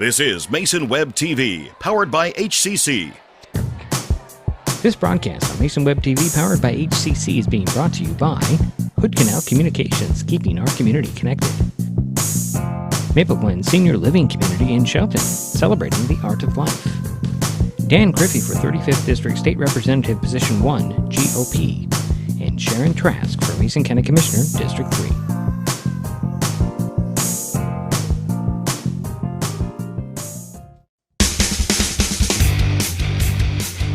This is Mason Web TV, powered by HCC. This broadcast on Mason Web TV, powered by HCC, is being brought to you by Hood Canal Communications, keeping our community connected. Maple Glen Senior Living Community in Shelton, celebrating the art of life. Dan Griffey for 35th District State Representative, Position 1, GOP. And Sharon Trask for Mason County Commissioner, District 3.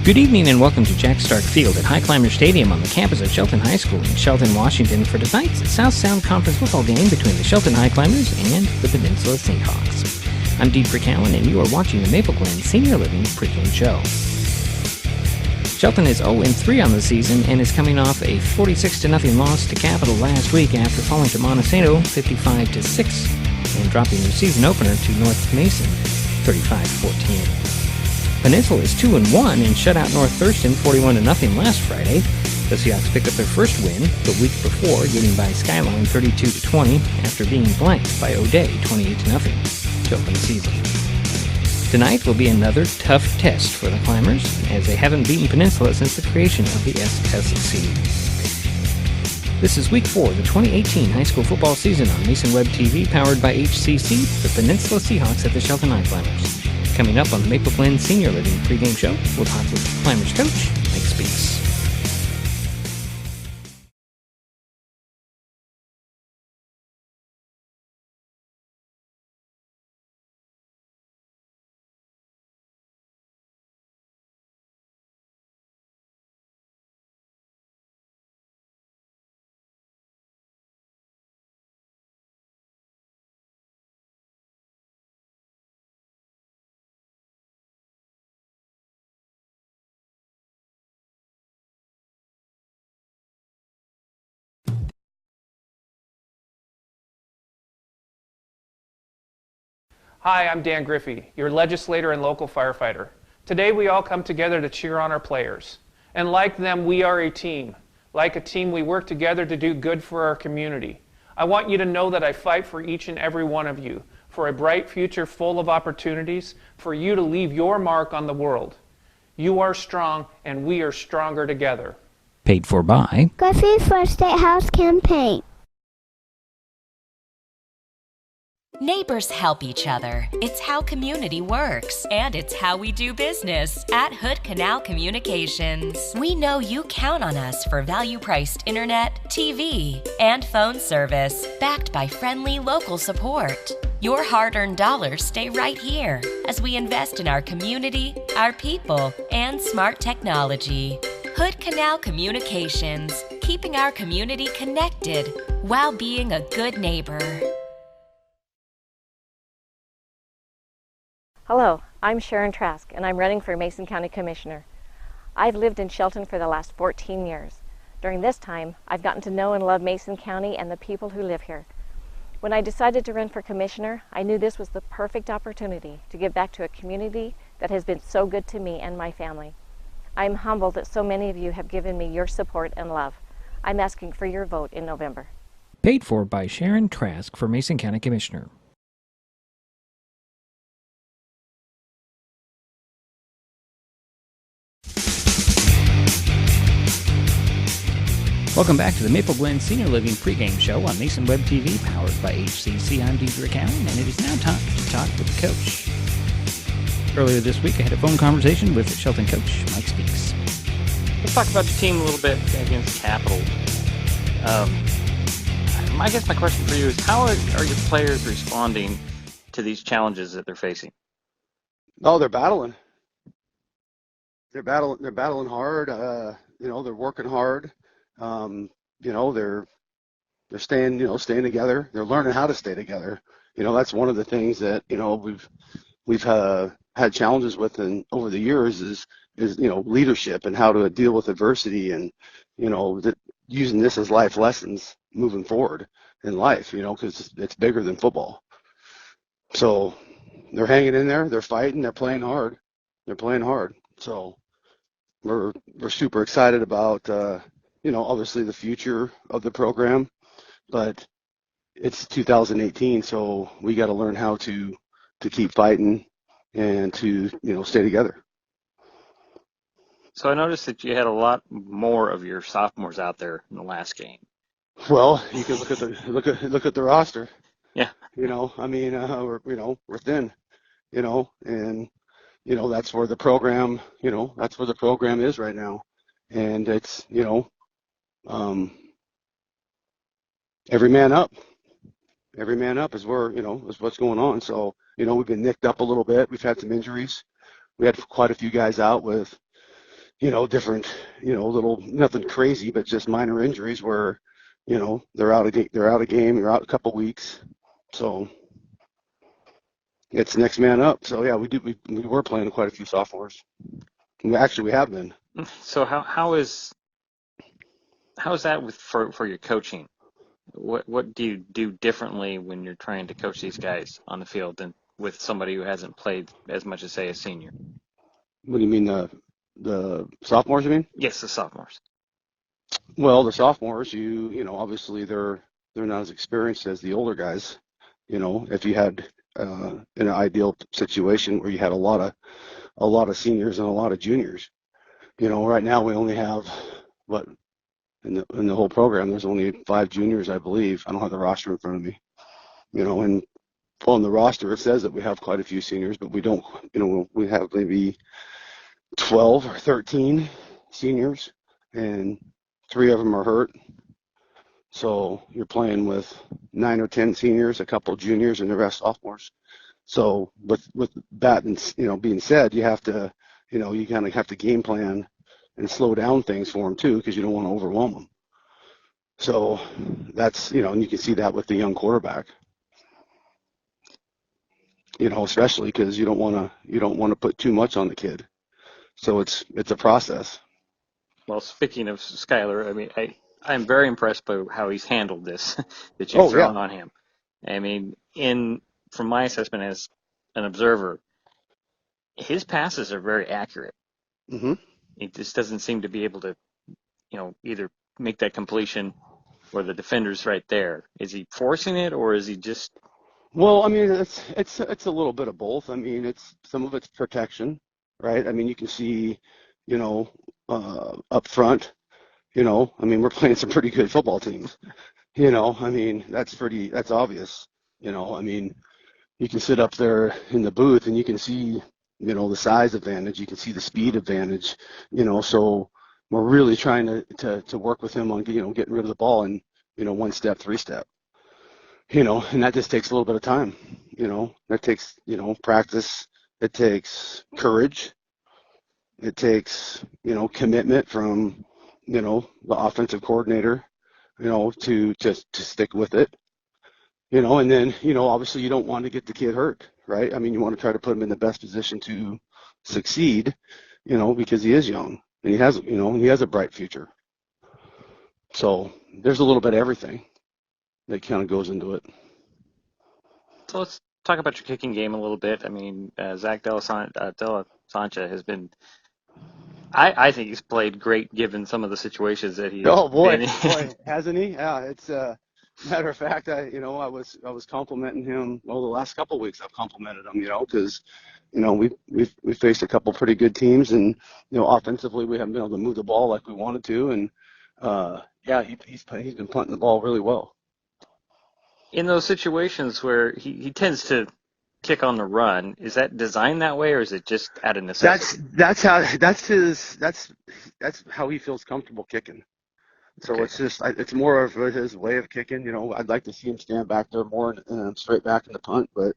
Good evening and welcome to Jack Stark Field at Highclimbers Stadium on the campus of Shelton High School in Shelton, Washington for tonight's South Sound Conference football game between the Shelton Highclimbers and the Peninsula Seahawks. I'm Dedrick, Allan, and you are watching the Maple Glen Senior Living pregame show. Shelton is 0-3 on the season and is coming off a 46-0 loss to Capital last week after falling to Montesano 55-6 and dropping their season opener to North Mason 35-14. Peninsula is 2-1 and shut out North Thurston 41-0 last Friday. The Seahawks picked up their first win the week before, getting by Skyline 32-20 after being blanked by O'Day 28-0 to open the season. Tonight will be another tough test for the Climbers, as they haven't beaten Peninsula since the creation of the SSC. This is Week 4 of the 2018 high school football season on Mason Web TV, powered by HCC, the Peninsula Seahawks at the Shelton Highclimbers. Coming up on the Maple Glen Senior Living pregame show, we'll talk with Climbers coach Mike Speaks. Hi, I'm Dan Griffey, your legislator and local firefighter. Today we all come together to cheer on our players. And like them, we are a team. Like a team, we work together to do good for our community. I want you to know that I fight for each and every one of you, for a bright future full of opportunities, for you to leave your mark on the world. You are strong, and we are stronger together. Paid for by Griffey for State House Campaign. Neighbors help each other. It's how community works, and it's how we do business at Hood Canal Communications. We know you count on us for value-priced internet, TV, and phone service, backed by friendly local support. Your hard-earned dollars stay right here as we invest in our community, our people, and smart technology. Hood Canal Communications, keeping our community connected while being a good neighbor. Hello, I'm Sharon Trask, and I'm running for Mason County Commissioner. I've lived in Shelton for the last 14 years. During this time, I've gotten to know and love Mason County and the people who live here. When I decided to run for Commissioner, I knew this was the perfect opportunity to give back to a community that has been so good to me and my family. I'm humbled that so many of you have given me your support and love. I'm asking for your vote in November. Paid for by Sharon Trask for Mason County Commissioner. Welcome back to the Maple Glen Senior Living pregame show on Mason Web TV, powered by HCC. I'm Dedrick, Allan, and it is now time to talk with the coach. Earlier this week, I had a phone conversation with Shelton coach Mike Speaks. Let's talk about your team a little bit against Capital. I guess my question for you is, how are your players responding to these challenges that they're facing? Oh, they're battling. They're battling hard. They're working hard. They're staying together. They're learning how to stay together. That's one of the things that we've had challenges with over the years is leadership and how to deal with adversity, and using this as life lessons moving forward in life. Because it's bigger than football. So they're hanging in there. They're fighting. They're playing hard. So we're super excited about obviously the future of the program, but it's 2018, so we got to learn how to keep fighting and to, stay together. So I noticed that you had a lot more of your sophomores out there in the last game. Well, you can look at the roster. Yeah. We're thin, and that's where the program, is right now, and it's, every man up. Every man up is where, is what's going on. So, we've been nicked up a little bit. We've had some injuries. We had quite a few guys out with, different, little, nothing crazy, but just minor injuries where, they're out of game, you're out a couple weeks. So it's next man up. So yeah, we were playing quite a few sophomores. We have been. So how is that for your coaching? What do you do differently when you're trying to coach these guys on the field than with somebody who hasn't played as much as, say, a senior? What do you mean, the sophomores, you mean? Yes, the sophomores. Well, the sophomores, obviously they're not as experienced as the older guys. If you had an ideal situation where you had a lot of seniors and a lot of juniors, right now we only have in the whole program, there's only 5 juniors, I believe. I don't have the roster in front of me, and on the roster it says that we have quite a few seniors, but we don't. We have maybe 12 or 13 seniors, and 3 of them are hurt. So you're playing with 9 or 10 seniors, a couple juniors, and the rest sophomores. So with that and being said, you have to, you kind of have to game plan and slow down things for them too, because you don't want to overwhelm them. So that's, and you can see that with the young quarterback. Especially because you don't want to put too much on the kid. So it's a process. Well, speaking of Skyler, I mean, I'm very impressed by how he's handled this that you've thrown on him. I mean, from my assessment as an observer, his passes are very accurate. Mm-hmm. He just doesn't seem to be able to, either make that completion or the defender's right there. Is he forcing it, or is he just? Well, I mean, it's a little bit of both. I mean, some of it's protection, right? I mean, you can see, up front, I mean, we're playing some pretty good football teams. I mean, that's obvious. I mean, you can sit up there in the booth and you can see, the size advantage, you can see the speed advantage, so we're really trying to work with him on, getting rid of the ball in, 1 step, 3 step, and that just takes a little bit of time, that takes, practice. It takes courage. It takes, commitment from, the offensive coordinator, to stick with it, and then, obviously you don't want to get the kid hurt, right? I mean, you want to try to put him in the best position to succeed, because he is young and he has a bright future. So there's a little bit of everything that kind of goes into it. So let's talk about your kicking game a little bit. I mean, Zach De La Sancha has been, I think he's played great given some of the situations that he's been in. Boy, hasn't he? Yeah, it's matter of fact, I was complimenting him. Well, the last couple of weeks I've complimented him, because we faced a couple pretty good teams, and offensively we haven't been able to move the ball like we wanted to, and he's been punting the ball really well. In those situations where he tends to kick on the run, is that designed that way, or is it just out of necessity? That's how he feels comfortable kicking. So okay. It's more of his way of kicking. I'd like to see him stand back there more and straight back in the punt, but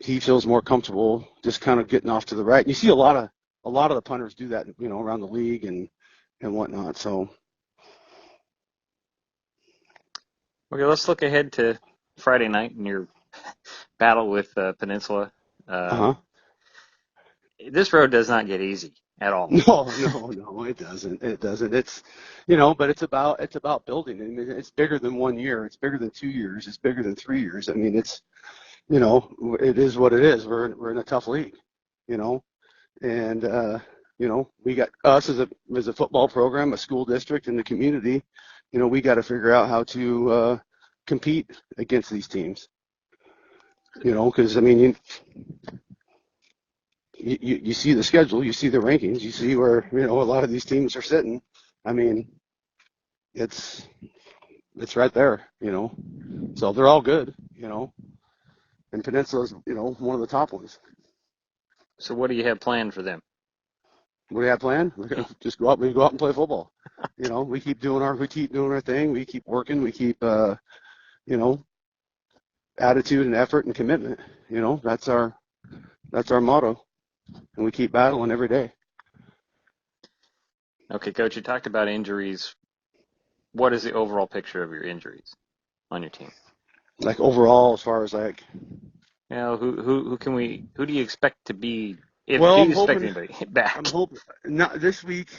he feels more comfortable just kind of getting off to the right. And you see a lot of the punters do that, around the league and whatnot. So. Okay, let's look ahead to Friday night in your battle with Peninsula. This road does not get easy at all. No, it doesn't. It doesn't. It's, but it's about building. I mean, it's bigger than 1 year. It's bigger than 2 years. It's bigger than 3 years. I mean, it's, it is what it is. We're in a tough league, and we got us as a football program, a school district, and the community. We got to figure out how to compete against these teams. Because, I mean, you see the schedule, you see the rankings, you see where, a lot of these teams are sitting. I mean, it's right there, So they're all good, and Peninsula's, one of the top ones. So what do you have planned for them? What do you have planned? We're gonna just go out and play football. We keep doing our thing. We keep working. We keep, attitude and effort and commitment. That's our motto, and we keep battling every day. Okay, Coach, you talked about injuries. What is the overall picture of your injuries on your team? Like overall, as far as like, who do you expect to be? I'm expect hoping anybody back? I'm hoping not this week.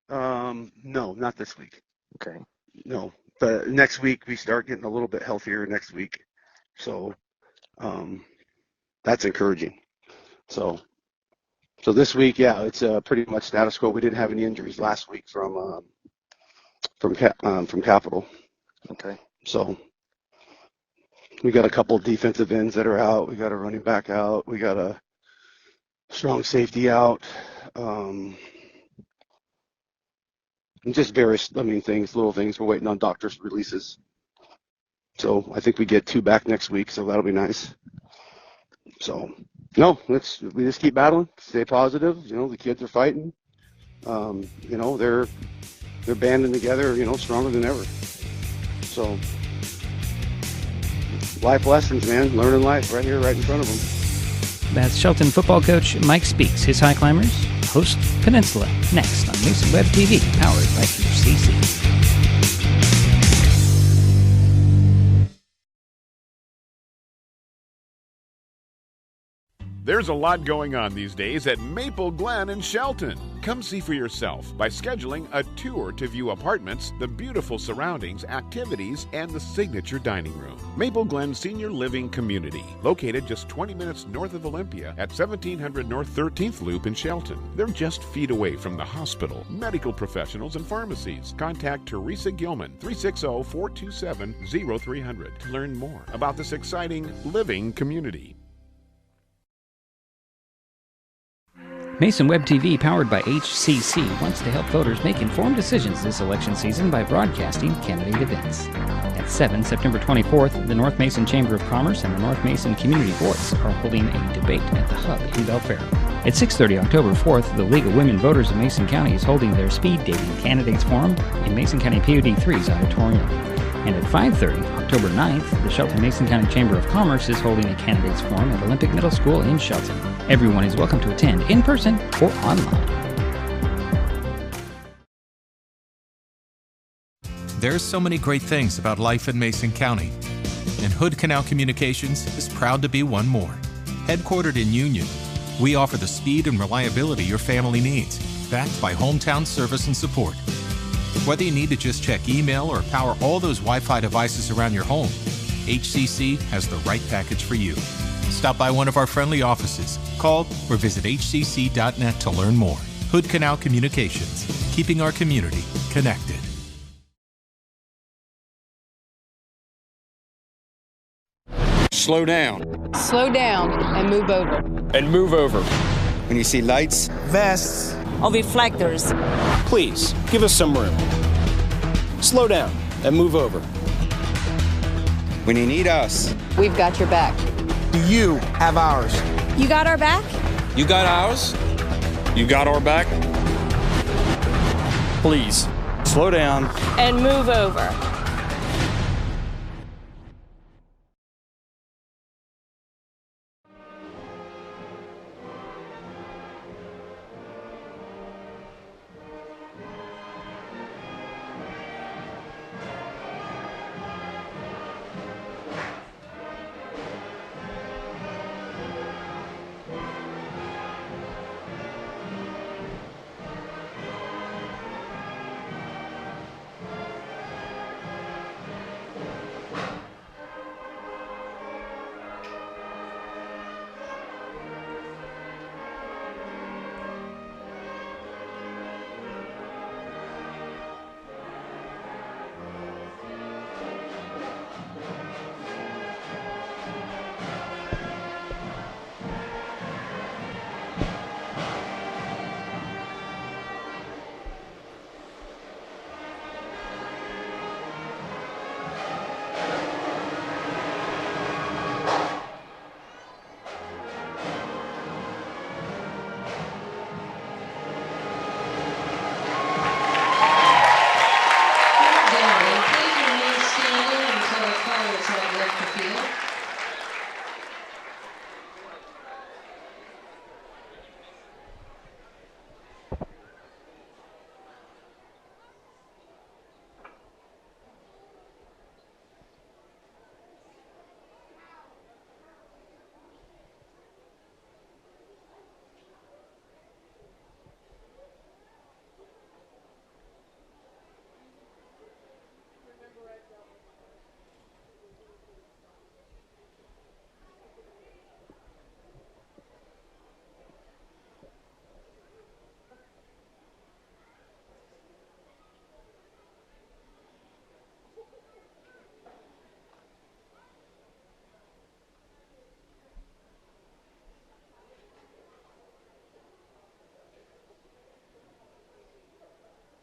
No, not this week. Okay. No, but next week we start getting a little bit healthier next week, so that's encouraging. So this week, it's pretty much status quo. We didn't have any injuries last week from Capital. Okay. So we got a couple of defensive ends that are out. We got a running back out. We got a strong safety out. And just various, things, little things. We're waiting on doctor's releases. So I think we get 2 back next week, so that'll be nice. So, we just keep battling, stay positive. The kids are fighting. They're banding together, stronger than ever. So, life lessons, man. Learning life right here, right in front of them. That's Shelton football coach Mike Speaks. His Highclimbers host Peninsula next on Mason Web TV, powered by HCC. There's a lot going on these days at Maple Glen in Shelton. Come see for yourself by scheduling a tour to view apartments, the beautiful surroundings, activities, and the signature dining room. Maple Glen Senior Living Community, located just 20 minutes north of Olympia at 1700 North 13th Loop in Shelton. They're just feet away from the hospital, medical professionals, and pharmacies. Contact Teresa Gilman, 360-427-0300 to learn more about this exciting living community. Mason Web TV, powered by HCC, wants to help voters make informed decisions this election season by broadcasting candidate events. At 7, September 24th, the North Mason Chamber of Commerce and the North Mason Community Voice are holding a debate at the Hub in Belfair. At 6:30, October 4th, the League of Women Voters of Mason County is holding their Speed Dating Candidates Forum in Mason County POD 3's auditorium. And at 5:30, October 9th, the Shelton Mason County Chamber of Commerce is holding a candidates forum at Olympic Middle School in Shelton. Everyone is welcome to attend in person or online. There's so many great things about life in Mason County, and Hood Canal Communications is proud to be one more. Headquartered in Union, we offer the speed and reliability your family needs, backed by hometown service and support. Whether you need to just check email or power all those Wi-Fi devices around your home, HCC has the right package for you. Stop by one of our friendly offices, call, or visit hcc.net to learn more. Hood Canal Communications, keeping our community connected. Slow down. Slow down and move over. And move over. When you see lights, vests, or reflectors, please give us some room. Slow down and move over. When you need us, we've got your back. Do you have ours? You got our back? You got ours? You got our back? Please, slow down. And move over.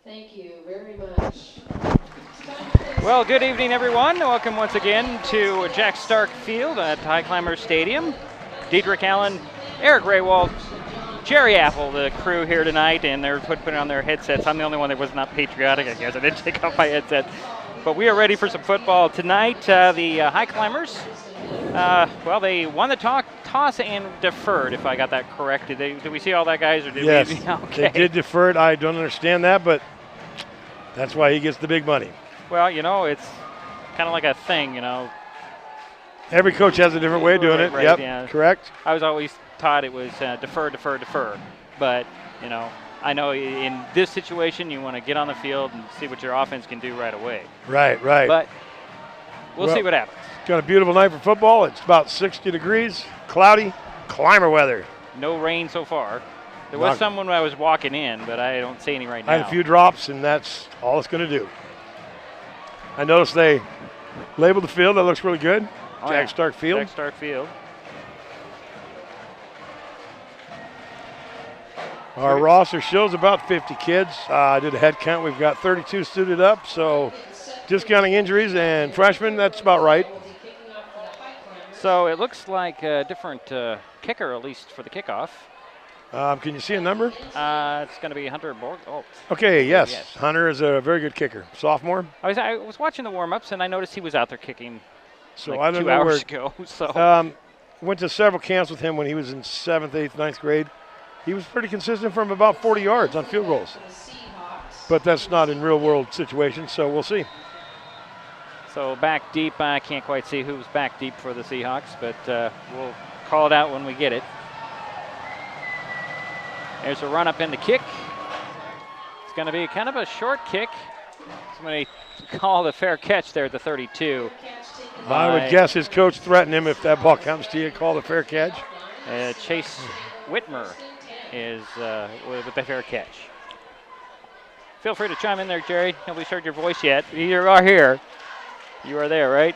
Thank you very much. Well, good evening, everyone. Welcome once again to Jack Stark Field at Highclimbers Stadium. Dedrick, Allan, Eric Rehwaldt, Gerry Apple, the crew here tonight, and they're putting on their headsets. I'm the only one that was not patriotic, I guess. I didn't take off my headset. But we are ready for some football tonight. The Highclimbers, well, they won the toss and deferred, if I got that correct. Did we see all that, guys? Or did yes, we? Okay. They did defer it. I don't understand that, but that's why he gets the big money. Well, you know, it's kind of like a thing, you know. Every coach has a different way of doing it. Right, yep, yeah. Correct. I was always taught it was defer. But, you know, I know in this situation you want to get on the field and see what your offense can do right away. Right. But we'll see what happens. Got a beautiful night for football. It's about 60 degrees, cloudy, climber weather. No rain so far. There was some when I was walking in, but I don't see any right now. I had a few drops, and that's all it's going to do. I noticed they labeled the field. That looks really good. Jack Stark Field. Jack Stark Field. Our roster shows about 50 kids. I did a head count. We've got 32 suited up, so discounting injuries and freshmen, that's about right. So it looks like a different kicker, at least for the kickoff. Can you see a number? It's going to be Hunter Borgolt. Okay, yes. Hunter is a very good kicker. Sophomore. I was watching the warm-ups, and I noticed he was out there kicking I don't 2 know hours ago. So went to several camps with him when he was in 7th, 8th, 9th grade. He was pretty consistent from about 40 yards on field goals. But that's not in real-world situations, so we'll see. So back deep, I can't quite see who's back deep for the Seahawks, but we'll call it out when we get it. There's a run up in the kick. It's going to be kind of a short kick. Somebody called a fair catch there at the 32. I would guess his coach threatened him if that ball comes to you, call a fair catch. Chase Whitmer is with the fair catch. Feel free to chime in there, Gerry. Nobody's heard your voice yet. You are here. You are there, right?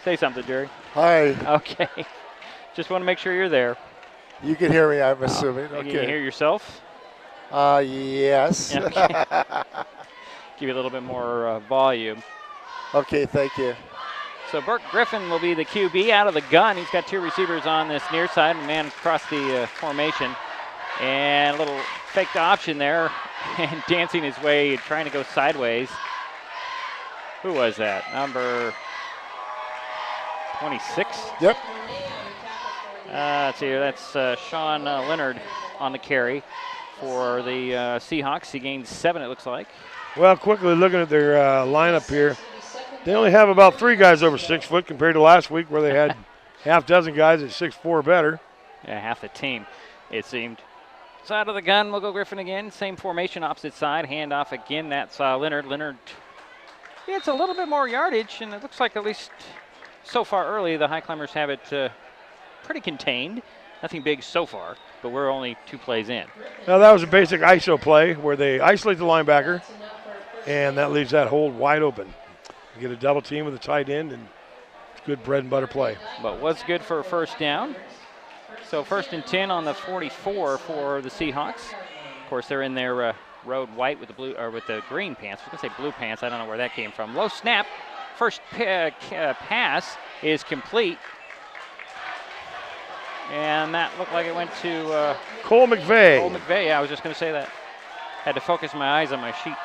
Say something, Gerry. Hi. Okay. Just want to make sure you're there. You can hear me, I'm assuming. Okay. You can hear yourself? Yes. Okay. Give you a little bit more volume. Okay, thank you. So Burke Griffin will be the QB out of the gun. He's got 2 receivers on this near side, a man across the formation. And a little faked option there and dancing his way, trying to go sideways. Who was that? Number 26? Yep. Let's see, that's Sean Leonard on the carry for the Seahawks. He gained 7, it looks like. Well, quickly looking at their lineup here, they only have about 3 guys over 6 foot compared to last week where they had half dozen guys at 6'4" or better. Yeah, half the team, it seemed. Side of the gun, we'll go Griffin again. Same formation, opposite side. Handoff again, that's Leonard. Leonard gets a little bit more yardage, and it looks like at least so far early the Highclimbers have it pretty contained. Nothing big so far, but we're only 2 plays in. Now that was a basic ISO play where they isolate the linebacker, and that leaves that hold wide open. You get a double team with a tight end, and it's good bread and butter play. But was good for a first down. So 1st and 10 on the 44 for the Seahawks. Of course, they're in their road white with the blue or with the green pants. I was going to say blue pants. I don't know where that came from. Low snap. First pass is complete. And that looked like it went to Cole McVeigh. Cole McVeigh, yeah, I was just going to say that. Had to focus my eyes on my sheet.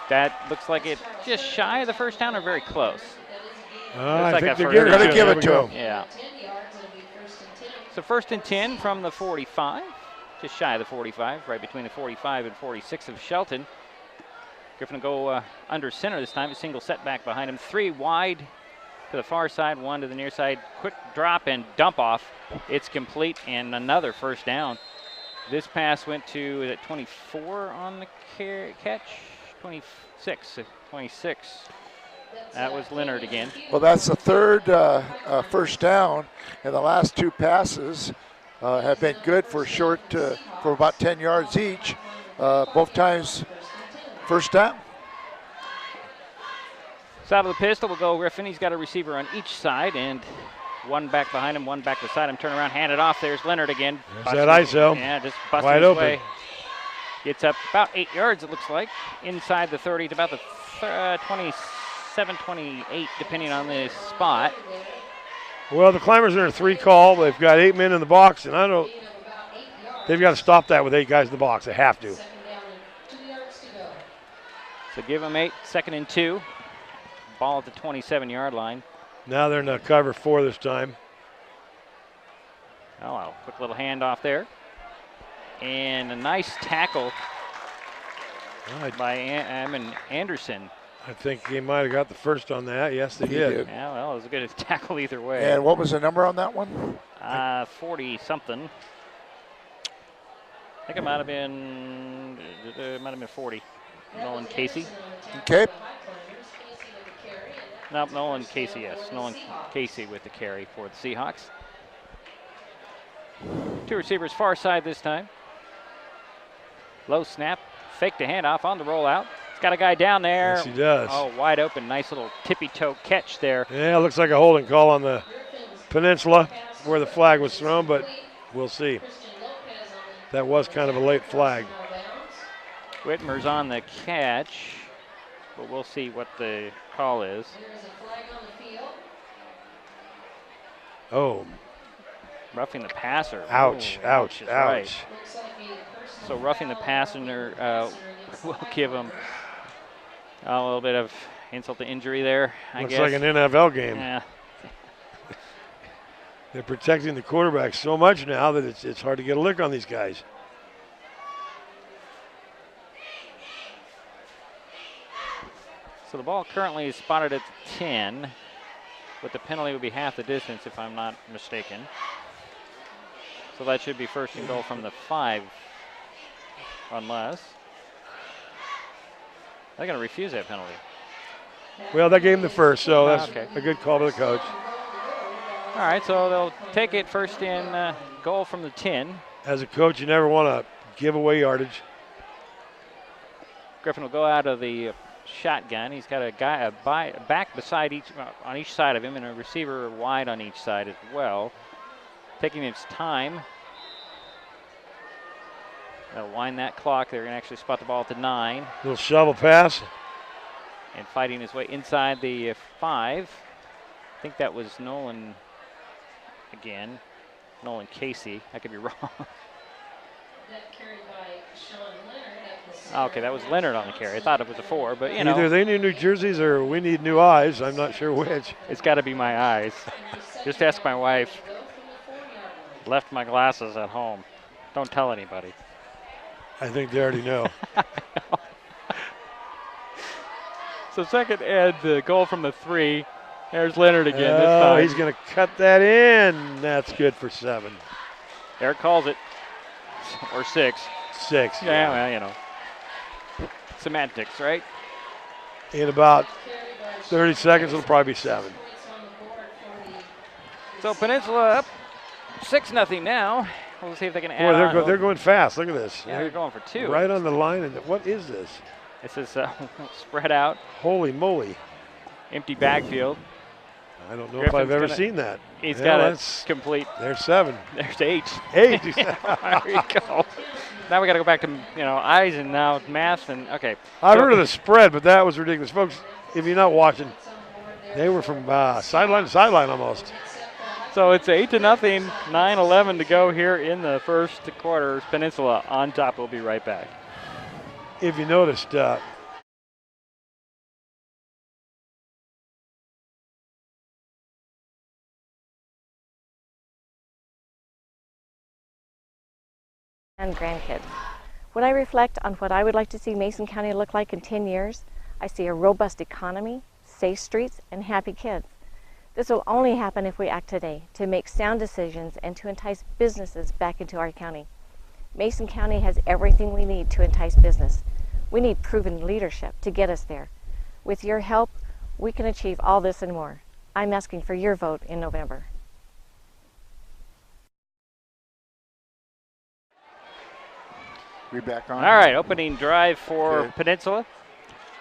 That looks like it just shy of the first down or very close. I think they're going to give it to him. Yeah. So 1st and 10 from the 45. Just shy of the 45, right between the 45 and 46 of Shelton. Griffin will go under center this time. A single setback behind him. 3 wide to the far side, 1 to the near side. Quick drop and dump off. It's complete and another first down. This pass went to, is it 24 on the catch? 26. That was Leonard again. Well, that's the 3rd first down, and the last 2 passes have been good for short, for about 10 yards each. Both times first down. So out of the pistol will go Griffin. He's got a receiver on each side, and 1 back behind him, 1 back beside him. Turn around, hand it off. There's Leonard again. There's that ISO. Yeah, just busting wide his open. way. Gets up about 8 yards, it looks like, inside the 30 to about the 27, 28, depending on the spot. Well, the Climbers are in a 3 call. They've got 8 men in the box, and they've got to stop that with 8 guys in the box. They have to. So give them 8, 2nd and 2. Ball at the 27-yard line. Now they're in the cover 4 this time. Oh, wow. Quick little handoff there. And a nice tackle by Anderson. I think he might have got the first on that. Yes, they did. Yeah, well, it was a good tackle either way. And what was the number on that one? 40-something. I think it might have been 40. Nolan Casey. Okay. Nope, Nolan Casey, yes. Nolan Casey with the carry for the Seahawks. 2 receivers far side this time. Low snap, fake the handoff on the rollout. He's got a guy down there. Yes, he does. Oh, wide open, nice little tippy-toe catch there. Yeah, it looks like a holding call on the Peninsula where the flag was thrown, but we'll see. That was kind of a late flag. Whitmer's on the catch, but we'll see what the call is. Oh. Roughing the passer. Ouch, Ooh, ouch, ouch. Right. So roughing the passer will give him a little bit of insult to injury there, I guess. Looks like an NFL game. Yeah. They're protecting the quarterback so much now that it's hard to get a lick on these guys. So the ball currently is spotted at 10, but the penalty would be half the distance if I'm not mistaken. So that should be 1st and goal from the 5, unless they're going to refuse that penalty. Well, they gave him the first, so that's okay. a good call by the coach. All right, so they'll take it 1st and goal from the 10. As a coach, you never want to give away yardage. Griffin will go out of the shotgun. He's got a guy back beside on each side of him, and a receiver wide on each side as well. Taking his time. They'll wind that clock. They're going to actually spot the ball at the 9. Little shovel pass. And fighting his way inside the 5. I think that was Nolan again. Nolan Casey. I could be wrong. Okay, that was Leonard on the carry. I thought it was a 4, but you know. Either they need new jerseys or we need new eyes. I'm not sure which. It's got to be my eyes. Just ask my wife. Left my glasses at home. Don't tell anybody. I think they already know. So 2nd and the goal from the 3. There's Leonard again this Oh, time. he's going to cut that in. That's good for 7. Eric calls it. Or 6. 6. Yeah, well, you know. Semantics, right? In about 30 seconds, it'll probably be 7. So Peninsula up 6-0 now. We'll see if they can add on. They're going fast. Look at this. Yeah, they're going for 2. Right on the line. And what is this? This is spread out. Holy moly. Empty backfield. I don't know if I've ever seen that. He's got it complete. There's 7. There's 8. 8. There you go. Now we got to go back to eyes and now math and okay. I've heard of the spread, but that was ridiculous, folks. If you're not watching, they were from sideline to sideline almost. So it's 8-0, 9:11 to go here in the 1st quarter. Peninsula on top. We'll be right back. If you noticed, and grandkids. When I reflect on what I would like to see Mason County look like in 10 years, I see a robust economy, safe streets, and happy kids. This will only happen if we act today to make sound decisions and to entice businesses back into our county. Mason County has everything we need to entice business. We need proven leadership to get us there. With your help, we can achieve all this and more. I'm asking for your vote in November. We back on? All right, opening drive for Peninsula.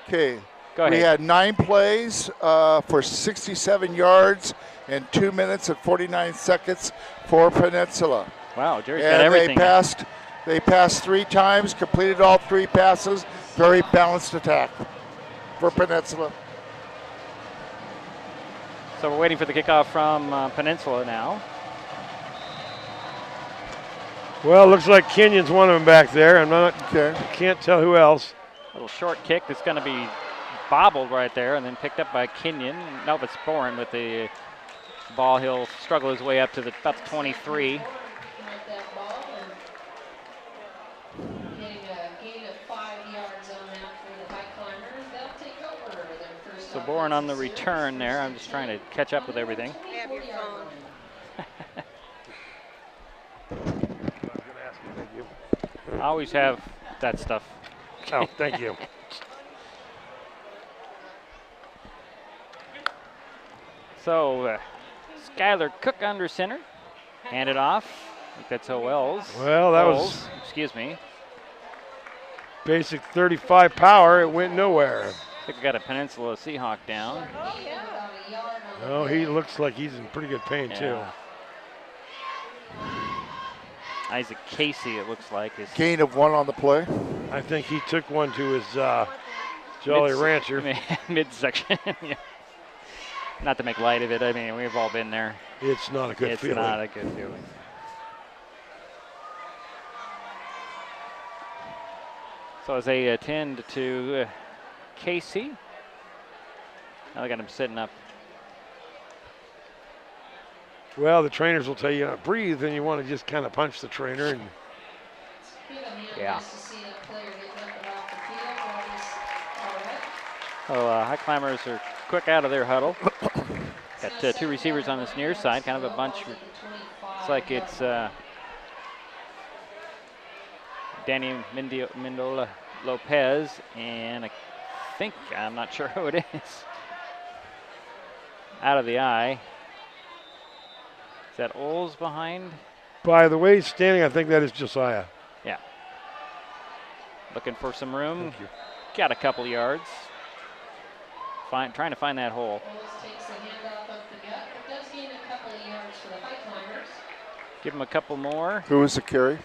Okay. Go ahead. We had 9 plays for 67 yards and 2 minutes and 49 seconds for Peninsula. Wow, Gerry's got everything. And they passed They passed 3 times, completed all 3 passes. Very balanced attack for Peninsula. So we're waiting for the kickoff from Peninsula now. Well, looks like Kenyon's one of them back there. Can't tell who else. A little short kick that's going to be bobbled right there and then picked up by Kenyon. Nope, it's Boren with the ball. He'll struggle his way up to about the 23. So Boren on the return there. I'm just trying to catch up with everything. I always have that stuff. Oh, thank you. So, Skylar Cook under center. Hand it off. I think that's Wells. Well, that was... Excuse me. Basic 35 power. It went nowhere. I think we got a Peninsula Seahawk down. Oh, he looks like he's in pretty good pain, too. Isaac Casey, it looks like. Is gain of 1 on the play. I think he took one to his Jolly Rancher. Midsection. Yeah. Not to make light of it. I mean, we've all been there. It's not a good feeling. It's not a good feeling. So as they attend to Casey. Now they got him sitting up. Well, the trainers will tell you not breathe, and you want to just kind of punch the trainer. And yeah. So Highclimbers are quick out of their huddle. Got 2 receivers on this near side, kind of a bunch. It's like it's Danny Mendola Lopez, and I think, I'm not sure who it is. Out of the eye. Is that Oles behind? By the way he's standing, I think that is Josiah. Yeah. Looking for some room. Got a couple yards. Trying to find that hole. Give him a couple more. Who was the carry?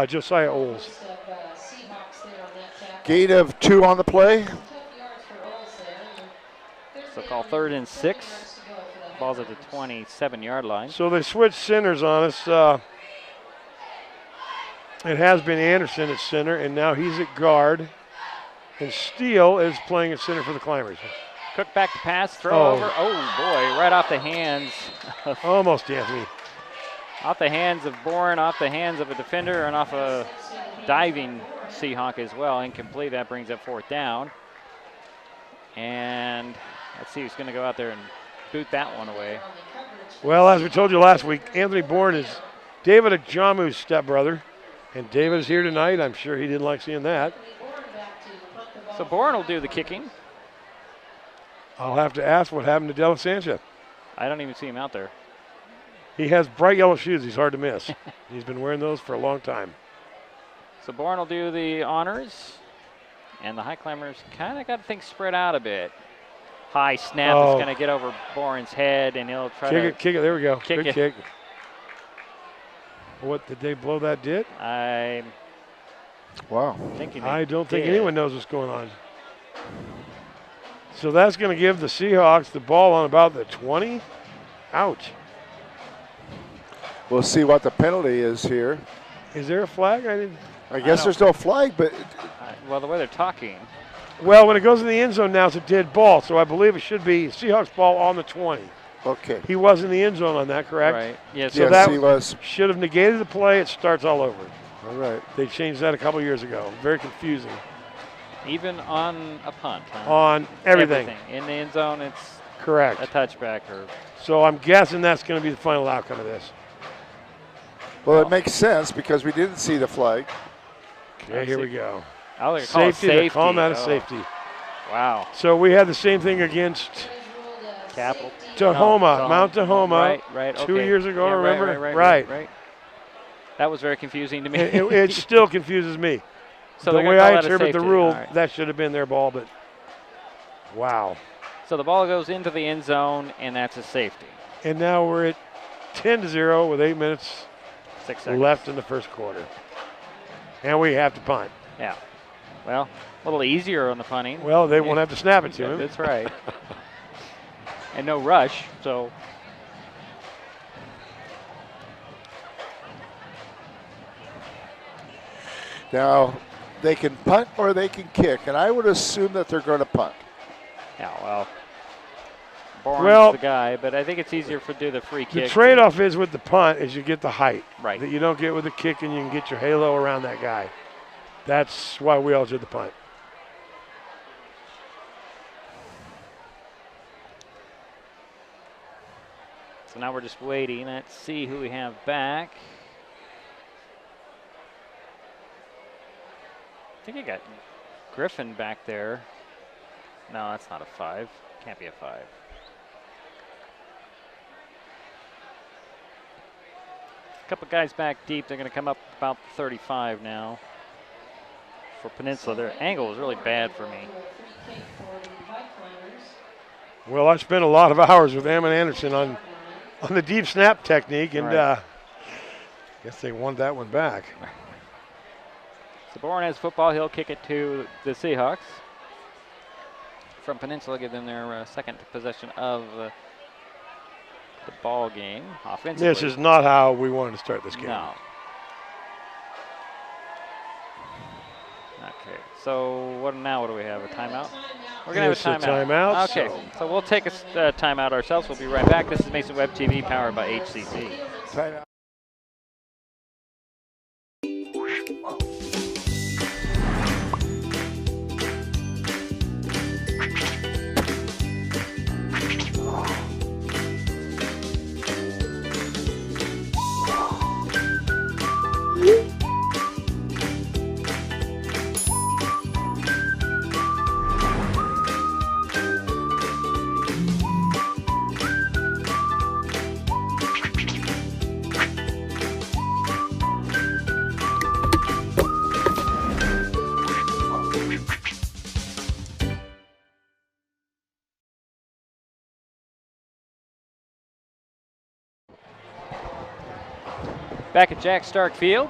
Josiah Oles. Gain of 2 on the play. So call 3rd and 6. Ball's at the 27-yard line. So they switched centers on us. It has been Anderson at center, and now he's at guard. And Steele is playing at center for the Climbers. Cook back to pass, throw over. Oh, boy, right off the hands. Almost, Anthony. Off the hands of Bourne, off the hands of a defender, and off a diving Seahawk as well. Incomplete. That brings up 4th down. And let's see who's going to go out there and boot that one away. Well, as we told you last week, Anthony Bourne is David Ajamu's stepbrother. And David is here tonight. I'm sure he didn't like seeing that. So Bourne will do the kicking. I'll have to ask what happened to De La Sancha. I don't even see him out there. He has bright yellow shoes. He's hard to miss. He's been wearing those for a long time. So Bourne will do the honors. And the Highclimbers kind of got things spread out a bit. High snap is going to get over Bourne's head, and he'll try to kick it. There we go. Kick Good it. kick. What, did they blow that dit? Wow. I don't think anyone knows what's going on. So that's going to give the Seahawks the ball on about the 20. Ouch. We'll see what the penalty is here. Is there a flag? I guess there's no flag, but... well, the way they're talking. Well, when it goes in the end zone now, it's a dead ball, so I believe it should be Seahawks ball on the 20. Okay. He was in the end zone on that, correct? Right. Yes, so that he was. Should have negated the play. It starts all over. All right. They changed that a couple years ago. Very confusing. Even on a punt. Huh? On everything. In the end zone, it's correct. A touchback. So I'm guessing that's going to be the final outcome of this. Well, it makes sense because we didn't see the flag. Okay, here we go. Safety. They're calling that a safety. Wow. So we had the same thing against Capital. Tahoma, Mount Tahoma, right, 2 years ago, yeah, remember? Right. That was very confusing to me. It still confuses me. So the way I interpret the rule, that should have been their ball, but wow. So the ball goes into the end zone, and that's a safety. And now we're at 10-0 with 8 minutes 6 seconds left in the first quarter. and we have to punt. Yeah. Well, a little easier on the punting. Well, they won't have to snap it to him. That's right. And no rush, so. Now, they can punt or they can kick, and I would assume that they're going to punt. Yeah, well, Bourne's the guy, but I think it's easier to do the free kick. The trade-off is with the punt is you get the height. Right. That you don't get with the kick, and you can get your halo around that guy. That's why we always did the punt. So now we're just waiting. Let's see who we have back. I think I got Griffin back there. No, that's not a 5. Can't be a 5. A couple guys back deep. They're going to come up about 35 now. For Peninsula, their angle is really bad for me. Well, I spent a lot of hours with Ammon Anderson on the deep snap technique, and I guess they won that one back. So Bourne has football. He'll kick it to the Seahawks. From Peninsula, give them their second possession of the ball game offensively. This is not how we wanted to start this game. No. Okay, so what do we have? A timeout? We're going to have a timeout. Okay, so we'll take a timeout ourselves. We'll be right back. This is Mason Web TV powered by HCC. Timeout. Back at Jack Stark Field,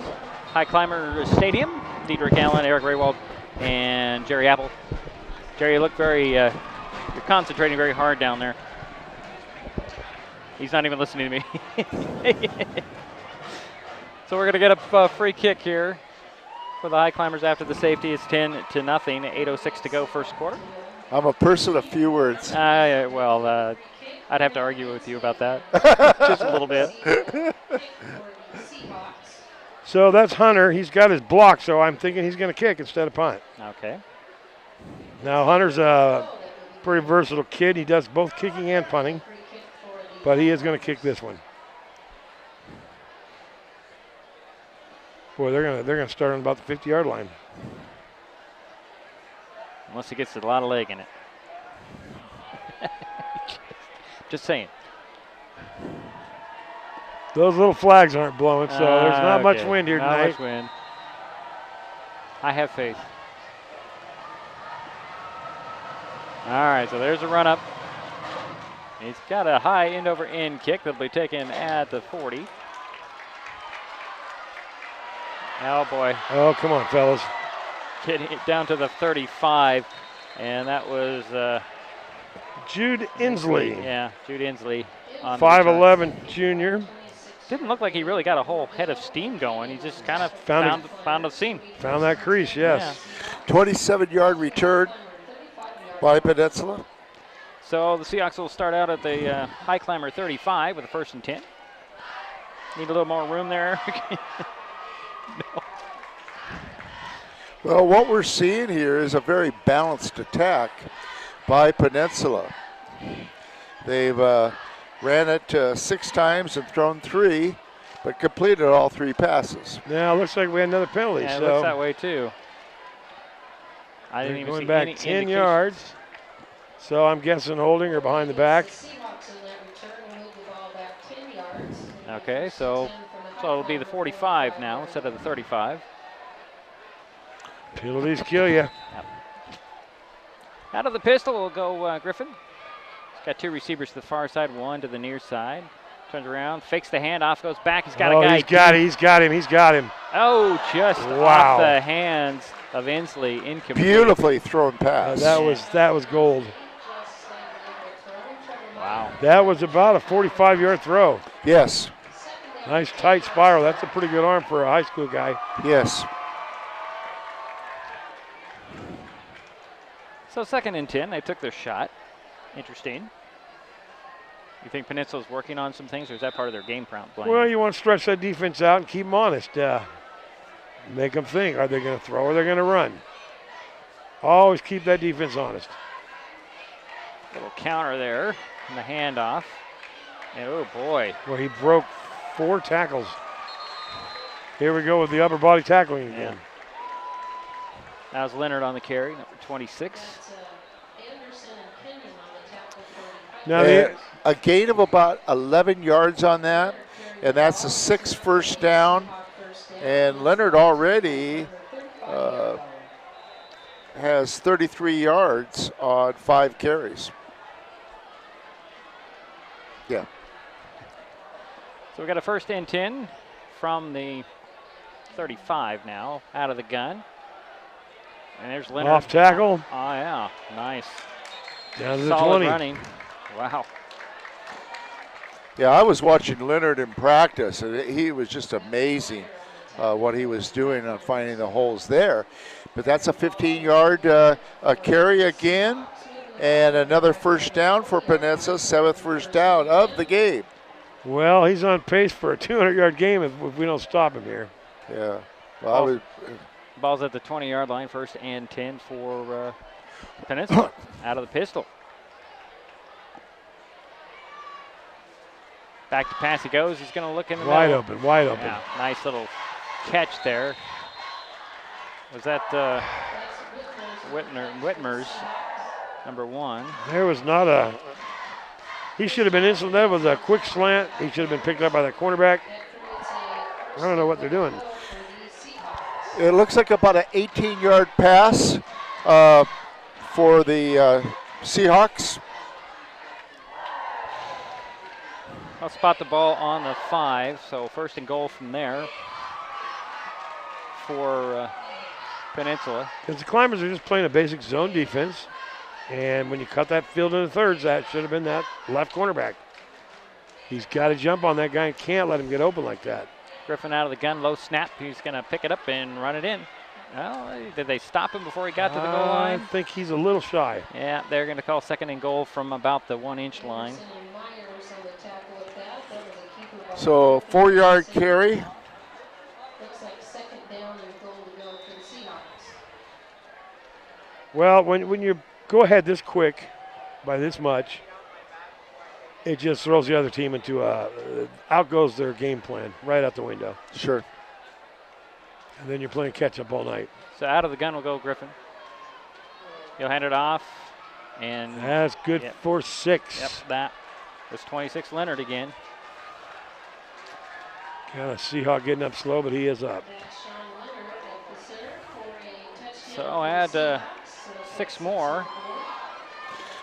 Highclimbers Stadium. Dedrick Allan, Eric Rehwaldt, and Gerry Apple. Gerry, you look very, you're concentrating very hard down there. He's not even listening to me. So we're going to get a free kick here for the Highclimbers after the safety. It's 10-0, 8:06 to go first quarter. I'm a person of few words. I'd have to argue with you about that just a little bit. So that's Hunter. He's got his block, so I'm thinking he's going to kick instead of punt. Okay. Now, Hunter's a pretty versatile kid. He does both kicking and punting, but he is going to kick this one. Boy, they're going to start on about the 50-yard line. Unless he gets a lot of leg in it. Just saying. Those little flags aren't blowing, so there's not much wind here tonight. Not much wind. I have faith. All right, so there's a run up. He's got a high end over end kick that'll be taken at the 40. Oh boy. Oh, come on, fellas. Getting it down to the 35, and that was Jude Inslee. Yeah, Jude Inslee. 5'11" junior. Didn't look like he really got a whole head of steam going. He just kind of found a seam. Found that crease, yes. Yeah. 27-yard return by Peninsula. So the Seahawks will start out at the Highclimber 35 with a 1st and 10. Need a little more room there. No. Well, what we're seeing here is a very balanced attack by Peninsula. They've ran it 6 times and thrown 3, but completed all 3 passes. Now it looks like we had another penalty. Yeah, so it looks that way too. I didn't even going see back any 10 yards. So I'm guessing holding or behind the back. Okay, so it'll be the 45 now instead of the 35. Penalties kill you. Yep. Out of the pistol will go Griffin. He's got 2 receivers to the far side, 1 to the near side. Turns around, fakes the handoff, goes back. He's got a guy. He's got him. Oh, just off the hands of Inslee. Incomplete. Beautifully thrown pass. That was gold. Wow. That was about a 45-yard throw. Yes. Nice tight spiral. That's a pretty good arm for a high school guy. Yes. So 2nd and 10, they took their shot. Interesting. You think Peninsula's working on some things, or is that part of their game plan? Well, you want to stretch that defense out and keep them honest. Make them think, are they going to throw or are they going to run? Always keep that defense honest. Little counter there and the handoff. And oh, boy. Well, he broke 4 tackles. Here we go with the upper body tackling again. Yeah. That was Leonard on the carry, number 26. Now a gain of about 11 yards on that, and that's a 6th first down. And Leonard already has 33 yards on 5 carries. Yeah. So we got a 1st and 10 from the 35 now, out of the gun. And there's Leonard. Off tackle. Oh, yeah. Nice. Down to the Solid 20. running. Wow. Yeah, I was watching Leonard in practice, and he was just amazing what he was doing on finding the holes there. But that's a 15-yard carry again, and another first down for Peninsula, 7th first down of the game. Well, he's on pace for a 200-yard game if we don't stop him here. Yeah. Well, Ball's at the 20-yard line, 1st and 10 for Peninsula out of the pistol. Back to pass he goes. He's going to look in the middle. Wide open. Yeah, nice little catch there. Was that Whitmer's number 1? There was not a. He should have been instant. That was a quick slant. He should have been picked up by the cornerback. I don't know what they're doing. It looks like about an 18-yard pass for the Seahawks. I'll spot the ball on the 5, so 1st and goal from there for Peninsula. Because the Climbers are just playing a basic zone defense, and when you cut that field into thirds, that should have been that left cornerback. He's got to jump on that guy and can't let him get open like that. Griffin out of the gun, low snap. He's going to pick it up and run it in. Well, did they stop him before he got to the goal line? I think he's a little shy. Yeah, they're going to call 2nd and goal from about the 1-inch line. So 4-yard carry. Looks like 2nd down and goal to go for the Seahawks. Well, when you go ahead this quick by this much, it just throws the other team into out goes their game plan right out the window. Sure. And then you're playing catch up all night. So out of the gun will go Griffin. He'll hand it off, and that's good for 6. Yep, that was 26 Leonard again. Kind of Seahawk getting up slow, but he is up. So add 6 more.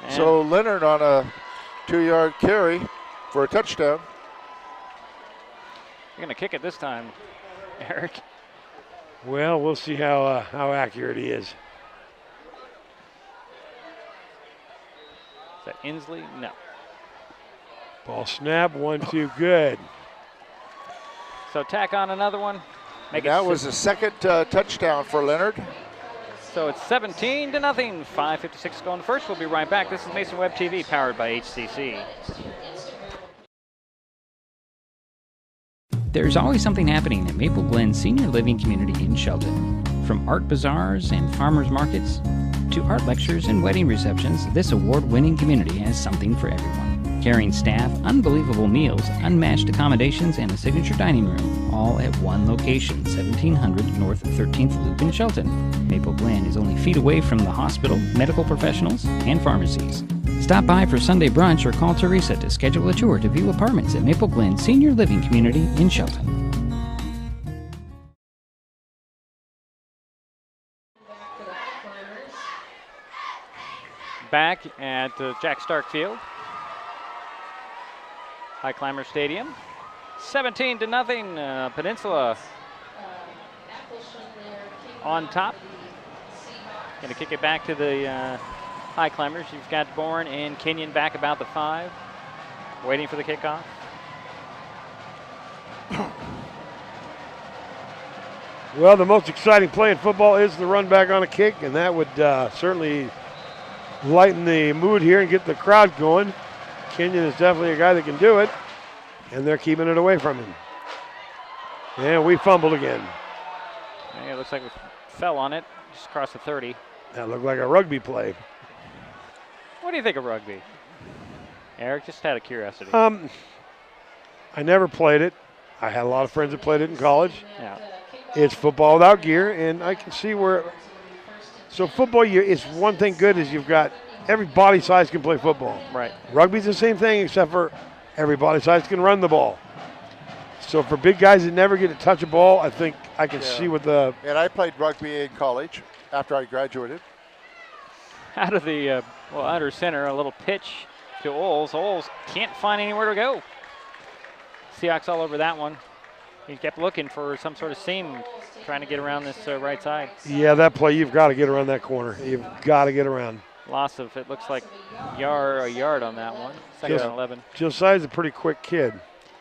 So Leonard on a 2-yard carry for a touchdown. You're going to kick it this time, Eric. Well, we'll see how accurate he is. Is that Inslee? No. Ball snap, 1-2, good. So tack on another one. That was the 2nd touchdown for Leonard. So it's 17-0. 5:56 going to first. We'll be right back. This is Mason Web TV, powered by HCC. There's always something happening at Maple Glen Senior Living Community in Shelton. From art bazaars and farmers markets to art lectures and wedding receptions, this award-winning community has something for everyone. Caring staff, unbelievable meals, unmatched accommodations, and a signature dining room, all at one location, 1700 North 13th Loop in Shelton. Maple Glen is only feet away from the hospital, medical professionals, and pharmacies. Stop by for Sunday brunch or call Teresa to schedule a tour to view apartments at Maple Glen Senior Living Community in Shelton. Back at Jack Stark Field. Highclimbers Stadium. 17-0. Peninsula on top. Going to kick it back to the Highclimbers. You've got Bourne and Kenyon back about the 5, waiting for the kickoff. Well, the most exciting play in football is the run back on a kick, and that would certainly lighten the mood here and get the crowd going. Kenyon is definitely a guy that can do it, and they're keeping it away from him. And we fumbled again. Yeah, it looks like we fell on it, just across the 30. That looked like a rugby play. What do you think of rugby? Eric, just out of curiosity. I never played it. I had a lot of friends that played it in college. Yeah. It's football without gear, and I can see where. So football, it's one thing good is you've got every body size can play football. Right. Rugby's the same thing, except for every body size can run the ball. So for big guys that never get to touch a ball, I think I can see what the. And I played rugby in college after I graduated. Out of the under center, a little pitch to Oles. Oles can't find anywhere to go. Seahawks all over that one. He kept looking for some sort of seam, trying to get around this right side. Yeah, that play, you've got to get around that corner. You've got to get around. Loss of, it looks like a yard on that one. Second and 11. Josiah's a pretty quick kid.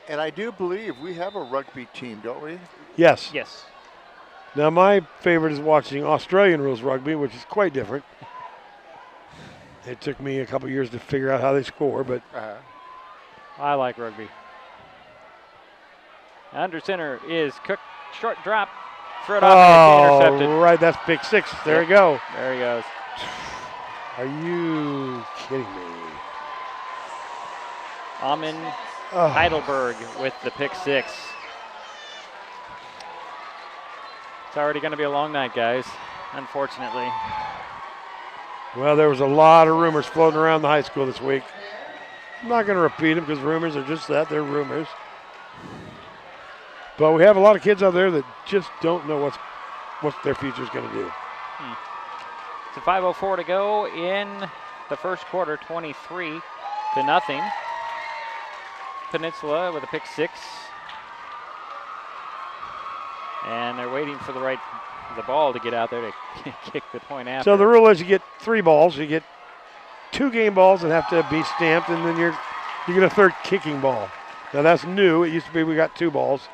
And I do believe we have a rugby team, don't we? Yes. Yes. Now, my favorite is watching Australian rules rugby, which is quite different. It took me a couple years to figure out how they score, but I like rugby. Under center is Cook. Short drop. Throw it off and intercepted. Right, that's pick 6. There you go. There he goes. Are you kidding me? Allan Heidelberg with the pick 6. It's already going to be a long night, guys, unfortunately. Well, there was a lot of rumors floating around the high school this week. I'm not going to repeat them because rumors are just that. They're rumors. But we have a lot of kids out there that just don't know what their future is going to do. It's a 5:04 to go in the first quarter, 23-0. Peninsula with a pick 6. And they're waiting for the ball to get out there to kick the point after. So the rule is you get 3 balls. You get 2 game balls that have to be stamped, and then you get a 3rd kicking ball. Now that's new. It used to be we got 2 balls.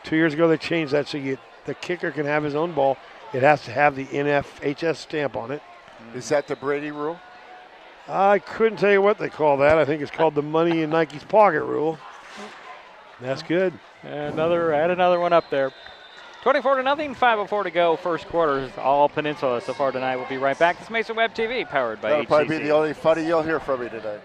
2 years ago they changed that so the kicker can have his own ball. It has to have the NFHS stamp on it. Is that the Brady rule? I couldn't tell you what they call that. I think it's called the money in Nike's pocket rule. That's good. Add another one up there. 24-0, 5:04 to go. First quarter is all Peninsula so far tonight. We'll be right back. This is Mesa Web TV, powered by That'll HCC. probably be the only funny you'll hear from me today.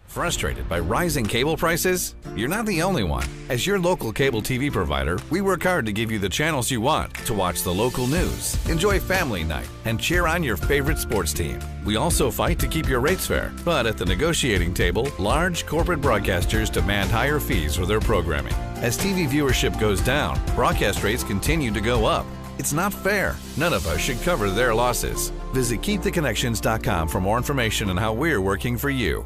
Frustrated by rising cable prices? You're not the only one. As your local cable TV provider, we work hard to give you the channels you want to watch the local news, enjoy family night, and cheer on your favorite sports team. We also fight to keep your rates fair, but at the negotiating table, large corporate broadcasters demand higher fees for their programming. As TV viewership goes down, broadcast rates continue to go up. It's not fair. None of us should cover their losses. Visit KeepTheConnections.com for more information on how we're working for you.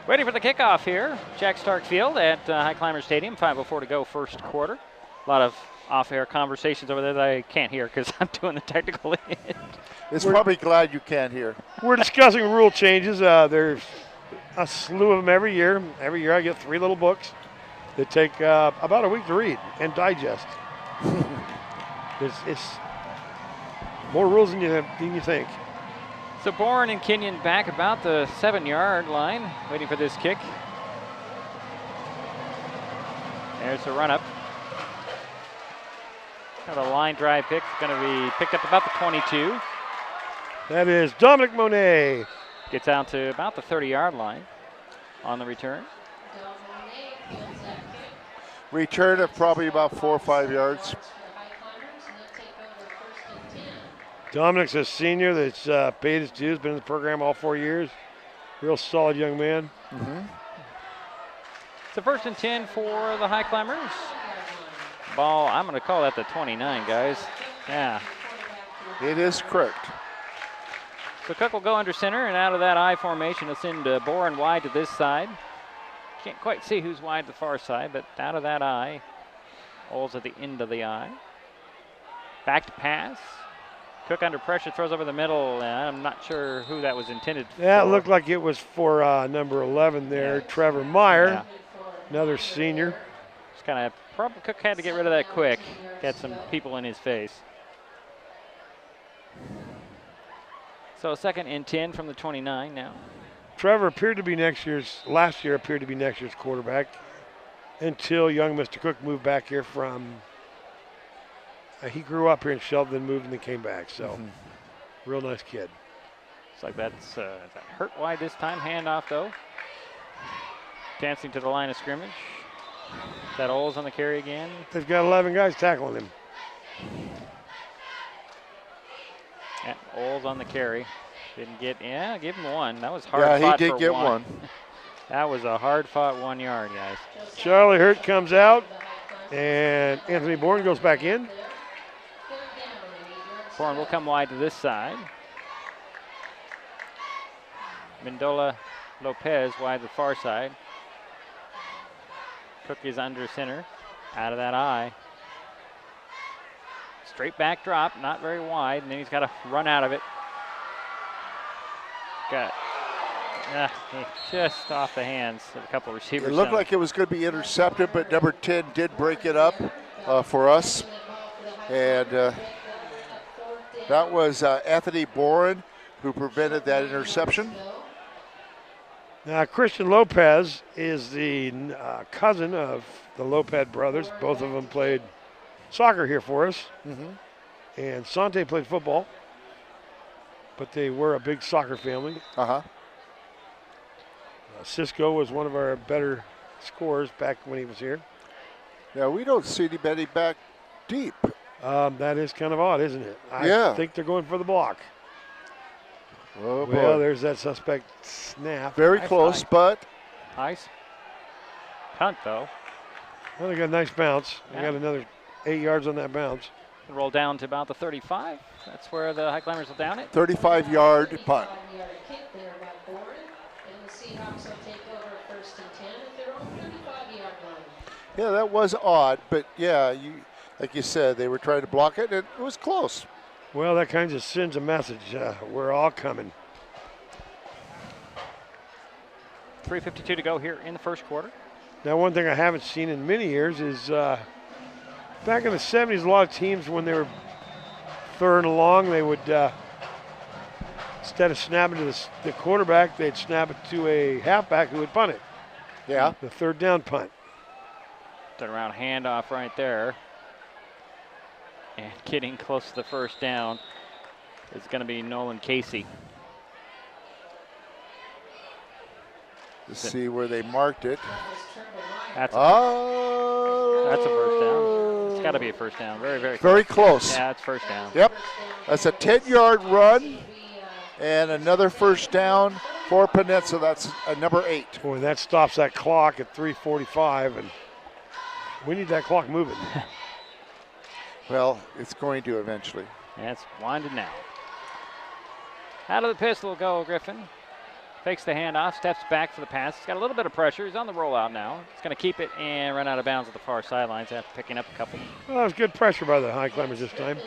Ready for the kickoff here. Jack Stark Field at Highclimbers Stadium. 5:04 to go, first quarter. A lot of off-air conversations over there that I can't hear because I'm doing the technical end. It's probably glad you can't hear. We're discussing rule changes. There's a slew of them every year. Every year I get 3 little books that take about a week to read and digest. It's more rules than you think. So Bourne and Kenyon back about the 7-yard line, waiting for this kick. There's the run up. Got a line drive pick, going to be picked up about the 22. That is Dominic Monet. Gets out to about the 30-yard line on the return. Return of probably about 4 or 5 yards. Dominic's a senior that's paid his dues, been in the program all 4 years. Real solid young man. It's the 1st and 10 for the Highclimbers. ball. I'm going to call that the 29, guys. Yeah. It is correct. So Cook will go under center, and out of that I formation, it's into Boren wide to this side. Can't quite see who's wide to the far side, but out of that I. Oles at the end of the I. Back to pass. Cook under pressure, throws over the middle, and I'm not sure who that was intended for. Yeah, it looked like it was for number 11 there, Trevor Meyer, another senior. Just kind of, probably Cook had to get rid of that quick. Got some people in his face. So 2nd and 10 from the 29 now. Trevor appeared to be last year appeared to be next year's quarterback until young Mr. Cook moved back here from, he grew up here in Shelton, then moved and then came back. So, real nice kid. Looks like that's hurt wide this time. Handoff though. Dancing to the line of scrimmage. Is that Oles on the carry again? They've got 11 guys tackling him. Yeah, Oles on the carry. Didn't get, give him one. That was hard fought. Yeah, he did get one. That was a hard fought 1 yard, guys. Charlie Hurt comes out, and Anthony Bourne goes back in. Bourne will come wide to this side. Mendola Lopez wide to the far side. Cook is under center. Out of that I. Straight back drop, not very wide, and then he's got to run out of it. Got just off the hands of a couple of receivers. It looked like it was going to be intercepted, but number 10 did break it up for us. And that was Anthony Boren who prevented that interception. Now, Christian Lopez is the cousin of the Lopez brothers. Both of them played soccer here for us. And Sante played football, but they were a big soccer family. Cisco was one of our better scorers back when he was here. Yeah, we don't see anybody back deep. That is kind of odd, isn't it? Yeah. I think they're going for the block. Oh, boy. Well, there's that suspect snap. Very close, but. Nice punt, though. Well, they got a nice bounce. They got another 8 yards on that bounce. Roll down to about the 35. That's where the Highclimbers will down it. 35-yard punt. Yeah, that was odd, but yeah, like you said, they were trying to block it, and it was close. Well, that kind of sends a message. We're all coming. 3:52 to go here in the first quarter. Now, one thing I haven't seen in many years is back in the 70s, a lot of teams, when they were third and long, they would, instead of snapping to the quarterback, they'd snap it to a halfback who would punt it. Yeah. The third down punt. Turn around handoff right there. And getting close to the first down is going to be Nolan Casey. Let's see where they marked it. That's a first down. It's got to be a first down. Very, very close. Very close. Yeah, it's first down. Yep. That's a 10-yard run and another first down for Peninsula. That's number 8. Boy, that stops that clock at 3:45, and we need that clock moving. Well, it's going to eventually. Yeah, it's winding now. Out of the pistol go Griffin. Fakes the handoff, steps back for the pass. He's got a little bit of pressure. He's on the rollout now. He's going to keep it and run out of bounds at the far sidelines after picking up a couple. Well, that was good pressure by the Highclimbers this time.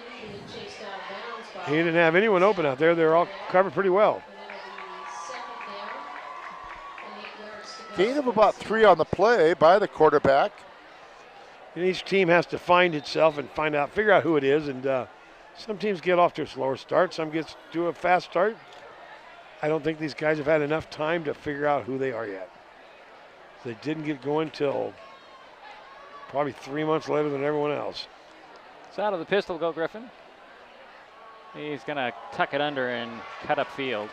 He didn't have anyone open out there. They're all covered pretty well. Gain of about 3 on the play by the quarterback. And each team has to find itself and figure out who it is. And some teams get off to a slower start. Some get to a fast start. I don't think these guys have had enough time to figure out who they are yet. They didn't get going till probably 3 months later than everyone else. So out of the pistol go Griffin. He's going to tuck it under and cut up field.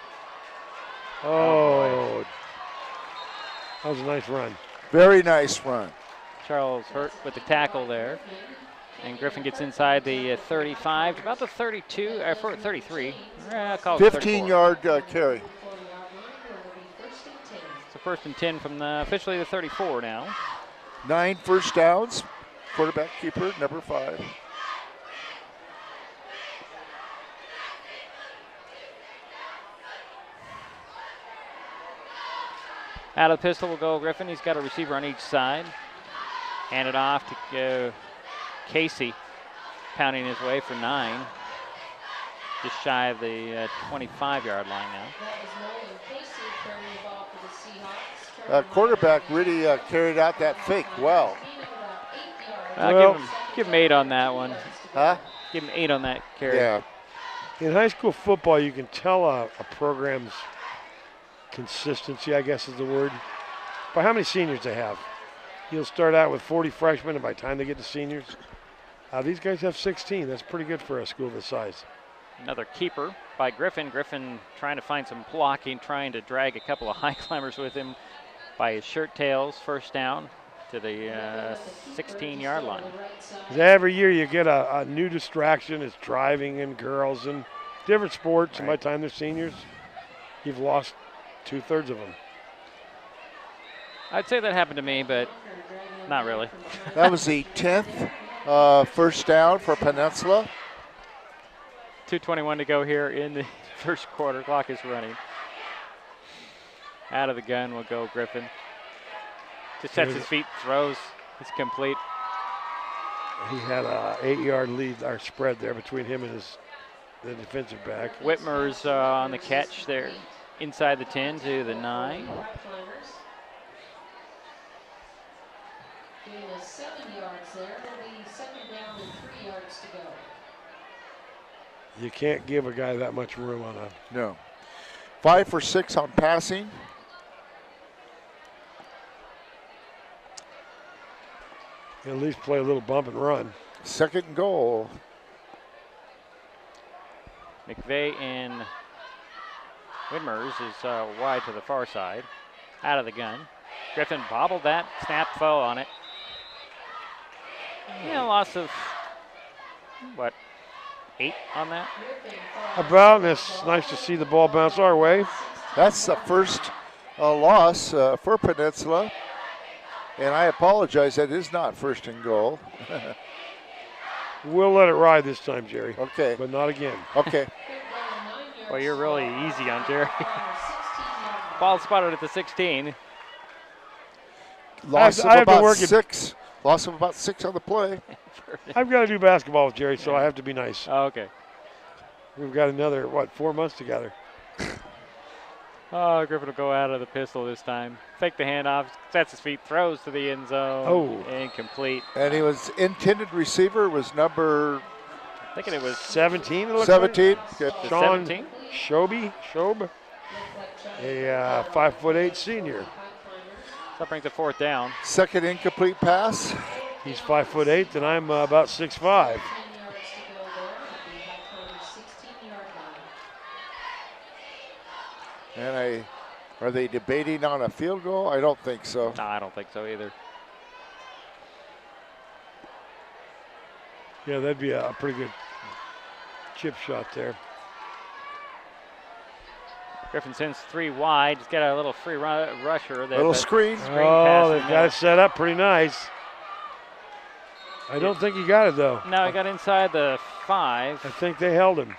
Oh, that was a nice run. Very nice run. Charles Hurt with the tackle there. And Griffin gets inside the 35, about the 32, 33. 15-yard carry. So first and 10 from officially the 34 now. 9 first downs quarterback keeper, number 5. Out of the pistol will go Griffin. He's got a receiver on each side. Hand it off to Casey, pounding his way for 9. Just shy of the 25-yard line now. Quarterback really carried out that fake well. Give him 8 on that one. Huh? Give him 8 on that carry. Yeah. In high school football, you can tell a program's consistency, I guess is the word, by how many seniors they have. You'll start out with 40 freshmen, and by the time they get to seniors, these guys have 16. That's pretty good for a school this size. Another keeper by Griffin. Griffin trying to find some blocking, trying to drag a couple of high climbers with him by his shirt tails. First down to the 16-yard line. Every year you get a new distraction. It's driving and girls and different sports. Right. And by the time they're seniors, you've lost 2/3 of them. I'd say that happened to me, but not really. That was the 10th first down for Peninsula. 2:21 to go here in the first quarter. Clock is running. Out of the gun will go Griffin. Just sets his feet, throws. It's complete. He had a 8-yard lead, our spread there between him and the defensive back. Whitmer's on the catch there, inside the 10 to the 9. Gain is 7 yards there. It'll be second down and 3 yards to go. You can't give a guy that much room on a... No. 5 for 6 on passing. At least play a little bump and run. Second and goal. McVeigh and Whitmer's is wide to the far side. Out of the gun. Griffin bobbled that, snap fell on it. Yeah, loss of, 8 on that? About, and it's nice to see the ball bounce our way. That's the first loss for Peninsula. And I apologize, that is not first and goal. We'll let it ride this time, Jerry. Okay. But not again. Okay. Well, you're really easy on Gerry. Ball spotted at the 16. Loss of about 6. Loss of about 6 on the play. I've got to do basketball with Jerry, so I have to be nice. Oh, okay. We've got another, 4 months together. Oh, Griffin will go out of the pistol this time. Fake the handoff, sets his feet, throws to the end zone. Oh. Incomplete. And he was intended receiver was number... Thinking it was 17. It 17. Like. Sean 17? Shobe. A 5'8" senior. So that brings a fourth down. Second incomplete pass. He's 5'8", and I'm about 6'5". And are they debating on a field goal? I don't think so. No, I don't think so either. Yeah, that'd be a pretty good chip shot there. Griffin sends 3 wide. He's got a little free rusher. Little screen. Oh, they've got it set up pretty nice. I don't think he got it, though. No, he got inside the 5. I think they held him.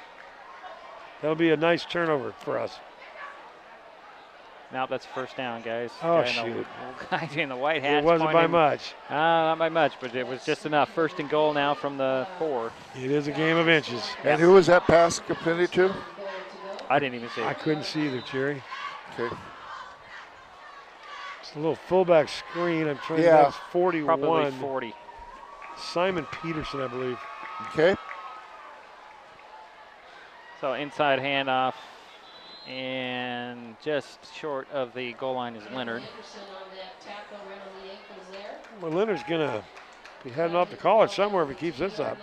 That'll be a nice turnover for us. Now that's first down, guys. Oh, shoot. Guy in the white hat. It wasn't by much. Not by much, but it was just enough. First and goal now from the 4. It is a game of inches. And who was that pass completed to? I didn't even see it. I couldn't see either, Jerry. Okay. It's a little fullback screen. I'm trying to Yeah. that's 41. Probably 40. Simon Peterson, I believe. Okay. So inside handoff. And just short of the goal line is Leonard. Well, Leonard's going to be heading off to college somewhere if he keeps this up.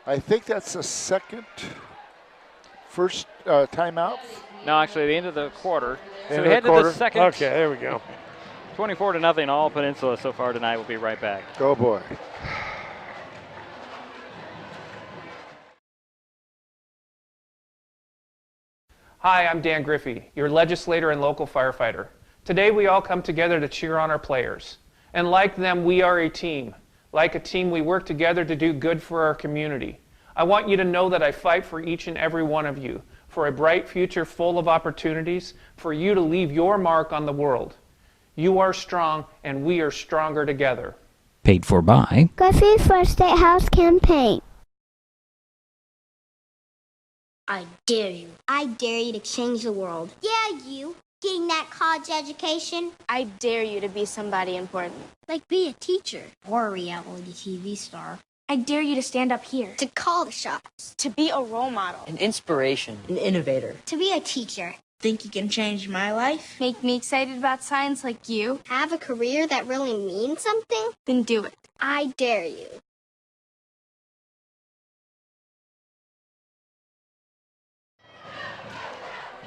I think that's the first timeout. No, actually, the end of the quarter. So End we of head the to quarter. the second. Okay, there we go. 24-0 all Peninsula so far tonight. We'll be right back. Go boy. Hi, I'm Dan Griffey, your legislator and local firefighter. Today we all come together to cheer on our players. And like them, we are a team. Like a team, we work together to do good for our community. I want you to know that I fight for each and every one of you, for a bright future full of opportunities, for you to leave your mark on the world. You are strong, and we are stronger together. Paid for by Griffey First State House Campaign. I dare you. I dare you to change the world. Yeah, you. Getting that college education. I dare you to be somebody important. Like be a teacher. Or a reality TV star. I dare you to stand up here. To call the shots. To be a role model. An inspiration. An innovator. To be a teacher. Think you can change my life? Make me excited about science like you? Have a career that really means something? Then do it. I dare you.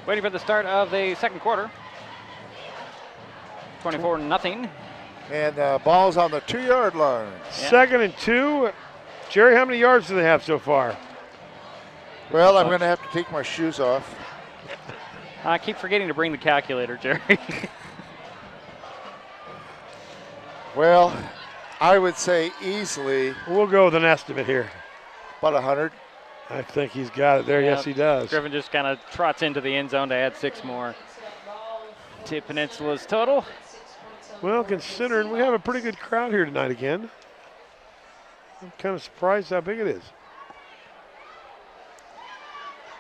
Waiting for the start of the second quarter. 24-0. And ball's on the 2-yard line. Yeah. 2nd and 2. Gerry, how many yards do they have so far? Well, I'm going to have to take my shoes off. I keep forgetting to bring the calculator, Gerry. Well, I would say easily. We'll go with an estimate here. About 100. I think he's got it there. Yeah, yes, he does. Griffin just kind of trots into the end zone to add 6 more to Peninsula's total. Well, considering we have a pretty good crowd here tonight again, I'm kind of surprised how big it is.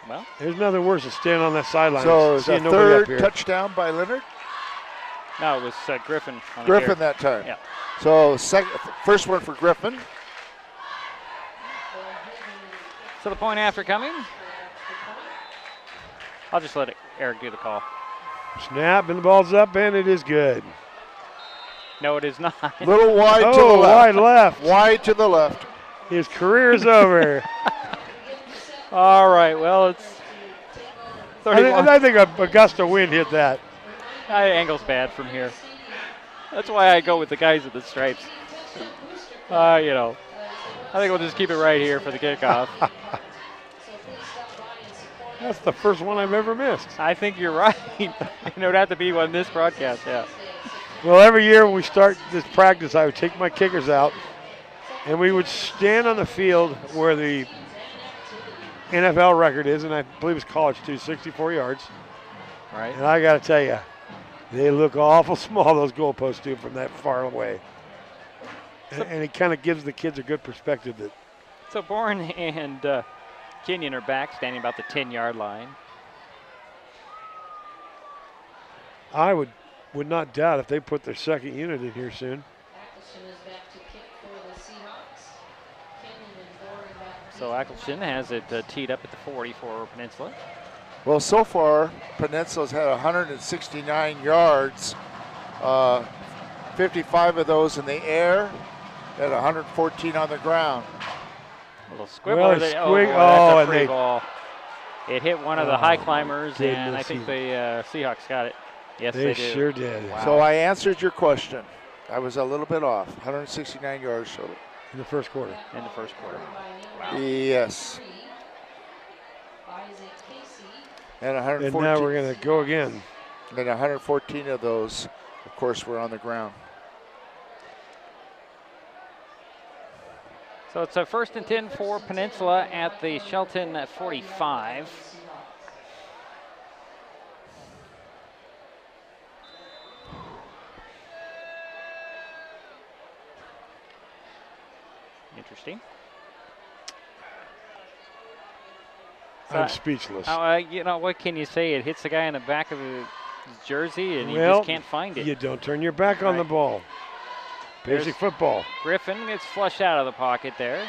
Well, there's nothing worse than standing on that sideline. So it's a third touchdown by Leonard? No, it was Griffin. Griffin that time. Yeah. So first one for Griffin. So the point after coming. I'll just let Eric do the call. Snap, and the ball's up, and it is good. No, it is not. Little wide to the left. Wide left. Wide to the left. His career is over. All right, well, it's 31. I think a gust of wind hit that. Angle's bad from here. That's why I go with the guys with the stripes. I think we'll just keep it right here for the kickoff. That's the first one I've ever missed. I think you're right. It would have to be on this broadcast, yeah. Well, every year when we start this practice, I would take my kickers out, and we would stand on the field where the NFL record is, and I believe it's college too, 64 yards. Right. And I got to tell you, they look awful small, those goalposts do, from that far away. And it kind of gives the kids a good perspective. So Bourne and Kenyon are back, standing about the 10-yard line. I would not doubt if they put their second unit in here soon. So Eccleston has it teed up at the 40 for Peninsula. Well, so far, Peninsula's had 169 yards, 55 of those in the air, and 114 on the ground. A little squibbler. That's a free ball. It hit one of the Highclimbers, and I think the Seahawks got it. Yes, they did. Sure did. Wow. So I answered your question. I was a little bit off. 169 yards total. In the first quarter. In the first quarter. Wow. Yes. And 114. And now we're going to go again. And 114 of those, of course, were on the ground. So it's a 1st and 10 for Peninsula at the Shelton 45. Interesting. I'm speechless. What can you say? It his the guy in the back of his jersey, and he just can't find it. You don't turn your back on the ball. Basic football. Griffin gets flushed out of the pocket there.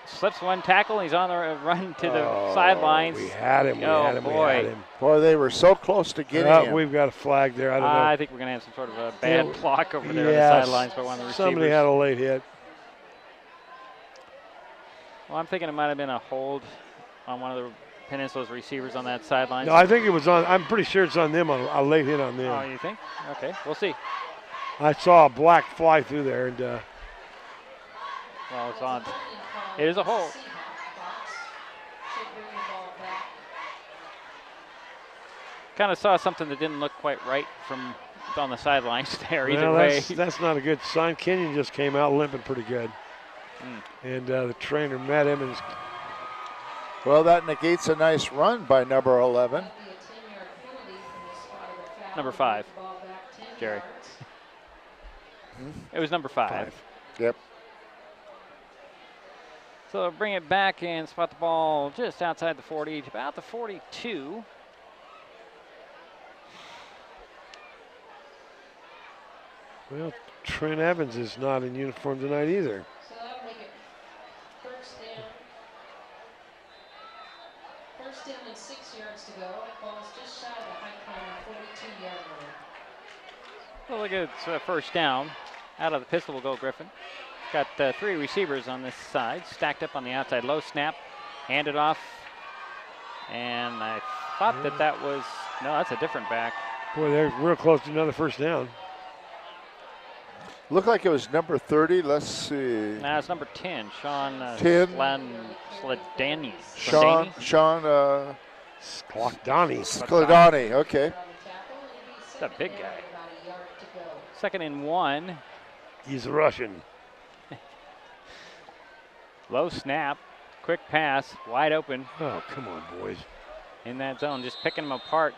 Slips one tackle, and he's on the run to the sidelines. We had him. Boy, they were so close to getting him. We've got a flag there. I don't know. I think we're going to have some sort of a bad block over there on the sidelines by one of the receivers. Somebody had a late hit. Well, I'm thinking it might have been a hold on one of the Peninsula's receivers on that sideline. No, I think it was on. I'm pretty sure it's on them, a late hit on them. Oh, you think? Okay, we'll see. I saw a black fly through there, and well, it's on. It is a hold. Kind of saw something that didn't look quite right from It's on the sidelines there. Either Well, way. that's not a good sign. Kenyon just came out limping pretty good. And the trainer met him. And well, that negates a nice run by number 11. Number 5, Gerry. It was number 5. Yep. So bring it back and spot the ball just outside the 40, about the 42. Well, Trent Evans is not in uniform tonight either. So that'll make it first down. First down and 6 yards to go. That ball's just shy of the Highclimber 42-yard line. Well, look at it's first down. Out of the pistol will go Griffin. Got 3 receivers on this side, stacked up on the outside. Low snap, handed off. And I thought that was, no, that's a different back. Boy, they're real close to another first down. Looked like it was number 30. Let's see. Nah, it's number 10, Sean 10. Sladani. Sean Skladani, okay. He's a big guy. 2nd and 1. He's Russian. Low snap, quick pass, wide open. Oh, come on, boys. In that zone, just picking them apart.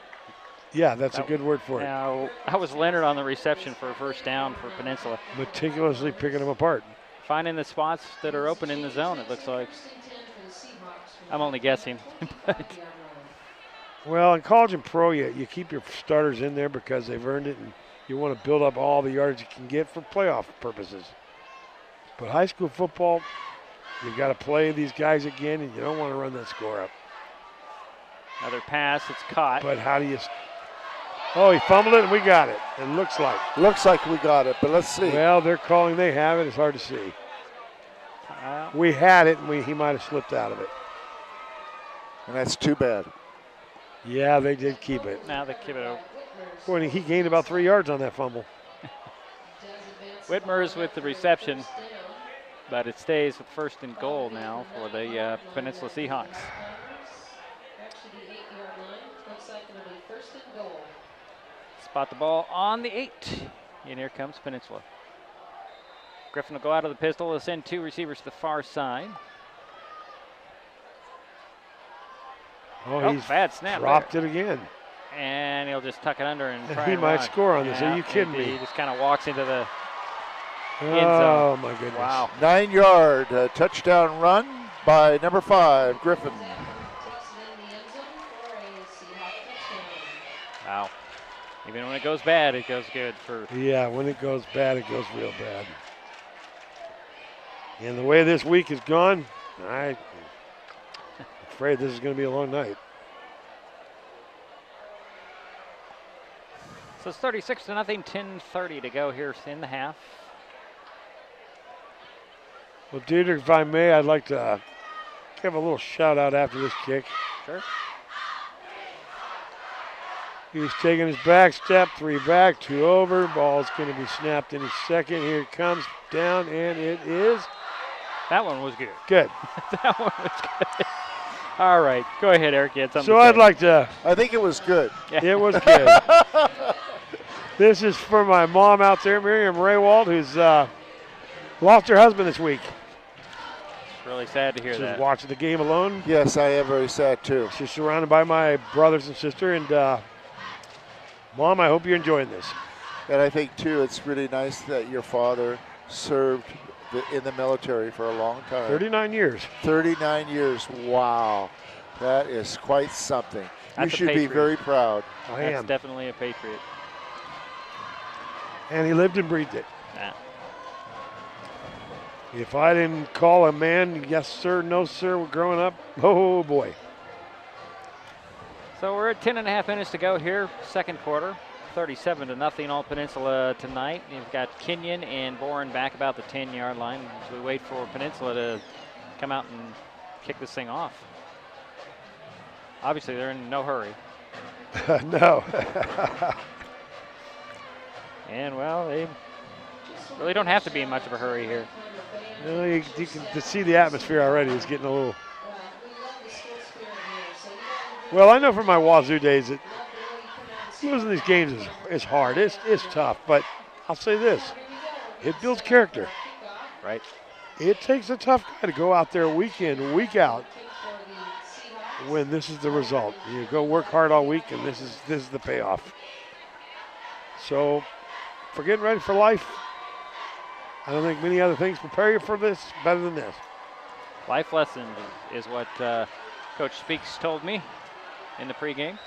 Yeah, that's a good word for it. Now, that was Leonard on the reception for a first down for Peninsula. Meticulously picking them apart. Finding the spots that are open in the zone, it looks like. I'm only guessing. Well, in college and pro, you keep your starters in there because they've earned it, and you want to build up all the yards you can get for playoff purposes. But high school football, you got to play these guys again, and you don't want to run that score up. Another pass, it's caught. But how do you... Oh, he fumbled it, and we got it. It looks like. Looks like we got it, but let's see. Well, they're calling they have it. It's hard to see. We had it, and he might have slipped out of it. And that's too bad. Yeah, they did keep it. Now they keep it over. Boy, he gained about 3 yards on that fumble. Whitmer's with the reception, but it stays with 1st and goal now for the Peninsula Seahawks. Spot the ball on the 8, and here comes Peninsula. Griffin will go out of the pistol. He'll send 2 receivers to the far side. Oh, he's bad snap. Dropped it again. And he'll just tuck it under and try he and might run. score on this. Are you kidding me? He just kind of walks into the end zone. Oh, my goodness. Wow. 9-yard touchdown run by number 5, Griffin. Wow. Even when it goes bad, it goes good for... Yeah, when it goes bad, it goes real bad. And the way this week has gone, I'm afraid this is going to be a long night. So it's 36-0, 10:30 to go here in the half. Well, Dedrick, if I may, I'd like to give a little shout out after this kick. Sure. He's taking his back step, 3 back, 2 over. Ball's going to be snapped any second. Here it comes down, and it is. That one was good. Good. That one was good. All right, go ahead, Eric. You had something So to say. I'd like to. I think it was good. Yeah. It was good. This is for my mom out there, Miriam Rehwaldt, who's lost her husband this week. It's really sad to hear She's that. watching the game alone. Yes, I am very sad too. She's surrounded by my brothers and sister, and Mom, I hope you're enjoying this. And I think too, it's really nice that your father served in the military for a long time. 39 years. 39 years. Wow, that is quite something. That's you should be very proud. That's definitely a patriot. And he lived and breathed it. Yeah. If I didn't call a man yes sir, no sir, growing up, oh boy. So we're at 10.5 minutes to go here, second quarter. 37-0 all Peninsula tonight. You've got Kenyon and Boren back about the 10-yard line as we wait for Peninsula to come out and kick this thing off. Obviously, they're in no hurry. No. And, well, they really don't have to be in much of a hurry here. No, you can see the atmosphere already. It's getting a little. Well, I know from my Wazoo days that Losing these games is hard. It's tough, but I'll say this. It builds character. Right. It takes a tough guy to go out there week in, week out when this is the result. You go work hard all week, and this is the payoff. So, for getting ready for life, I don't think many other things prepare you for this better than this. Life lesson is what Coach Speaks told me in the pregame.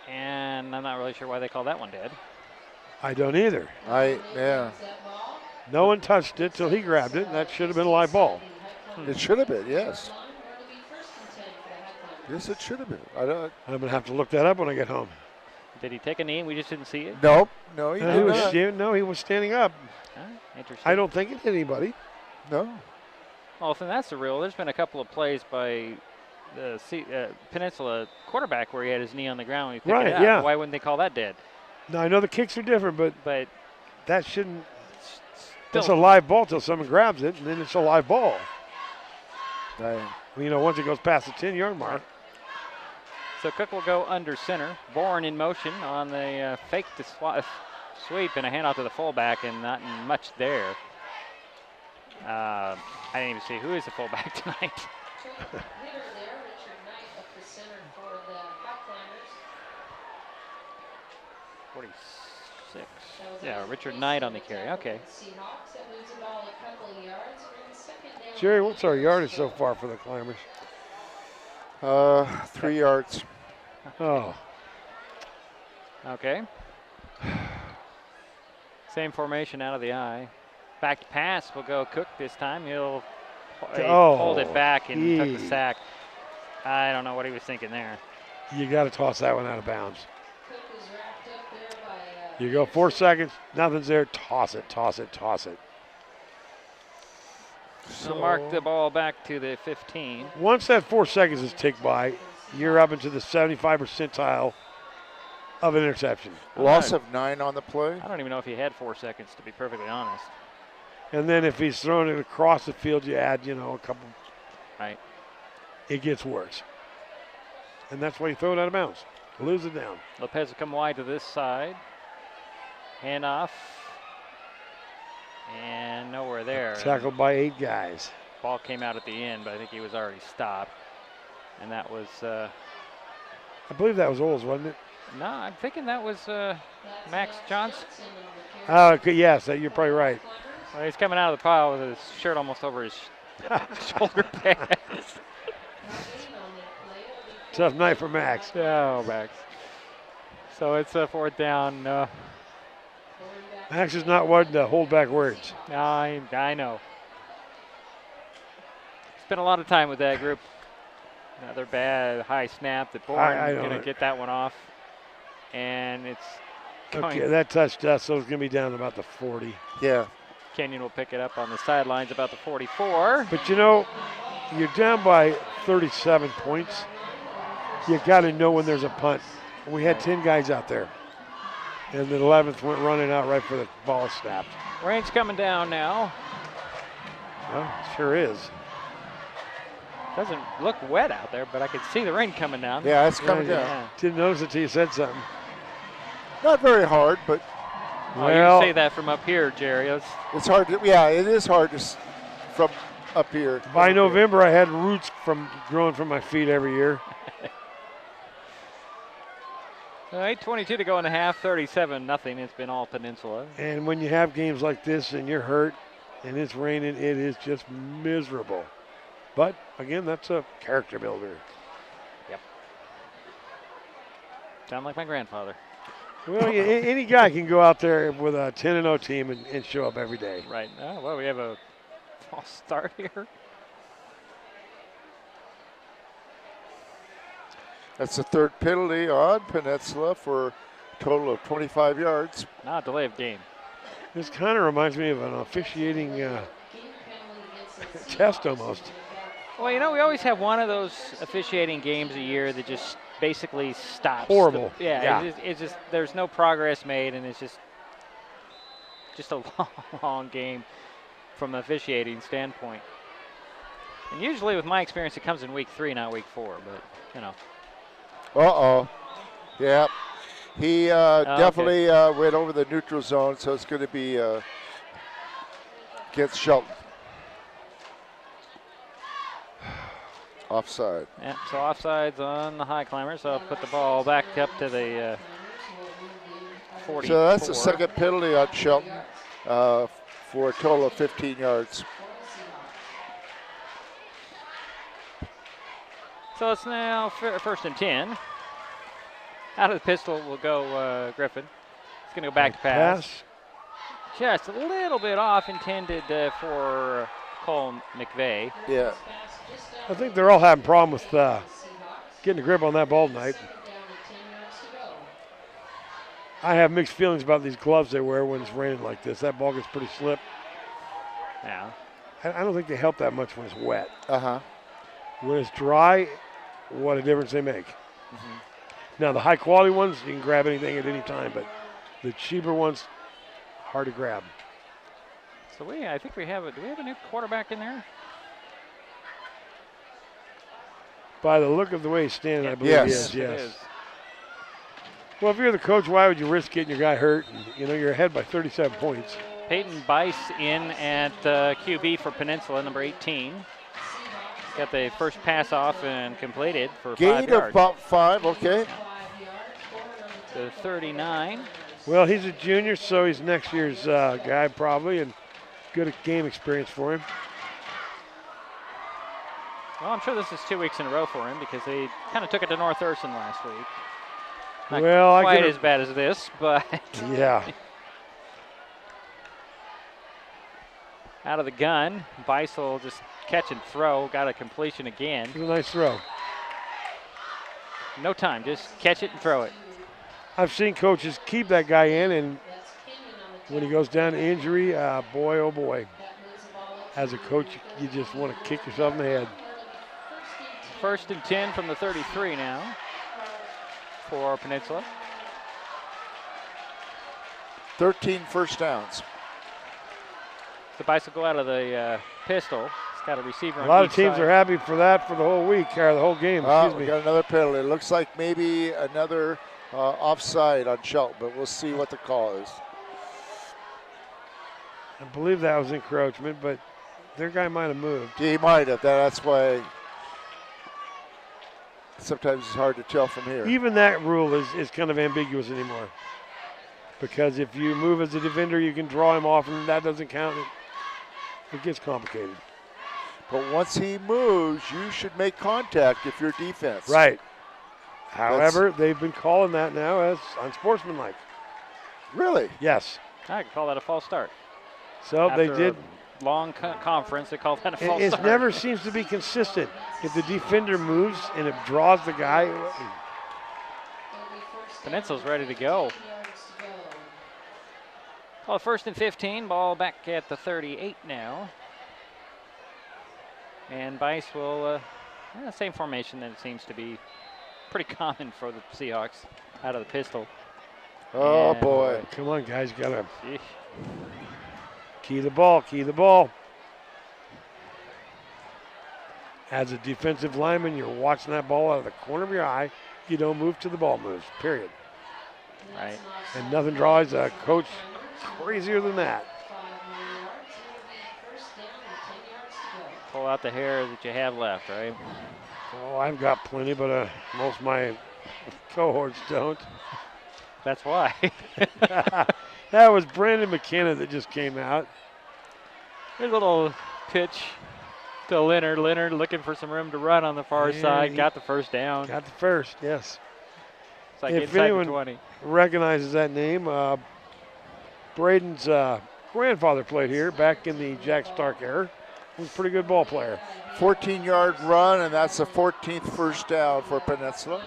And I'm not really sure why they call that one dead. I don't either. Yeah. No one touched it till he grabbed it. That should have been a live ball. It should have been, yes. Yes, it should have been. I'm going to have to look that up when I get home. Did he take a knee and we just didn't see it? Nope. No, he did not. He was standing up. Interesting. I don't think it hit anybody. No. Well, if that's the rule, there's been a couple of plays by the Peninsula quarterback where he had his knee on the ground when he picked it up. Yeah. Why wouldn't they call that dead? No, I know the kicks are different, but that shouldn't. It's a still live ball till someone grabs it, and then it's a live ball. Right. You know, once it goes past the 10-yard mark. So Cook will go under center. Bourne in motion on the fake to sweep and a handoff to the fullback, and not much there. I didn't even see who is the fullback tonight. Hitter there, Richard Knight up the center for the Highclimbers. 46. Yeah, Richard Knight on the carry. Okay. Seahawks, that moves the ball a couple of yards. We're in second down. Gerry, what's our yardage so far for the Climbers? 3 yards. Oh. Okay. Same formation out of the eye. Back to pass will go Cook this time. He'll hold it back and took the sack. I don't know what he was thinking there. You got to toss that one out of bounds. You go 4 seconds, nothing's there, toss it, toss it, toss it. So mark the ball back to the 15. Once that 4 seconds is ticked by, you're up into the 75 percentile of an interception. Loss of 9 on the play. I don't even know if he had 4 seconds, to be perfectly honest. And then if he's throwing it across the field, you add, a couple. Right. It gets worse. And that's why you throw it out of bounds. Lose it down. Lopez will come wide to this side. Handoff. And nowhere there. Tackled by 8 guys. Ball came out at the end, but I think he was already stopped. And that was... I believe that was Oles, wasn't it? No, I'm thinking that was Max Johnson. Oh, okay, yes, you're probably right. Well, he's coming out of the pile with his shirt almost over his shoulder pads. Tough night for Max. Oh, Max. So it's a 4th down. Max is not one to hold back words. I know. Spent a lot of time with that group. Another bad high snap that Bourne going to get that one off. And it's going. Okay, that touched us, so it's going to be down about the 40. Yeah. Kenyon will pick it up on the sidelines about the 44. But you're down by 37 points. You got to know when there's a punt. We had 10 guys out there. And the 11th went running out right for the ball snapped. Rain's coming down now. Well, sure is. Doesn't look wet out there, but I could see the rain coming down. Yeah, it's coming down. Yeah. Didn't notice it till you said something. Not very hard, but. Well, you can say that from up here, Gerry. It's hard to, yeah, it is hard to, from up here. By November, I had roots growing from my feet every year. 8:22 to go in the half, 37-0. It's been all Peninsula. And when you have games like this and you're hurt and it's raining, it is just miserable. But, again, that's a character builder. Yep. Sound like my grandfather. Well, any guy can go out there with a 10-0 team and show up every day. Right. Well, we have a false start here. That's the 3rd penalty on Peninsula for a total of 25 yards. Not delay of game. This kind of reminds me of an officiating test almost. Well, we always have one of those officiating games a year that just basically stops. Horrible. It's just there's no progress made, and it's just a long game from an officiating standpoint. And usually, with my experience, it comes in week 3, not week 4. But Uh-oh. Yeah. He definitely went over the neutral zone, so it's going to be against Shelton. Offside. Yeah, so offsides on the Highclimbers. So I'll put the ball back up to the 44. So that's the second penalty on Shelton for a total of 15 yards. So it's now first and 10. Out of the pistol will go Griffin. He's going to go back to pass. Just a little bit off, intended for Cole McVeigh. Yeah. I think they're all having a problem with getting a grip on that ball tonight. I have mixed feelings about these gloves they wear when it's raining like this. That ball gets pretty slip. Yeah. I don't think they help that much when it's wet. Uh-huh. When it's dry, what a difference they make. Mm-hmm. Now, the high-quality ones, you can grab anything at any time, but the cheaper ones, hard to grab. So I think we have do we have a new quarterback in there? By the look of the way he's standing, I believe yes. he is, yes. Well, if you're the coach, why would you risk getting your guy hurt? And, you're ahead by 37 points. Peyton Bice in at QB for Peninsula, number 18. Got the first pass off and completed for 5 yards. Gain of about 5, okay. To 39. Well, he's a junior, so he's next year's guy probably, and good game experience for him. Well, I'm sure this is 2 weeks in a row for him because they kind of took it to North Urson last week. Not quite as bad as this, but yeah. Out of the gun, Bice will just catch and throw. Got a completion again. It was a nice throw. No time, just catch it and throw it. I've seen coaches keep that guy in, and when he goes down to injury, boy, oh boy. As a coach, you just want to kick yourself in the head. First and 10 from the 33 now for Peninsula. 13 first downs. The bicycle out of the pistol. It's got a receiver on a lot of each teams side. are happy for that for the whole week, or the whole game. We got another penalty. It looks like maybe another offside on Shelton, but we'll see what the call is. I believe that was encroachment, but their guy might have moved. He might have. That's why sometimes it's hard to tell from here. Even that rule is kind of ambiguous anymore. Because if you move as a defender, you can draw him off, and that doesn't count. It gets complicated. But once he moves, you should make contact if you're defense. Right. However, they've been calling that now as unsportsmanlike. Really? Yes. I could call that a false start. So After they did. A long conference, they call that a false start. It never seems to be consistent. If the defender moves and it draws the guy. Peninsula's ready to go. Well, first and 15, ball back at the 38 now. And Bice will, same formation that it seems to be pretty common for the Seahawks out of the pistol. Oh, boy. Come on, guys, got to key the ball. As a defensive lineman, you're watching that ball out of the corner of your eye. You don't move till the ball moves, period. Right. And nothing draws a coach crazier than that. Pull out the hair that you have left, right? Oh, I've got plenty, but most of my cohorts don't. That's why. That was Brandon McKenna that just came out. There's a little pitch to Leonard. Leonard looking for some room to run on the far side. Got the first down. Got the first, yes. It's like if inside anyone the 20. recognizes that name, Braden's grandfather played here back in the Jack Stark era. He was a pretty good ball player. 14-yard run, and that's the 14th first down for Peninsula.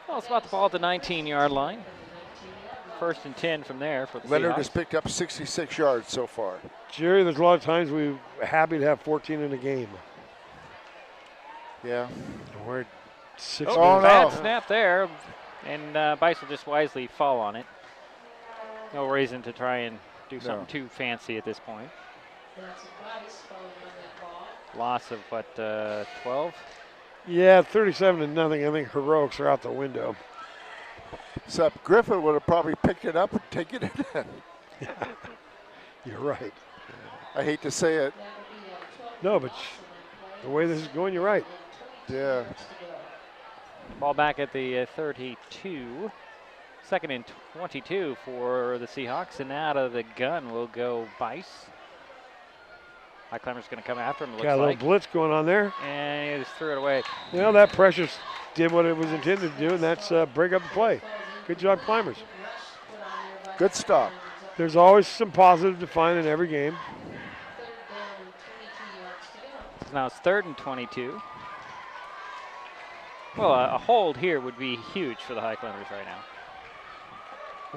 Well, it's about the ball at the 19-yard line. First and 10 from there for the Leonard Seahawks. has picked up 66 yards so far. Gerry, there's a lot of times we're happy to have 14 in a game. Yeah. We're at 6 bad snap there, and Bice will just wisely fall on it. No reason to try and do something too fancy at this point. Loss of, 12? Yeah, 37-0. I think heroics are out the window. Except Griffin would have probably picked it up and taken it in. You're right. I hate to say it. No, but the way this is going, you're right. Yeah. Ball back at the 32. Second and 22 for the Seahawks, and out of the gun will go Bice. Highclimber's going to come after him, it looks Got a little blitz going on there. And he just threw it away. Well, that pressure did what it was intended to do, and that's break up the play. Good job, Climbers. Good stop. There's always some positive to find in every game. So now it's 3rd and 22. Well, a hold here would be huge for the Highclimbers right now.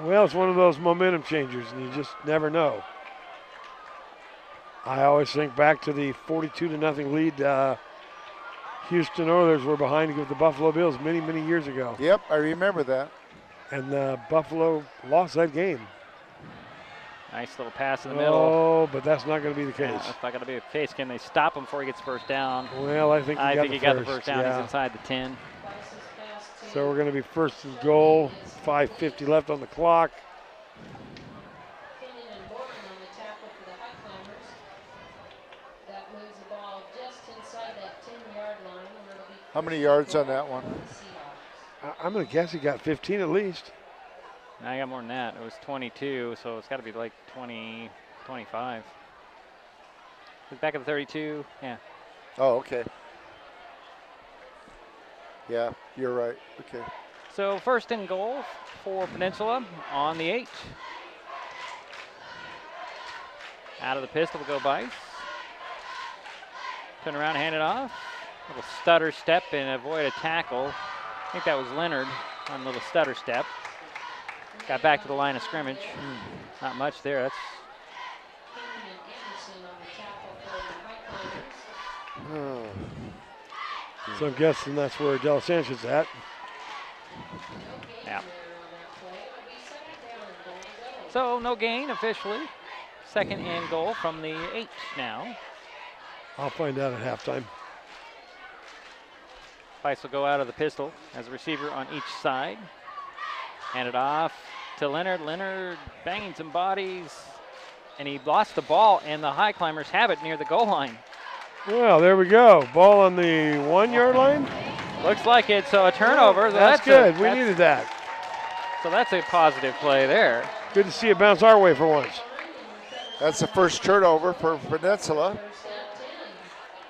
Well, it's one of those momentum changers, and you just never know. I always think back to the 42-0 lead Houston Oilers were behind to give the Buffalo Bills many, many years ago. Yep, I remember that. And Buffalo lost that game. Nice little pass in the middle. Oh, but that's not going to be the case. Yeah, that's not going to be the case. Can they stop him before he gets first down? Well, I think he got the first down. Yeah. He's inside the 10. So we're going to be 1st and goal. 5:50 left on the clock. How many yards on that one? I'm going to guess he got 15 at least. I got more than that. It was 22, so it's got to be like 20, 25. He's back at the 32. Yeah. Oh, okay. Yeah, you're right. Okay. So 1st and goal for Peninsula on the 8. Out of the pistol will go Bice. Turn around, hand it off. Little stutter step and avoid a tackle. I think that was Leonard on a little stutter step. Got back to the line of scrimmage. Not much there. That's So I'm guessing that's where Del Sanchez is at. Yeah. So no gain officially. 2nd and goal from the 8 now. I'll find out at halftime. Bice will go out of the pistol as a receiver on each side. Hand it off to Leonard. Leonard banging some bodies, and he lost the ball, and the Highclimbers have it near the goal line. Well, there we go. Ball on the 1-yard line. Looks like it's a turnover. So that's good. We needed that. So that's a positive play there. Good to see it bounce our way for once. That's the first turnover for Peninsula.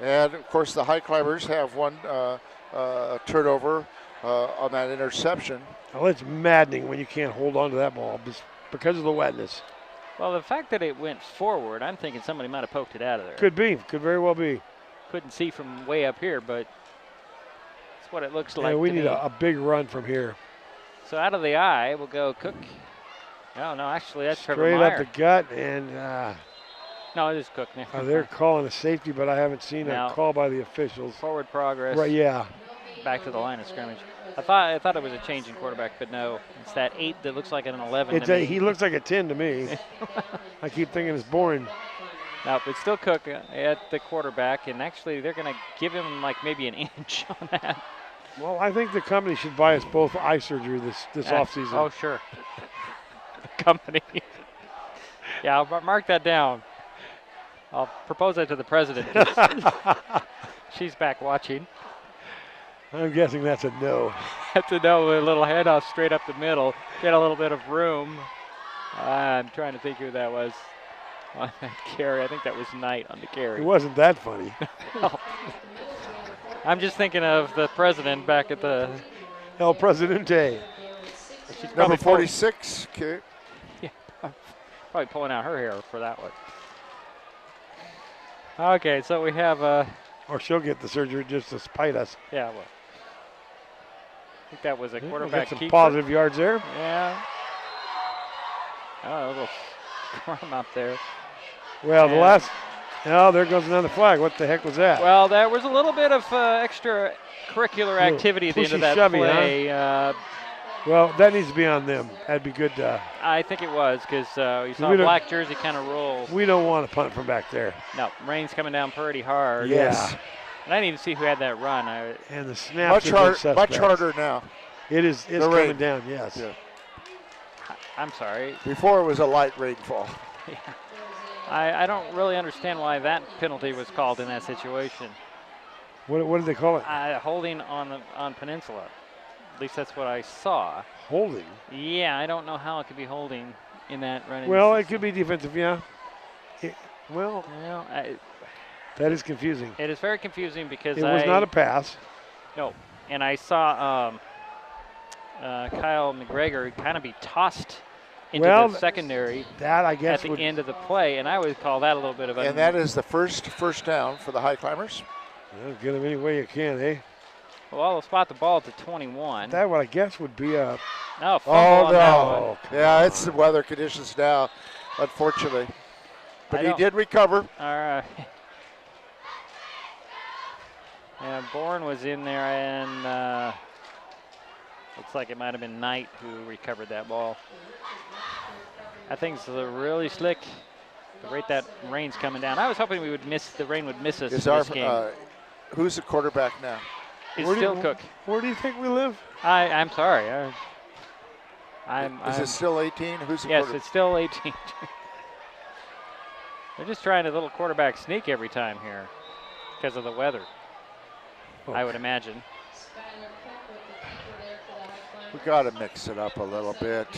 And, of course, the Highclimbers have one turnover on that interception. Well, it's maddening when you can't hold on to that ball because of the wetness. Well, the fact that it went forward, I'm thinking somebody might have poked it out of there. Could be. Could very well be. Couldn't see from way up here, but that's what it looks like. Yeah, we need a big run from here. So out of the eye will go Cook. No, actually that's Trevor Straight Meyer. Up the gut, and no, it is Cook. They're calling a safety, but I haven't seen a call by the officials. Forward progress. Right, yeah. Back to the line of scrimmage. I thought it was a change in quarterback, but no. It's that 8 that looks like an 11 to me. He looks like a 10 to me. I keep thinking it's boring. No, but still Cook at the quarterback, and actually they're going to give him like maybe an inch on that. Well, I think the company should buy us both eye surgery this offseason. Oh, sure. The company. Yeah, I'll mark that down. I'll propose that to the president. She's back watching. I'm guessing that's a no. That's a no with a little handoff straight up the middle. Get a little bit of room. I'm trying to think who that was. On that carry. I think that was Knight on the carry. It wasn't that funny. No. I'm just thinking of the president back at the El Presidente. Number 46. Okay. Yeah, probably pulling out her hair for that one. Okay, so we have or she'll get the surgery just to spite us. Yeah, well. I think that was a quarterback some keeper. Positive yards there. Yeah. Oh, a little scrum out there. Well, there goes another flag. What the heck was that? Well, there was a little bit of extra curricular activity at the end of that play. Huh? Well, that needs to be on them. That'd be good. I think it was because you saw a black jersey kind of roll. We don't want to punt from back there. No, rain's coming down pretty hard. Yes. And I didn't even see who had that run. And the snaps much harder now. It's coming down, yes. Yeah. I'm sorry. Before it was a light rainfall. Yeah. I don't really understand why that penalty was called in that situation. What did they call it? Holding on Peninsula. At least that's what I saw. Holding? Yeah, I don't know how it could be holding in that running. Well, it could be defensive, yeah. That is confusing. It is very confusing because it was not a pass. No, and I saw Kyle McGregor kind of be tossed into the secondary. That I guess at the end of the play, and I would call that a little bit of a. And that is the first down for the Highclimbers. Well, get them any way you can, eh? Well, I'll spot the ball at the 21. That what I guess would be a. No, fumble on that one. Yeah, it's the weather conditions now, unfortunately. But he did recover. All right. Yeah, Bourne was in there, and looks like it might have been Knight who recovered that ball. I think it's really slick. The rate that rain's coming down. I was hoping the rain would miss us in this game. Who's the quarterback now? It's still Cook. Where do you think we live? I'm sorry. Is it still 18? Who's the yes, quarterback? It's still 18. They're just trying a little quarterback sneak every time here because of the weather, I would imagine. We got to mix it up a little bit.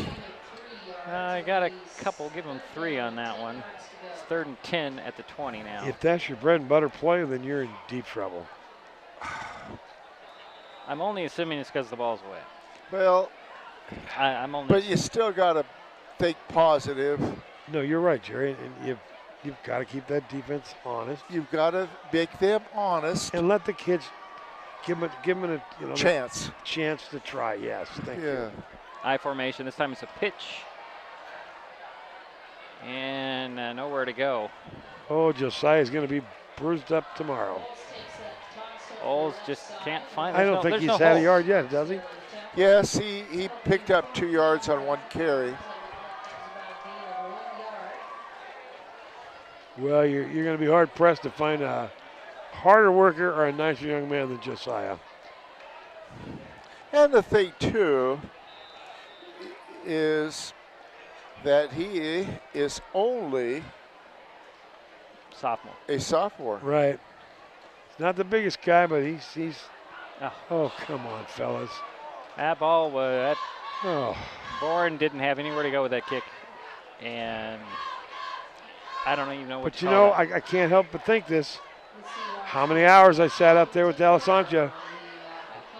I got a couple. Give them 3 on that one. It's 3rd and 10 at the 20 now. If that's your bread and butter play, then you're in deep trouble. I'm only assuming it's because the ball's wet. Well, I'm only. But you still got to think positive. No, you're right, Jerry. And you've got to keep that defense honest. You've got to make them honest and let the kids give them a chance to try. Yes, thank you. I formation. This time it's a pitch. And nowhere to go. Oh, Josiah's going to be bruised up tomorrow. Oles just can't find it. I don't think he's had a yard yet, does he? Yes, he picked up 2 yards on 1 carry. Well, you're going to be hard-pressed to find a harder worker or a nicer young man than Josiah. And the thing, too, is that he is only a sophomore. Right. He's not the biggest guy, but he's oh, come on, fellas. That ball was Bourne didn't have anywhere to go with that kick. And I don't even know what But you know, I can't help but think this. How many hours I sat up there with D'Alessandro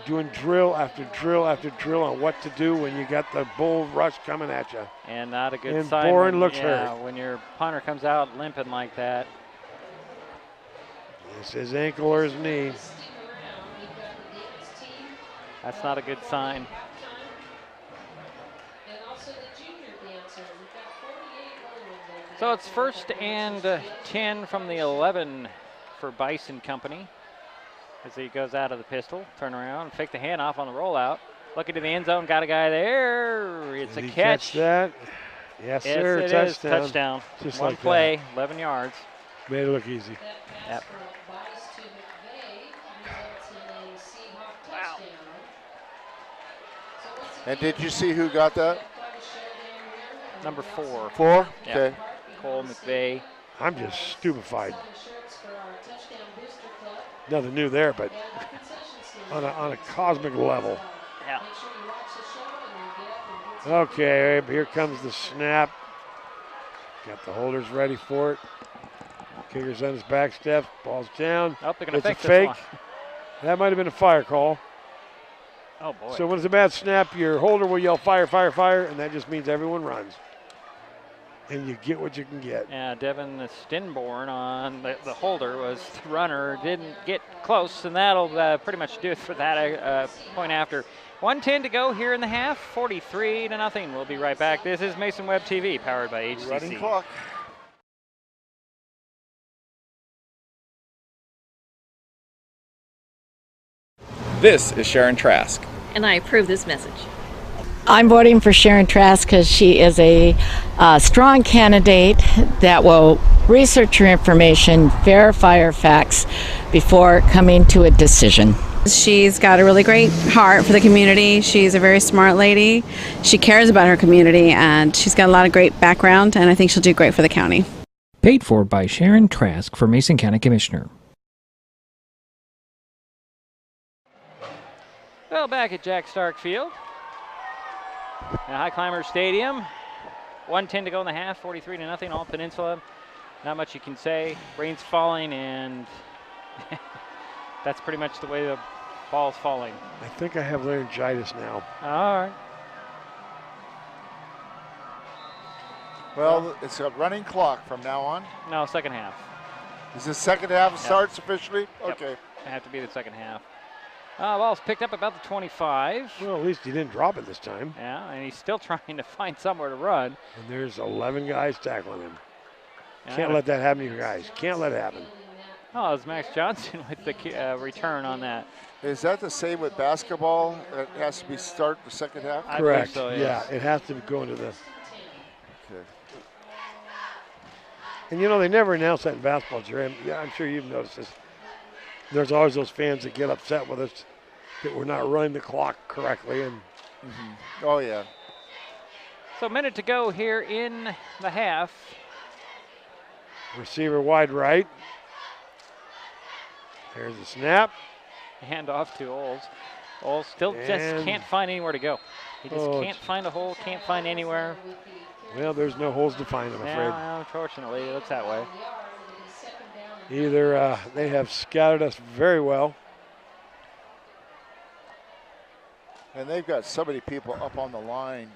doing drill after drill after drill on what to do when you got the bull rush coming at you. And not a good and sign. And Bourne looks hurt. When your punter comes out limping like that. It's his ankle or his knee. That's not a good sign. So it's 1st and 10 from the 11 for Bison Company. As he goes out of the pistol, turn around, fake the handoff on the rollout. Looking to the end zone, got a guy there. It's a catch. Catch that? Yes, sir. It touchdown. is. Touchdown. Just One like play, that. 11 yards. Made it look easy. Yep. Wow. And did you see who got that? Number 4. 4? Yep. Okay. Cole McVeigh. I'm just stupefied. Nothing new there, but on a cosmic level. Yeah. Okay, here comes the snap. Got the holders ready for it. Kicker's on his back step. Ball's down. Oh, they're going to it's fake a fake. this one. That might have been a fire call. Oh, boy. So when it's a bad snap, your holder will yell fire, fire, fire, and that just means everyone runs. And you get what you can get. Yeah, Devin Stinborn on the holder was the runner. Didn't get close, and that'll pretty much do it for that point after. 1:10 to go here in the half, 43-0. We'll be right back. This is Mason Web TV, powered by HCC. Running clock. This is Sharon Trask. And I approve this message. I'm voting for Sharon Trask because she is a strong candidate that will research her information, verify her facts before coming to a decision. She's got a really great heart for the community. She's a very smart lady. She cares about her community, and she's got a lot of great background, and I think she'll do great for the county. Paid for by Sharon Trask for Mason County Commissioner. Well, back at Jack Stark Field at Highclimbers Stadium. 1:10 to go in the half, 43-0, all Peninsula. Not much you can say. Rain's falling, and that's pretty much the way the ball's falling. I think I have laryngitis now. All right. Well, it's a running clock from now on. No, second half. Is the second half starts officially? Yep. Okay. It have to be the second half. Ball's picked up about the 25. Well, at least he didn't drop it this time. Yeah, and he's still trying to find somewhere to run. And there's 11 guys tackling him. Yeah, Can't let that happen to you guys. Can't let it happen. Oh, it's Max Johnson with the return on that. Is that the same with basketball? It has to be start the second half? Correct. So, yeah, it has to go into the. Okay. And you know, they never announce that in basketball, Jerry. Yeah, I'm sure you've noticed this. There's always those fans that get upset with us that we're not running the clock correctly. And Oh, yeah. So a minute to go here in the half. Receiver wide right. There's a snap. Hand off to Oles. Oles still just can't find anywhere to go. He just can't find a hole, can't find anywhere. Well, there's no holes to find, I'm afraid. Yeah, unfortunately, it looks that way. Either they have scouted us very well. And they've got so many people up on the line.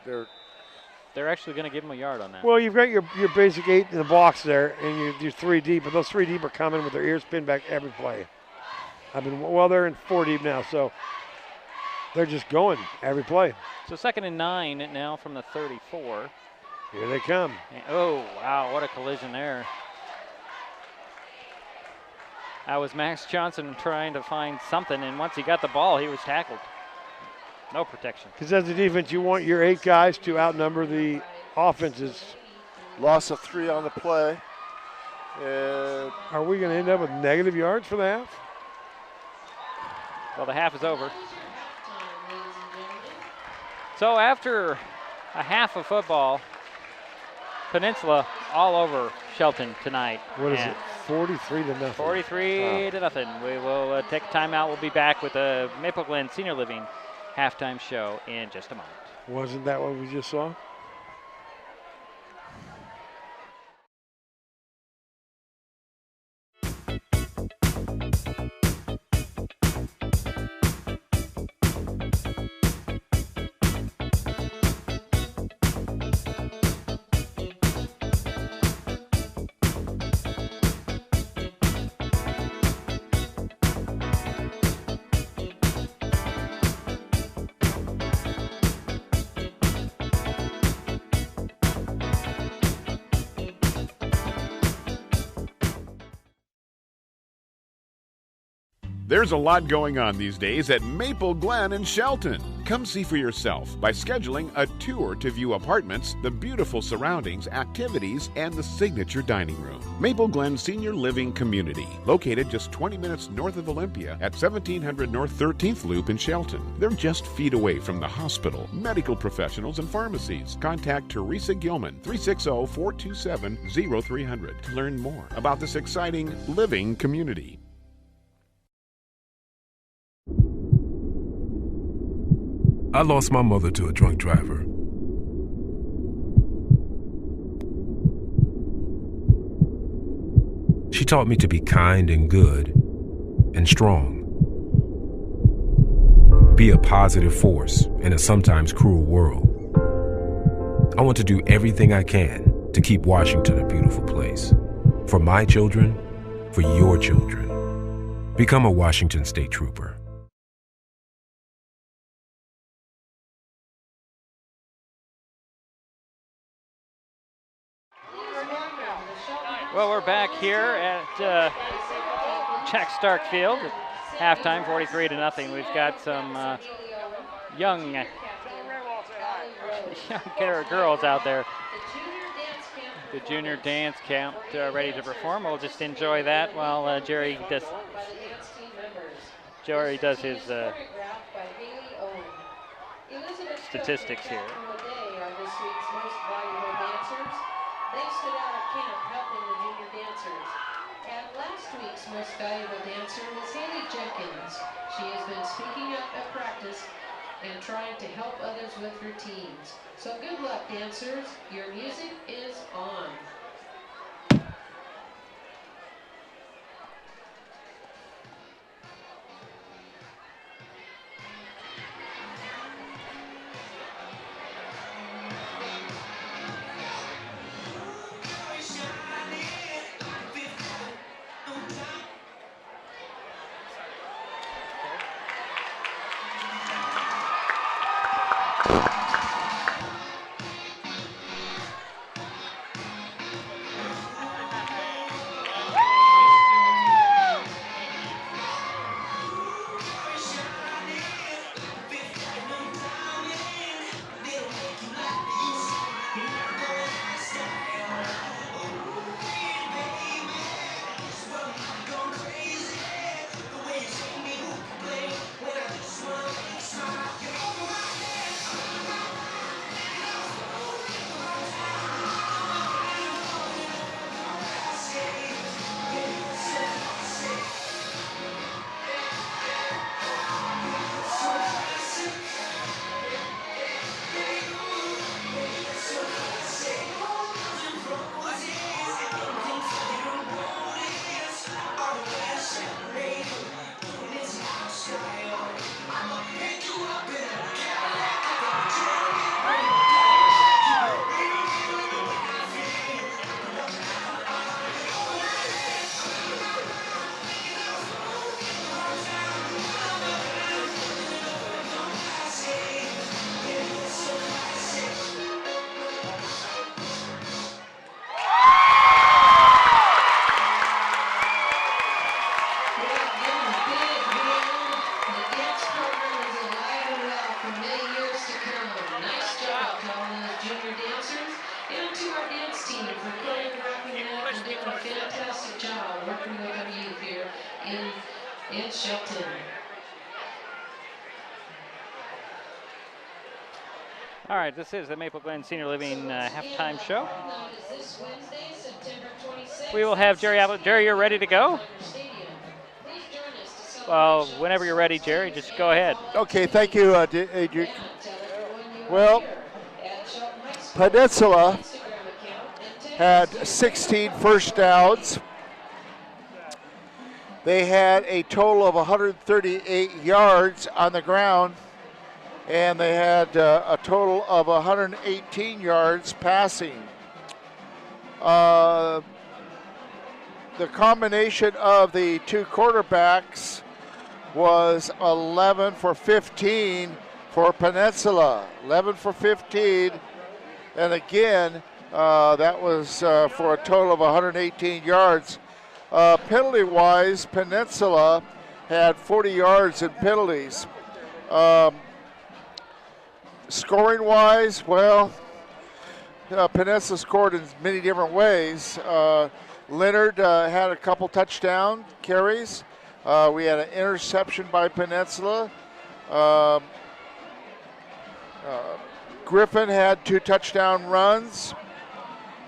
They're actually going to give him a yard on that. Well, you've got your basic 8 in the box there, and you're 3 deep, but those 3 deep are coming with their ears pinned back every play. They're in 4 deep now, so they're just going every play. So 2nd and 9 now from the 34. Here they come. And, oh, wow, what a collision there. That was Max Johnson trying to find something, and once he got the ball, he was tackled. No protection. Because as a defense, you want your 8 guys to outnumber the offenses. Loss of 3 on the play. Are we going to end up with negative yards for the half? Well, the half is over. So after a half of football, Peninsula all over Shelton tonight. What is it? 43-0. 43-0. We will take a timeout. We'll be back with the Maple Glen Senior Living halftime show in just a moment. Wasn't that what we just saw? There's a lot going on these days at Maple Glen in Shelton. Come see for yourself by scheduling a tour to view apartments, the beautiful surroundings, activities, and the signature dining room. Maple Glen Senior Living Community, located just 20 minutes north of Olympia at 1700 North 13th Loop in Shelton. They're just feet away from the hospital, medical professionals, and pharmacies. Contact Teresa Gilman, 360-427-0300 to learn more about this exciting living community. I lost my mother to a drunk driver. She taught me to be kind and good and strong. Be a positive force in a sometimes cruel world. I want to do everything I can to keep Washington a beautiful place. For my children, for your children. Become a Washington State Trooper. Well, we're back here at Jack Stark Field at halftime, 43-0. We've got some young girls out there. The junior dance camp ready to perform. We'll just enjoy that while Gerry does. Gerry does his statistics here. They stood out at camp helping the junior dancers. And last week's most valuable dancer was Haley Jenkins. She has been speaking up at practice and trying to help others with routines. So good luck, dancers. Your music is on. In Shelton. All right, this is the Maple Glen Senior Living halftime show. We will have Gerry Ablett. Gerry, you're ready to go? Well, whenever you're ready, Gerry, just go ahead. Okay, thank you, Dedrick. Well, Peninsula had 16 first downs. They had a total of 138 yards on the ground, and they had a total of 118 yards passing. The combination of the two quarterbacks was 11 for 15 for Peninsula. 11 for 15, and again, that was for a total of 118 yards. Penalty-wise, Peninsula had 40 yards in penalties. Scoring-wise, well, Peninsula scored in many different ways. Leonard had a couple touchdown carries. We had an interception by Peninsula. Griffin had 2 touchdown runs,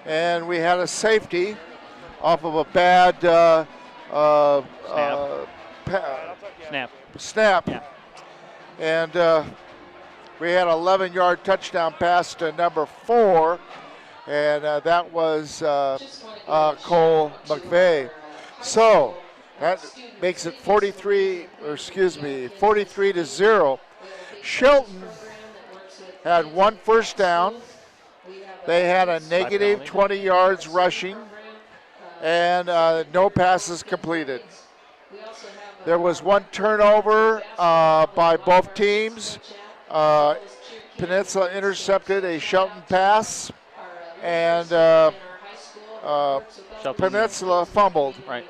and we had a safety off of a bad snap. Yeah. And we had an 11-yard touchdown pass to number 4, and that was Cole McVeigh. So that makes it 43-0. Shelton had 1 first down. They had a negative 20 yards rushing, and no passes completed. There was 1 turnover by both teams. Peninsula intercepted a Shelton pass, and Peninsula fumbled right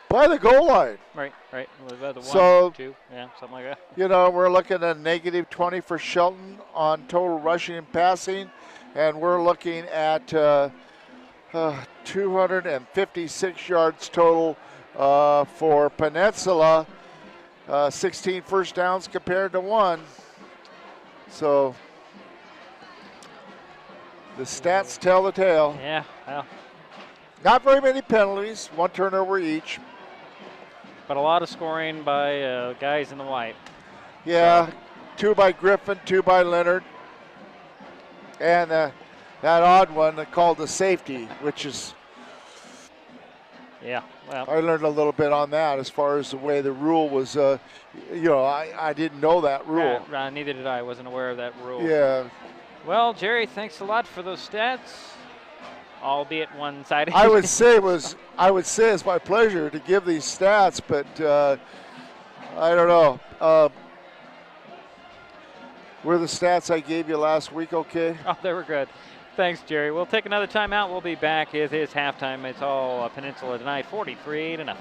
by the goal line. Right. The 1, so, 2, yeah, something like that. You know, we're looking at negative 20 for Shelton on total rushing and passing, and we're looking at 256 yards total For Peninsula, 16 first downs compared to 1. So the stats tell the tale. Yeah, well. Not very many penalties, 1 turnover each. But a lot of scoring by guys in the white. Yeah, 2 by Griffin, 2 by Leonard. And that odd one called the safety, which is... Yeah, well. I learned a little bit on that as far as the way the rule was, I didn't know that rule. Yeah, neither did I. Wasn't aware of that rule. Yeah. Well, Gerry, thanks a lot for those stats, albeit one-sided. I would say it's my pleasure to give these stats, but I don't know. Were the stats I gave you last week okay? Oh, they were good. Thanks, Gerry. We'll take another timeout. We'll be back. It is halftime. It's all Peninsula tonight, 43-0.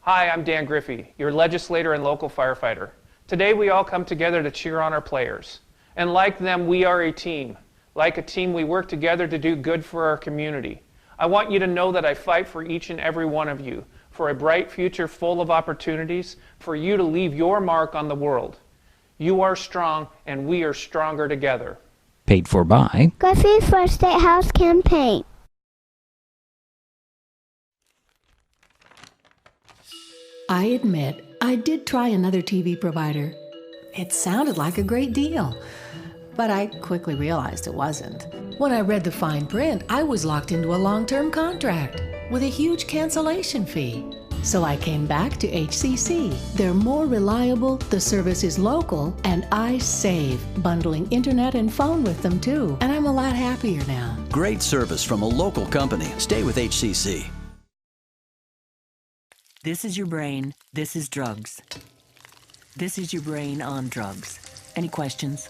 Hi, I'm Dan Griffey, your legislator and local firefighter. Today we all come together to cheer on our players. And like them, we are a team. Like a team, we work together to do good for our community. I want you to know that I fight for each and every one of you, for a bright future full of opportunities, for you to leave your mark on the world. You are strong, and we are stronger together. Paid for by Griffey First State House Campaign. I admit, I did try another TV provider. It sounded like a great deal, but I quickly realized it wasn't. When I read the fine print, I was locked into a long-term contract with a huge cancellation fee. So I came back to HCC. They're more reliable, the service is local, and I save, bundling internet and phone with them too. And I'm a lot happier now. Great service from a local company. Stay with HCC. This is your brain. This is drugs. This is your brain on drugs. Any questions?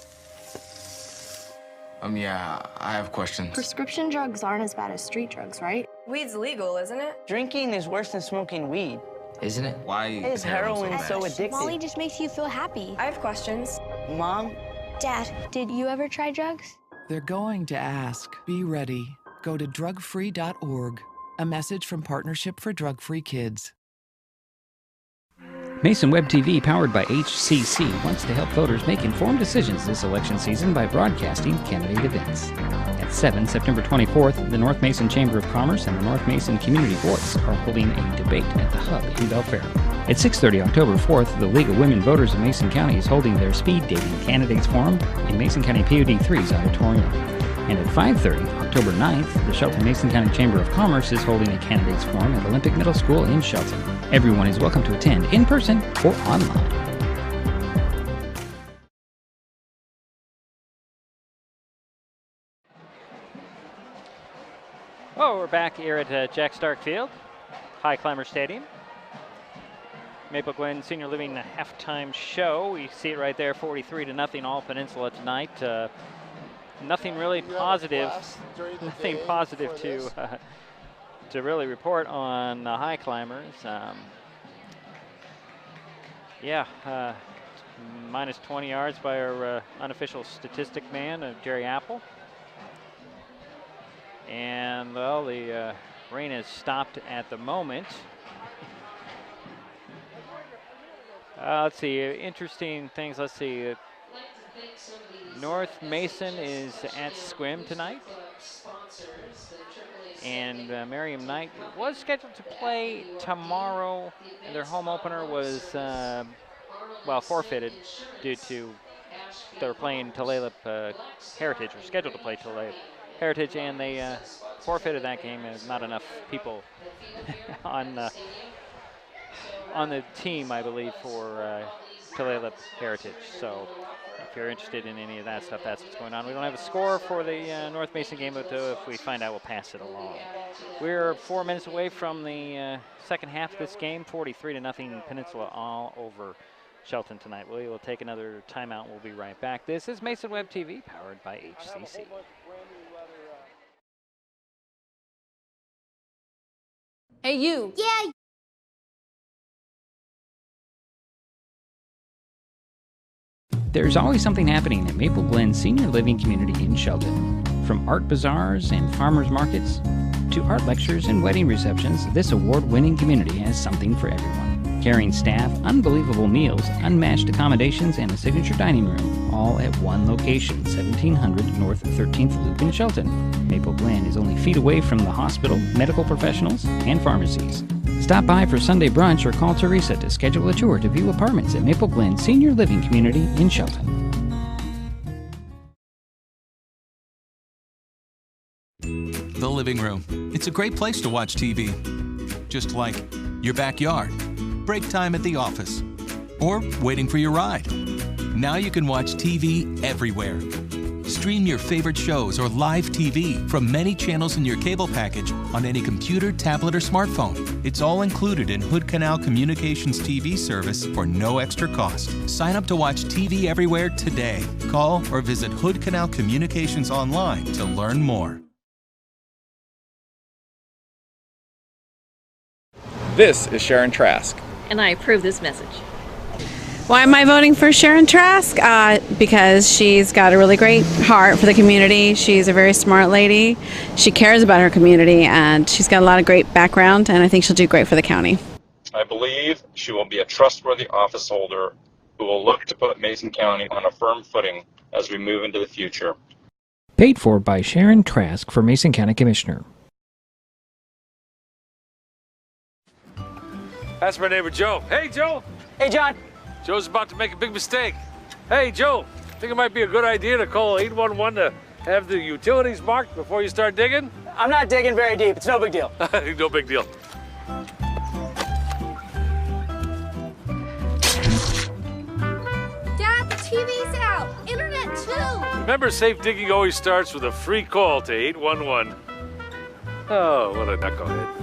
Yeah, I have questions. Prescription drugs aren't as bad as street drugs, right? Weed's legal, isn't it? Drinking is worse than smoking weed. Isn't it? Why is heroin so addictive? Molly just makes you feel happy. I have questions. Mom? Dad, did you ever try drugs? They're going to ask. Be ready. Go to drugfree.org. A message from Partnership for Drug-Free Kids. Mason Web TV, powered by HCC, wants to help voters make informed decisions this election season by broadcasting candidate events. At 7, September 24th, the North Mason Chamber of Commerce and the North Mason Community Voice are holding a debate at the Hub in Belfair. At 6:30, October 4th, the League of Women Voters of Mason County is holding their Speed Dating Candidates Forum in Mason County POD 3's auditorium. And at 5:30, October 9th, the Shelton Mason County Chamber of Commerce is holding a candidates forum at Olympic Middle School in Shelton. Everyone is welcome to attend in person or online. Oh, we're back here at Jack Stark Field, Highclimbers Stadium. Maple Glen Senior Living halftime show. You see it right there, 43-0, all Peninsula tonight. Nothing really positive. Nothing positive to really report on the Highclimbers. Minus 20 yards by our unofficial statistic man, Gerry Apple. And, well, the rain has stopped at the moment. Let's see, interesting things. Let's see. North Mason is at Squim tonight. And Merriam Knight was scheduled to play tomorrow. And their home opener was, forfeited due to they were playing Tulalip Heritage, or scheduled to play Tulalip Heritage, and they forfeited that game. There's not enough people on the team, I believe, for Tulalip Heritage. So if you're interested in any of that stuff, that's what's going on. We don't have a score for the North Mason game, but if we find out, we'll pass it along. We're 4 minutes away from the second half of this game, 43-0 Peninsula all over Shelton tonight. We will take another timeout. We'll be right back. This is Mason Web TV, powered by HCC. Hey, you. Yeah. There's always something happening at Maple Glen Senior Living Community in Shelton. From art bazaars and farmers markets to art lectures and wedding receptions, this award-winning community has something for everyone. Caring staff, unbelievable meals, unmatched accommodations, and a signature dining room, all at one location, 1700 North 13th Loop in Shelton. Maple Glen is only feet away from the hospital, medical professionals, and pharmacies. Stop by for Sunday brunch or call Teresa to schedule a tour to view apartments at Maple Glen Senior Living Community in Shelton. The living room. It's a great place to watch TV. Just like your backyard, break time at the office, or waiting for your ride. Now you can watch TV everywhere. Stream your favorite shows or live TV from many channels in your cable package on any computer, tablet, or smartphone. It's all included in Hood Canal Communications TV service for no extra cost. Sign up to watch TV everywhere today. Call or visit Hood Canal Communications online to learn more. This is Sharon Trask. And I approve this message. Why am I voting for Sharon Trask? Because she's got a really great heart for the community. She's a very smart lady. She cares about her community, and she's got a lot of great background, and I think she'll do great for the county. I believe she will be a trustworthy office holder who will look to put Mason County on a firm footing as we move into the future. Paid for by Sharon Trask for Mason County Commissioner. That's my neighbor Joe. Hey, Joe. Hey, John. Joe's about to make a big mistake. Hey, Joe, I think it might be a good idea to call 811 to have the utilities marked before you start digging. I'm not digging very deep. It's no big deal. No big deal. Dad, the TV's out. Internet, too. Remember, safe digging always starts with a free call to 811. Oh, what a knucklehead.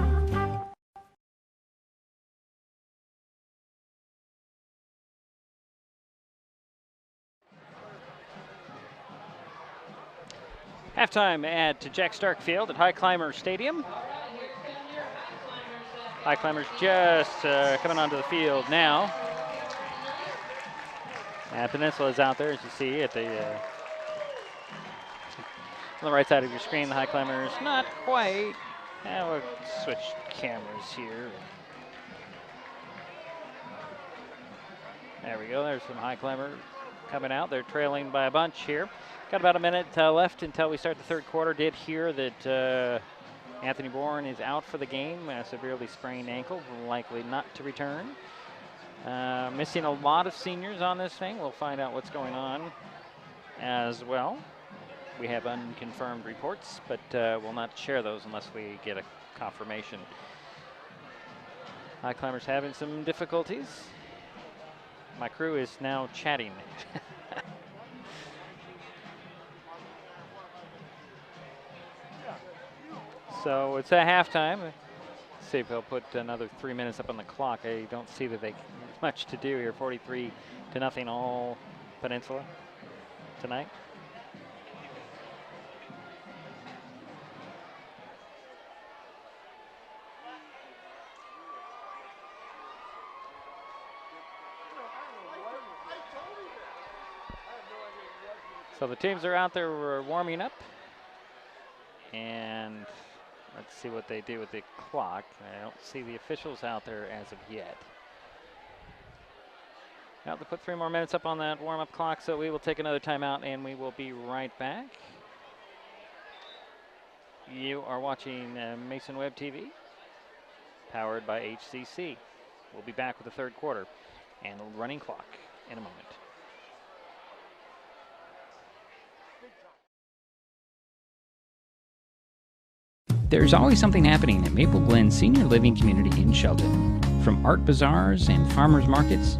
Halftime at Jack Stark Field at Highclimbers Stadium. Highclimbers just coming onto the field now. Peninsula is out there, as you see, at the on the right side of your screen. The Highclimbers not quite. We'll switch cameras here. There we go. There's some Highclimbers coming out. They're trailing by a bunch here. Got about a minute left until we start the third quarter. Did hear that Anthony Bourne is out for the game, a severely sprained ankle, likely not to return. Missing a lot of seniors on this thing. We'll find out what's going on as well. We have unconfirmed reports, but we'll not share those unless we get a confirmation. Highclimbers having some difficulties. My crew is now chatting. So it's at halftime. Let's see if they'll put another 3 minutes up on the clock. I don't see that there's much to do here. 43-0 all Peninsula tonight. So the teams are out there warming up. And let's see what they do with the clock. I don't see the officials out there as of yet. Now to put 3 more minutes up on that warm-up clock, so we will take another timeout and we will be right back. You are watching Mason Web TV, powered by HCC. We'll be back with the third quarter and a running clock in a moment. There's always something happening at Maple Glen Senior Living Community in Shelton. From art bazaars and farmers markets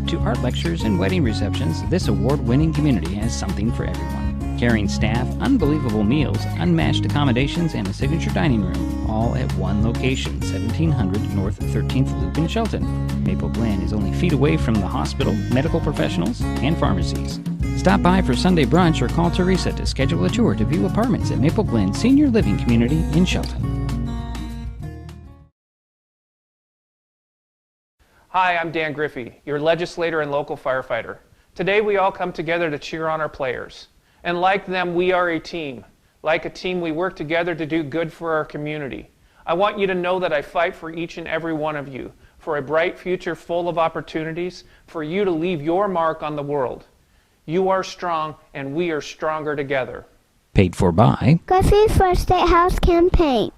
to art lectures and wedding receptions, this award-winning community has something for everyone. Caring staff, unbelievable meals, unmatched accommodations, and a signature dining room, all at one location, 1700 North 13th Loop in Shelton. Maple Glen is only feet away from the hospital, medical professionals, and pharmacies. Stop by for Sunday brunch or call Teresa to schedule a tour to view apartments at Maple Glen Senior Living Community in Shelton. Hi, I'm Dan Griffey, your legislator and local firefighter. Today we all come together to cheer on our players. And like them, we are a team. Like a team, we work together to do good for our community. I want you to know that I fight for each and every one of you, for a bright future full of opportunities, for you to leave your mark on the world. You are strong, and we are stronger together. Paid for by Griffey for State House Campaign.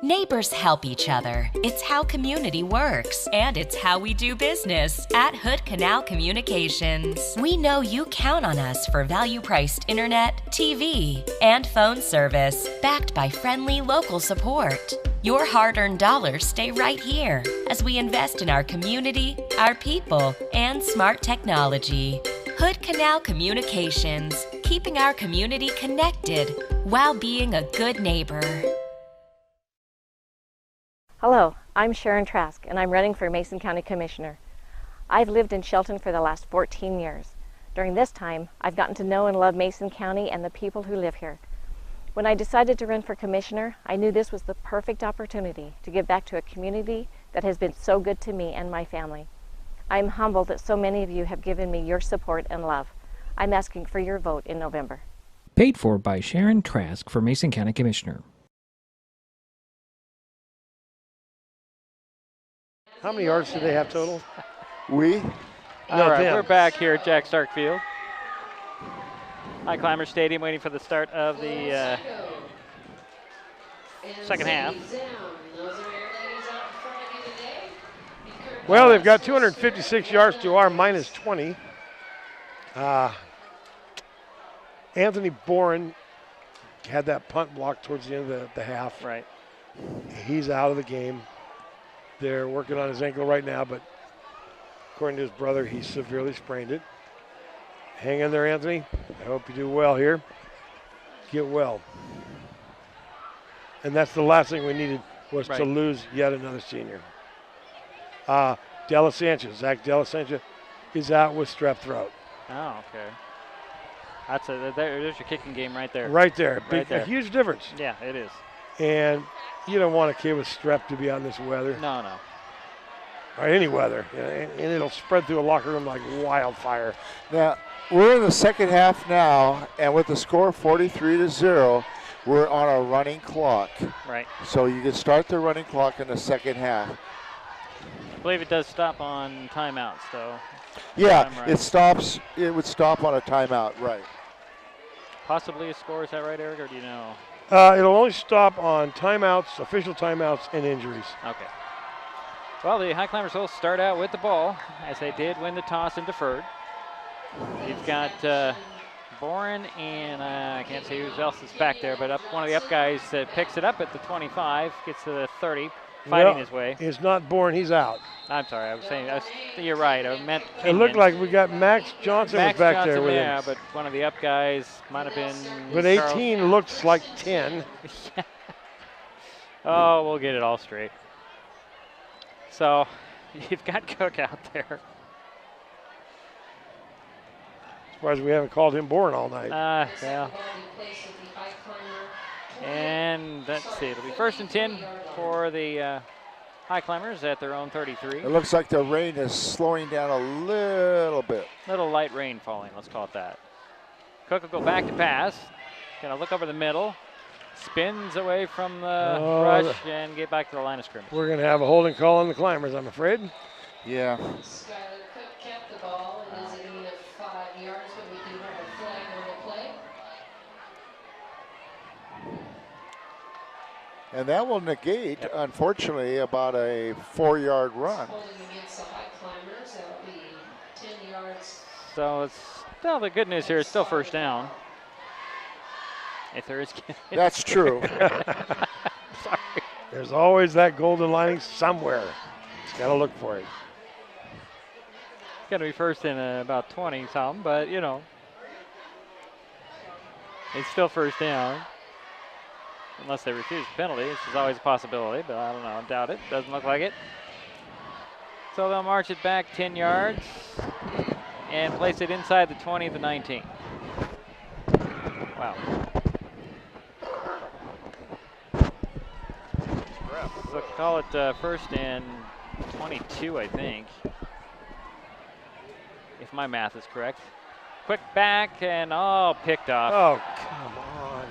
Neighbors help each other. It's how community works, and it's how we do business at Hood Canal Communications. We know you count on us for value-priced internet, TV, and phone service, backed by friendly local support. Your hard-earned dollars stay right here as we invest in our community, our people, and smart technology. Hood Canal Communications, keeping our community connected while being a good neighbor. Hello, I'm Sharon Trask, and I'm running for Mason County Commissioner. I've lived in Shelton for the last 14 years. During this time, I've gotten to know and love Mason County and the people who live here. When I decided to run for Commissioner, I knew this was the perfect opportunity to give back to a community that has been so good to me and my family. I'm humbled that so many of you have given me your support and love. I'm asking for your vote in November. Paid for by Sharon Trask for Mason County Commissioner. How many yards do they have total? We? All right, we're back here at Jack Stark Field. Highclimbers Stadium, waiting for the start of the second half. Well, they've got 256 yards to our minus 20. Anthony Boren had that punt block towards the end of the half. Right. He's out of the game. They're working on his ankle right now, but according to his brother, he severely sprained it. Hang in there, Anthony. I hope you do well here. Get well. And that's the last thing we needed, was to lose yet another senior. Della Sanchez, Zach Della Sanchez is out with strep throat. Oh, okay. There's your kicking game right there. Right there. Right there. A huge difference. Yeah, it is. And you don't want a kid with strep to be out in this weather. No, no. Or any weather. And it'll spread through a locker room like wildfire. Now, we're in the second half now, and with the score 43-0, we're on a running clock. Right. So you can start the running clock in the second half. I believe it does stop on timeouts, though. Yeah, it would stop on a timeout, right. Possibly a score, is that right, Eric, or do you know? It'll only stop on timeouts, official timeouts, and injuries. Okay. Well, the Highclimbers will start out with the ball, as they did win the toss and deferred. You've got Boren and I can't see who else is back there, but one of the up guys picks it up at the 25, gets to the 30, fighting his way. It's not Boren, he's out. I'm sorry, you're right. I meant It looked like we got Max Johnson was back there with him. Yeah, but one of the up guys might have been. But 18 looks like 10. Oh, we'll get it all straight. So you've got Cook out there. Surprised we haven't called him Boren all night. Yeah. And let's see, it'll be 1st and 10 for the Highclimbers at their own 33. It looks like the rain is slowing down a little bit. Little light rain falling, let's call it that. Cook will go back to pass. Gonna look over the middle. Spins away from the rush and get back to the line of scrimmage. We're going to have a holding call on the Climbers, I'm afraid. Yeah. Skylar Cook kept the ball and is in the 5 yards, but we do have a flag on the play. And that will negate, unfortunately, about a 4-yard run. Holding against the Highclimbers, that will be 10 yards. So it's still the good news here. It's still 1st down. If there is. That's true. Sorry. There's always that golden lining somewhere. Just got to look for it. It's going to be 1st in about 20-something, but, you know, it's still 1st down. Unless they refuse the penalty, which is always a possibility, but I don't know. I doubt it. Doesn't look like it. So they'll march it back 10 yards and place it inside the 20 of the 19. Wow. So call it 1st and 22, I think, if my math is correct. quick back and picked off. Oh, come on.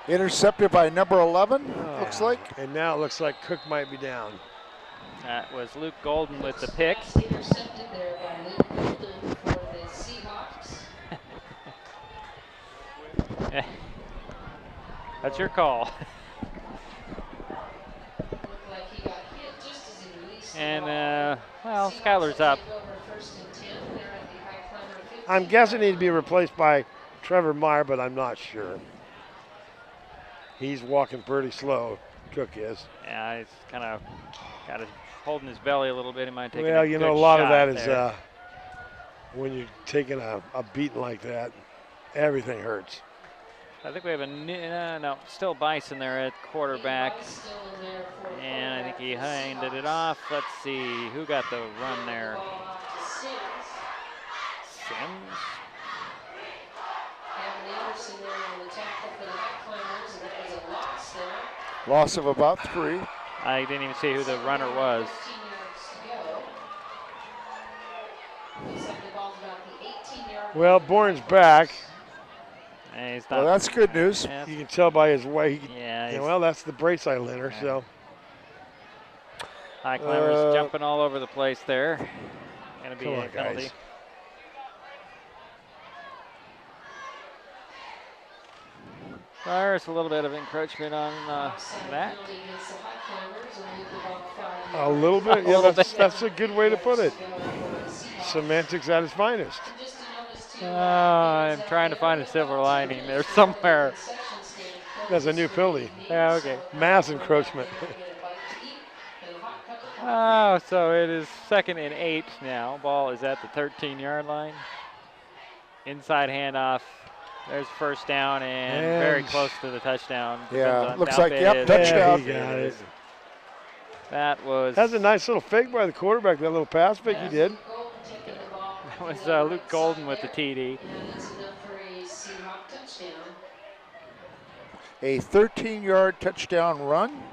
Intercepted by number 11, looks like. And now it looks like Cook might be down. That was Luke Golden with the pick. Intercepted there by Luke Golden for the Seahawks. That's your call. Looked like he got hit just as he released the And, ball. Skylar's up. Take over 1st and 10 there at the Highclimber 15. I'm guessing he'd be replaced by Trevor Meyer, but I'm not sure. He's walking pretty slow, Cook is. Yeah, he's kind of got it holding his belly a little bit. He might take Well, a you good know, a lot of shot that is there. when you're taking a beating like that, everything hurts. I think we have no, still Bison there at quarterback. And I think he handed it off. Let's see, who got the run there? Sims? Anderson there on the tackle for the Highclimbers, and that was a loss there. Loss of about 3. I didn't even see who the runner was. 15 yards to go. Looks like the ball's about the 18-yard line. Well, Bourne's back. And he's Well, not, that's good news. yeah, You can tell by his way. yeah, Yeah, well, that's the brace I lent her, so. Highclimbers jumping all over the place there. Going to be Come a on, penalty. guys. There's a little bit of encroachment on that. Penalty against the Highclimbers, and move the ball 5 A yards. little bit? A Yeah, little that's a good way to put it. Seahawks. Semantics at its finest. Just to notice, too, I'm trying to find a silver lining there somewhere. That's a new penalty. Yeah, okay. Mass encroachment. Oh, so it is 2nd and 8 now. Ball is at the 13-yard line. Inside handoff. There's first down and very close to the touchdown. Yeah, Depends looks how like, big yep, it is. touchdown. Yeah, he got it. That was That's a nice little fake by the quarterback, that little pass fake he did. Luke Golden with the TD. And that's enough for a Seahawk touchdown. A 13-yard touchdown run.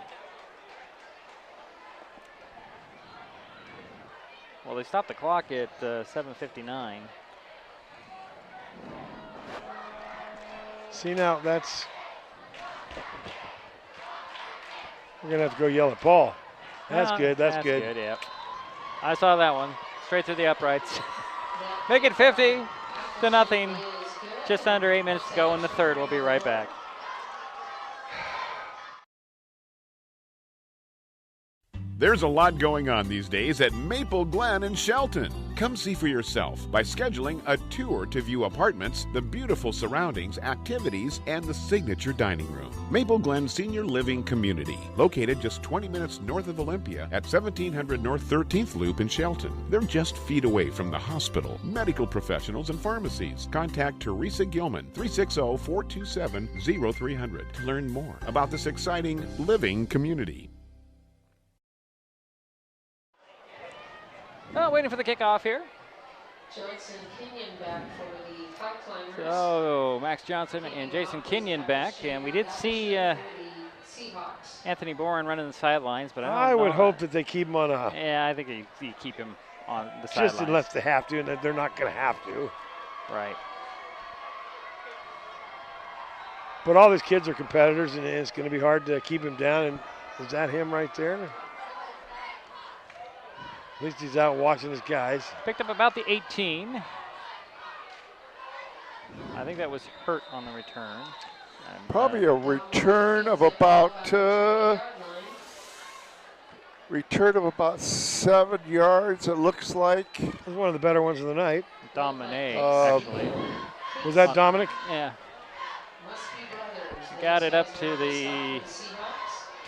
Well, they stopped the clock at 7:59. See now, we're gonna have to go yell at Paul. That's good. That's good. Yep. I saw that one straight through the uprights. Make it 50-0. Just under 8 minutes to go in the third. We'll be right back. There's a lot going on these days at Maple Glen in Shelton. Come see for yourself by scheduling a tour to view apartments, the beautiful surroundings, activities, and the signature dining room. Maple Glen Senior Living Community, located just 20 minutes north of Olympia at 1700 North 13th Loop in Shelton. They're just feet away from the hospital, medical professionals, and pharmacies. Contact Teresa Gilman, 360-427-0300 to learn more about this exciting living community. Oh, waiting for the kickoff here. Johnson Kenyon back for the Highclimbers. So Max Johnson and Jason Kenyon back, and we did see Anthony Bourne running the sidelines, but I would hope that they keep him on a. Yeah, I think you keep him on the sidelines. Just unless they have to, and they're not going to have to. Right. But all these kids are competitors, and it's going to be hard to keep him down. And is that him right there? At least he's out watching his guys. Picked up about the 18. I think that was Hurt on the return. And, probably a return of about 7 yards, it looks like. It was one of the better ones of the night. Dominic, actually. Was that Dominic? Yeah. Got it up to the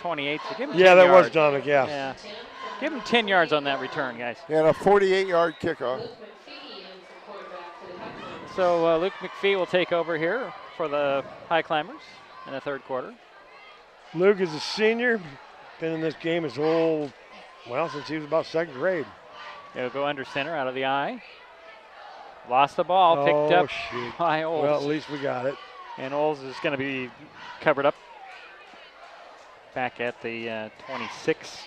28. So give him 10 that yards. was Dominic, Yeah. Give him 10 yards on that return, guys. And a 48-yard kickoff. So Luke McPhee will take over here for the Highclimbers in the third quarter. Luke is a senior. Been in this game his whole, since he was about 2nd grade. He'll go under center out of the eye. Lost the ball, picked up by Olds. Well, at least we got it. And Olds is going to be covered up back at the 26.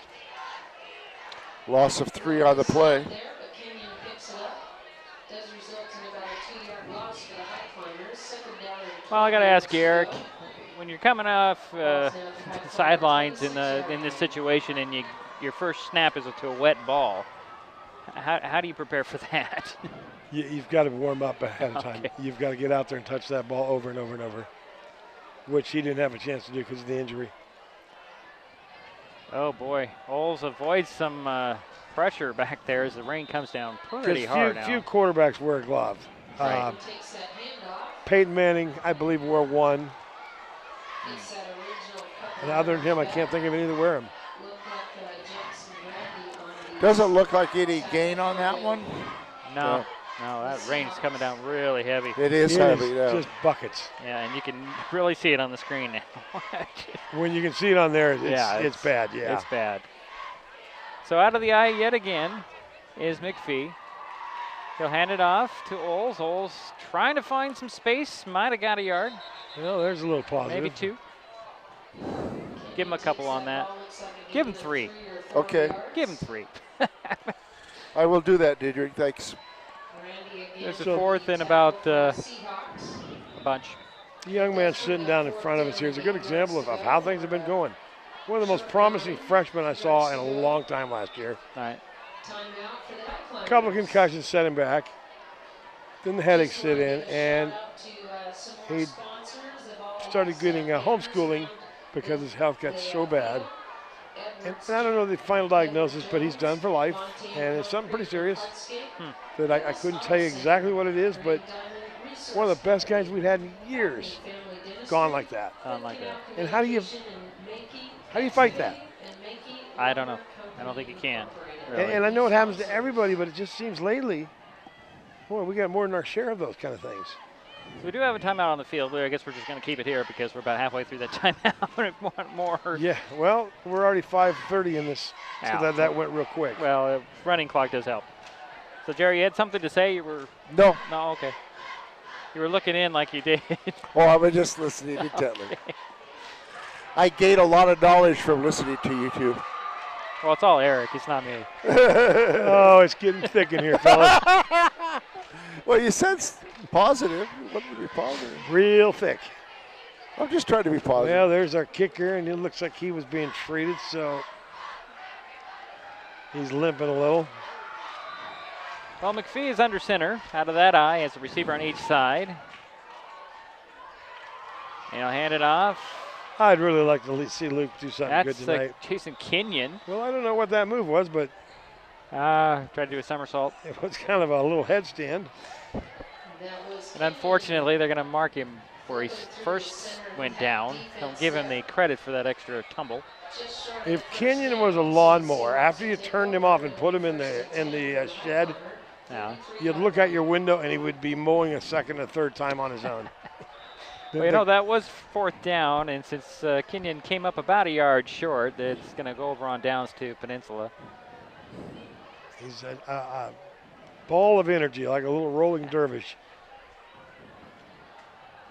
Loss of 3 on the play. There, but Kenyon picks it up. Does result in about a 2-yard loss Well, I got to ask you, Eric, when you're coming off the sidelines in this situation and your first snap is to a wet ball, how do you prepare for that? You've got to warm up ahead of time. Okay. You've got to get out there and touch that ball over and over and over, which he didn't have a chance to do because of the injury. Oh, boy. Oles avoids some pressure back there as the rain comes down pretty hard now. Few quarterbacks wear a glove. Right. Peyton Manning, I believe, wore one. And other than him, I can't think of any that wear them. Doesn't look like any gain on that one. No, that rain's coming down really heavy. It is heavy, yeah. Just buckets. Yeah, and you can really see it on the screen now. When you can see it on there, it's bad, yeah. It's bad. So out of the eye yet again is McPhee. He'll hand it off to Oles. Oles trying to find some space. Might have got a yard. Well, there's a little positive. Maybe 2. Give him a couple on that. Give him 3. Okay. Give him 3. I will do that, Dedrick. Thanks. There's a 4th and about a bunch. The young man sitting down in front of us here is a good example of how things have been going. One of the most promising freshmen I saw in a long time last year. All right. A couple of concussions set him back. Then the headaches sit in, and he started getting homeschooling because his health got so bad. And I don't know the final diagnosis, but he's done for life, and it's something pretty serious that I couldn't tell you exactly what it is, but one of the best guys we've had in years gone like that. And how do you fight that? I don't know. I don't think you can. Really. And I know it happens to everybody, but it just seems lately, boy, we got more than our share of those kind of things. So we do have a timeout on the field. I guess we're just going to keep it here because we're about halfway through that timeout. If want more. Yeah, well, we're already 5:30 in this, so that went real quick. Well, running clock does help. So, Gerry, you had something to say? You were No, okay. You were looking in like you did. Oh, I was just listening intently. Okay. I gained a lot of knowledge from listening to you two. Well, it's all Eric. It's not me. Oh, it's getting thick in here, fellas. Well, you said positive. What would be positive? Real thick. I'm just trying to be positive. Well, there's our kicker, and it looks like he was being treated, so he's limping a little. Well, McPhee is under center, out of that eye, as a receiver on each side. And he'll hand it off. I'd really like to see Luke do something good tonight. That's Jason Kenyon. Well, I don't know what that move was, but tried to do a somersault. It was kind of a little headstand. And unfortunately, they're going to mark him where he first went down. Don't give him the credit for that extra tumble. If Kenyon was a lawnmower, after you turned him off and put him in the shed, you'd look out your window and he would be mowing a second or third time on his own. Well, that was 4th down, and since Kenyon came up about a yard short, it's going to go over on downs to Peninsula. He's a ball of energy, like a little rolling dervish.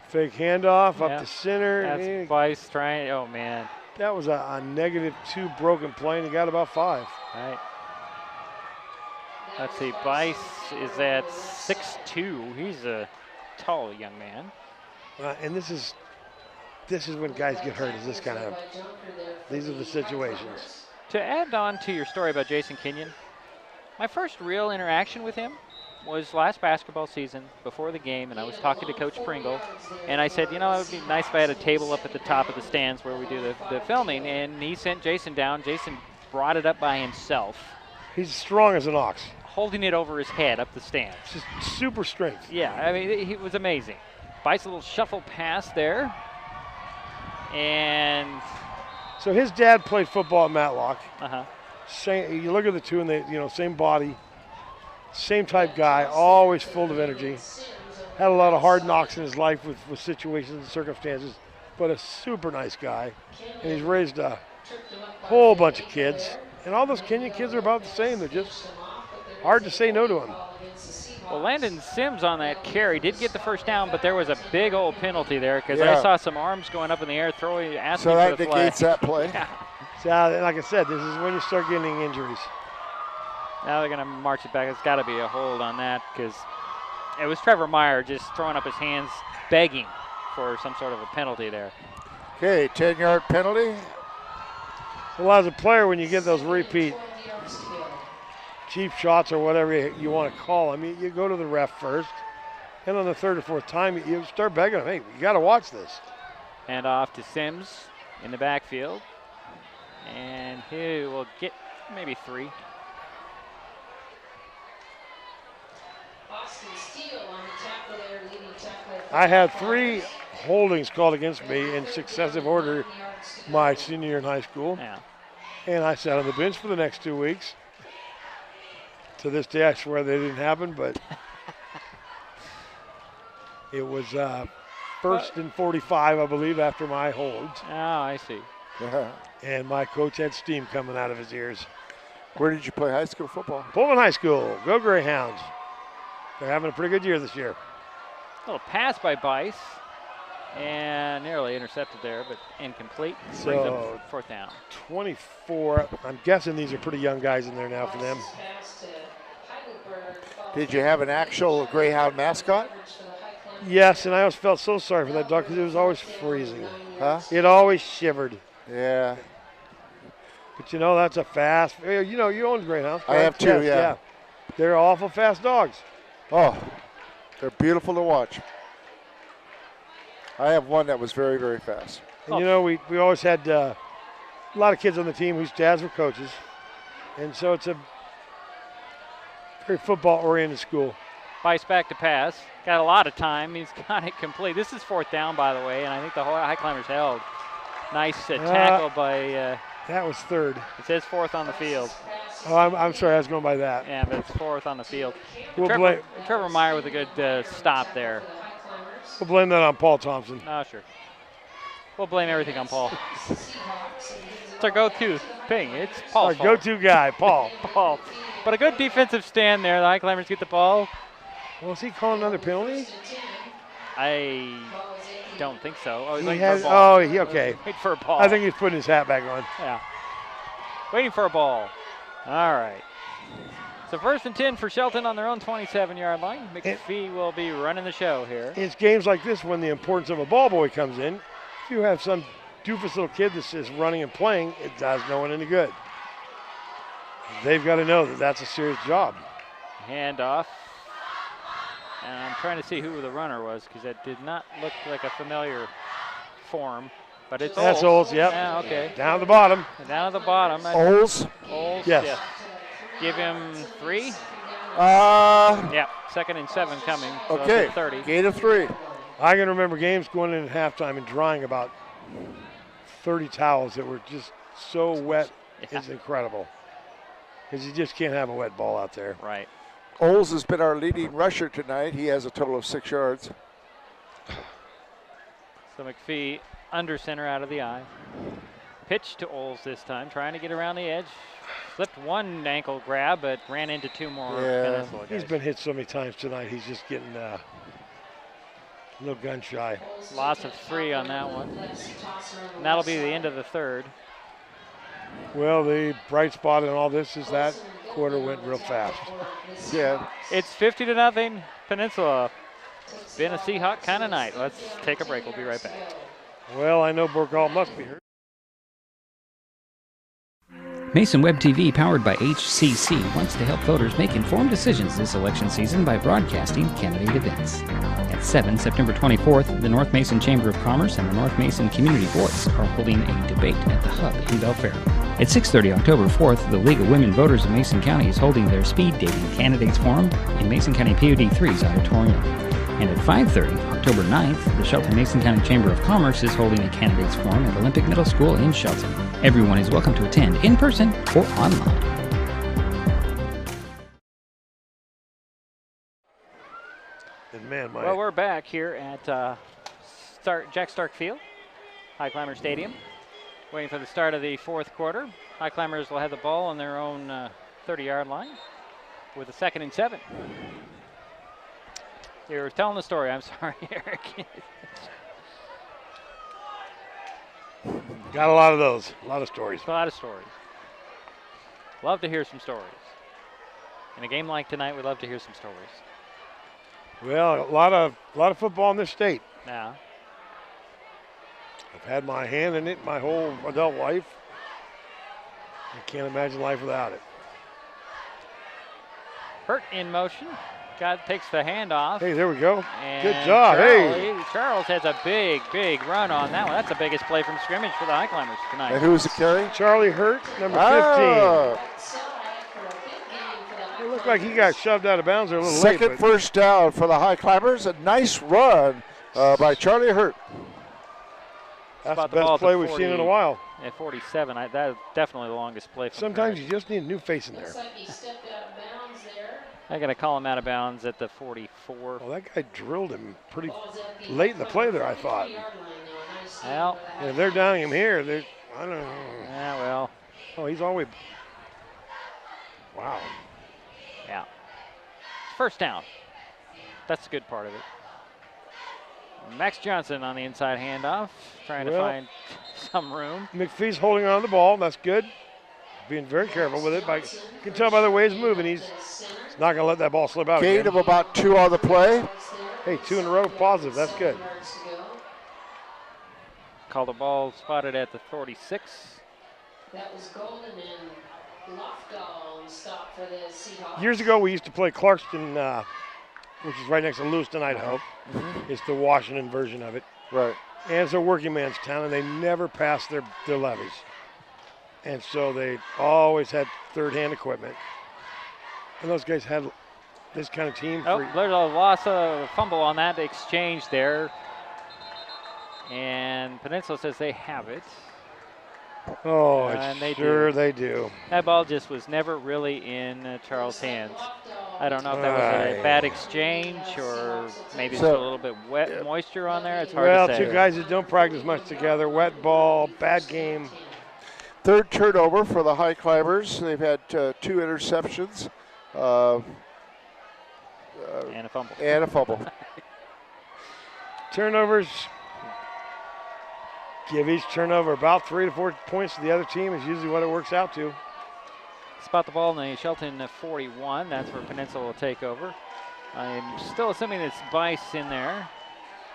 Fake handoff up the center. That's Bice trying. Oh, man. That was a -2 broken play, and he got about 5. Right. Let's see. Bice is at 6'2". He's a tall young man. And this is when guys get hurt. These are the situations. To add on to your story about Jason Kenyon, my first real interaction with him was last basketball season before the game, and I was talking to Coach Pringle, and I said, it would be nice if I had a table up at the top of the stands where we do the filming, and he sent Jason down. Jason brought it up by himself. He's strong as an ox. Holding it over his head up the stands. Just super strength. Yeah, I mean, he was amazing. Bites a little shuffle pass there. And so his dad played football at Matlock. Uh-huh. You look at the two, and they, same body, same type guy, always full of energy. Had a lot of hard knocks in his life with situations and circumstances, but a super nice guy. And he's raised a whole bunch of kids. And all those Kenyon kids are about the same. They're just hard to say no to him. Well, Landon Sims on that carry did get the first down, but there was a big old penalty there because I saw some arms going up in the air, asking for the flag. So that negates that play. Yeah. So, like I said, this is when you start getting injuries. Now they're going to march it back. It's got to be a hold on that because It was Trevor Meyer just throwing up his hands, begging for some sort of a penalty there. Okay, 10-yard penalty. Well, as a player, when you get those repeat cheap shots or whatever you want to call them, you go to the ref first. And on the third or fourth time, you start begging them, hey, you got to watch this. And off to Sims in the backfield. And he will get maybe 3. I had 3 holdings called against me in successive order my senior year in high school. Yeah. And I sat on the bench for the next 2 weeks. To this day, I swear they didn't happen, but it was first and 45, I believe, after my holds. Oh, I see. And my coach had steam coming out of his ears. Where did you play high school football? Pullman High School. Go Greyhounds. They're having a pretty good year this year. A little pass by Bice. And nearly intercepted there, but incomplete. Brings So up 4th down. 24. I'm guessing these are pretty young guys in there now for them. Did you have an actual Greyhound mascot? Yes, and I always felt so sorry for that dog because it was always freezing. Huh? It always shivered. Yeah. But you know, that's a fast, you know, you own Greyhounds. I have 2, Yes, yeah. They're awful fast dogs. Oh, they're beautiful to watch. I have one that was very, very fast. And you know, we always had a lot of kids on the team whose dads were coaches. And so it's a very football-oriented school. Bice back to pass. Got a lot of time. He's got it complete. This is 4th down, by the way, and I think the whole Highclimbers held. Nice tackle by... that was 3rd. It says 4th on the field. Oh, I'm sorry, I was going by that. Yeah, but it's 4th on the field. We'll Trevor Meyer with a good stop there. We'll blame that on Paul Thompson. Oh, sure. We'll blame everything on Paul. It's our go-to thing. It's Paul's Our go-to guy, Paul. Paul. But a good defensive stand there. The Highclimbers get the ball. Well, is he calling another penalty? I don't think so. Oh, he's waiting had, for a ball. Okay. Waiting for a ball. I think he's putting his hat back on. Yeah. Waiting for a ball. All right. So 1st and 10 for Shelton on their own 27-yard line. McPhee will be running the show here. It's games like this when the importance of a ball boy comes in. If you have some doofus little kid that's just running and playing, it does no one any good. They've got to know that that's a serious job. Handoff. And I'm trying to see who the runner was because that did not look like a familiar form. But it's That's Olds, yep. Yeah, okay. Down at the bottom. Down at the bottom. Olds? Olds, yes. Give him 3? Yeah, 2nd and 7 coming. So okay, 30. Gain of 3. I can remember games going in at halftime and drying about 30 towels that were just so wet. Yeah. It's incredible. Because you just can't have a wet ball out there. Right. Olds has been our leading rusher tonight. He has a total of 6 yards. So McPhee under center out of the eye. Pitch to Olds this time, trying to get around the edge. Slipped one ankle grab, but ran into 2 more Peninsula guys. He's been hit so many times tonight, he's just getting a little gun shy. Loss of 3 on that one. And that'll be the end of the 3rd. Well, the bright spot in all this is that quarter went real fast. Yeah. It's 50-0 Peninsula. It's been a Seahawk kind of night. Let's take a break. We'll be right back. Well, I know Burkall must be hurt. Mason Web TV, powered by HCC, wants to help voters make informed decisions this election season by broadcasting candidate events. At 7, September 24th, the North Mason Chamber of Commerce and the North Mason Community Voice are holding a debate at the Hub in Belfair. At 6:30, October 4th, the League of Women Voters of Mason County is holding their Speed Dating Candidates Forum in Mason County POD 3's auditorium. And at 5:30, October 9th, the Shelton Mason County Chamber of Commerce is holding a candidates forum at Olympic Middle School in Shelton. Everyone is welcome to attend in person or online. And man, well, we're back here at Jack Stark Field, Highclimber Stadium, waiting for the start of the 4th quarter. Highclimbers will have the ball on their own 30-yard line with a 2nd and 7. You're telling the story. I'm sorry, Eric. Got a lot of those. A lot of stories. A lot of stories. Love to hear some stories. In a game like tonight, we love to hear some stories. Well, a lot of football in this state. Yeah. I've had my hand in it my whole adult life. I can't imagine life without it. Hurt in motion. Takes the handoff. Hey, there we go. And good job. Charles has a big run on that one. That's the biggest play from scrimmage for the Highclimbers tonight. And who was the carry? Charlie Hurt, number 15. It looked like he got shoved out of bounds there a little late. Second first down for the Highclimbers. A nice run by Charlie Hurt. That's the best play we've seen in a while. At 47, that is definitely the longest play. Sometimes you just need a new face in there. Looks like he stepped out of bounds there. They're going to call him out of bounds at the 44. Well, that guy drilled him pretty late in the play there, I thought. Well, and if they're downing him here, I don't know. Yeah, well. Oh, he's always. Wow. Yeah. First down. That's the good part of it. Max Johnson on the inside handoff, trying to find some room. McPhee's holding on to the ball. That's good. Being very careful with it. You can tell by the way he's moving. He's not going to let that ball slip out. Gain of about 2 on the play. Hey, 2 in a row, positive. That's good. Called the ball spotted at the 46. That was Golden and Lofdahl stop for the Seahawks. Years ago, we used to play Clarkston, which is right next to Lewiston, Idaho. Mm-hmm. It's the Washington version of it. Right. And it's a working man's town, and they never passed their levies. And so they always had third-hand equipment. And those guys had this kind of team. Oh, there's a loss of fumble on that exchange there. And Peninsula says they have it. Oh, and they do. That ball just was never really in Charles' hands. I don't know if that was a bad exchange or maybe it's a little bit wet moisture on there. It's hard to say. Well, 2 guys that don't practice much together, wet ball, bad game. Third turnover for the Highclimbers. They've had 2 interceptions. And a fumble. And a fumble. Turnovers. Give each turnover about 3 to 4 points to the other team is usually what it works out to. Spot the ball in the Shelton 41. That's where Peninsula will take over. I'm still assuming it's Bice in there.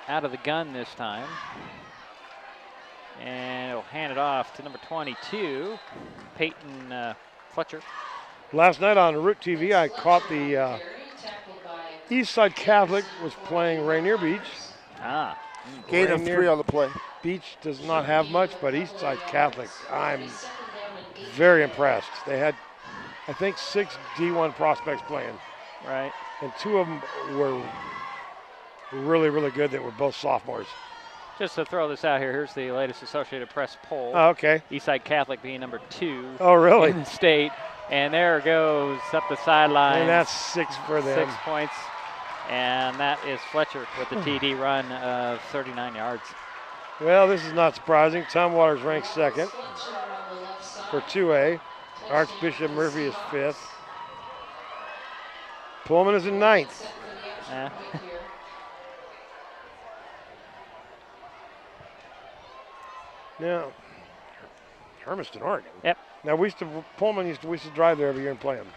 Out of the gun this time. And it'll hand it off to number 22, Peyton Fletcher. Last night on Root TV, I caught the Eastside Catholic was playing Rainier Beach. Gain of 3 on the play. Beach does not have much, but Eastside Catholic, I'm very impressed. They had, I think, 6 D1 prospects playing. Right. And 2 of them were really, really good that were both sophomores. Just to throw this out here, here's the latest Associated Press poll. Oh, okay. Eastside Catholic being number 2 oh, really? in the state. And there goes up the sideline. And that's 6 for them. 6 points. And that is Fletcher with the TD run of 39 yards. Well, this is not surprising. Tom Waters ranks 2nd for 2A. Archbishop Murphy is 5th. Pullman is in 9th. Now, Hermiston, Oregon. Yep. Now Pullman used to drive there every year and play them.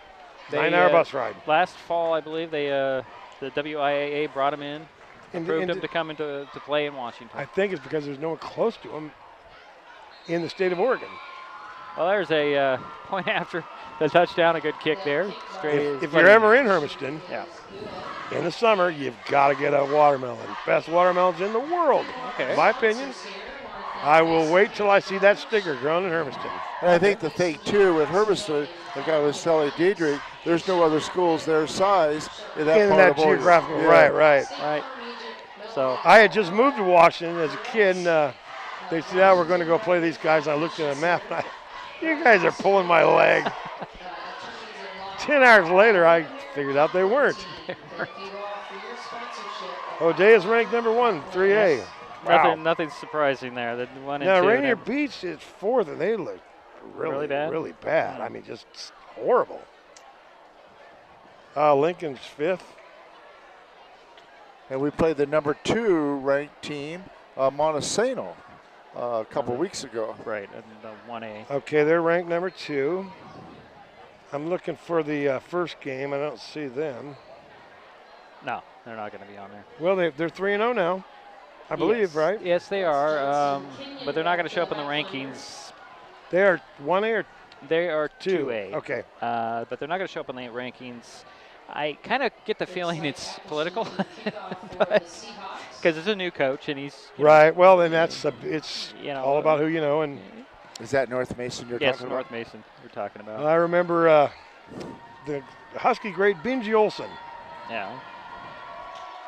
9-hour bus ride. Last fall, I believe the WIAA brought him in, approved him to come into to play in Washington. I think it's because there's no one close to him in the state of Oregon. Well, there's a point after the touchdown, a good kick there. If you're ever in Hermiston, in the summer, you've got to get a watermelon. Best watermelons in the world, in my opinion. I will wait till I see that sticker grown in Hermiston. And I think the thing, too, with Hermiston, like I was telling Dedrick, there's no other schools their size in that geographical. Oregon. Right. So I had just moved to Washington as a kid, and they said, we're going to go play these guys. I looked at the map, and you guys are pulling my leg. 10 hours later, I figured out they weren't. O'Day is ranked number 1, 3A. Wow. Nothing surprising there. The 1 and 2. Now, Rainier Beach is 4th, and they look really bad. I mean, just horrible. Lincoln's 5th. And we played the number 2 ranked team, Montesano, a couple weeks ago. Right, and the 1A. Okay, they're ranked number 2. I'm looking for the first game. I don't see them. No, They're not going to be on there. Well, they're 3-0 now, I believe, right? Yes, they are, but they're not going to show up in the rankings. They are 1A or They are 2A? Okay. But they're not going to show up in the rankings. I kind of get the feeling it's political, because it's a new coach and he's right. Well, then it's all about who you know. And is that North Mason you're talking about? Yes, North Mason you're talking about. I remember the Husky great Benji Olson. Yeah.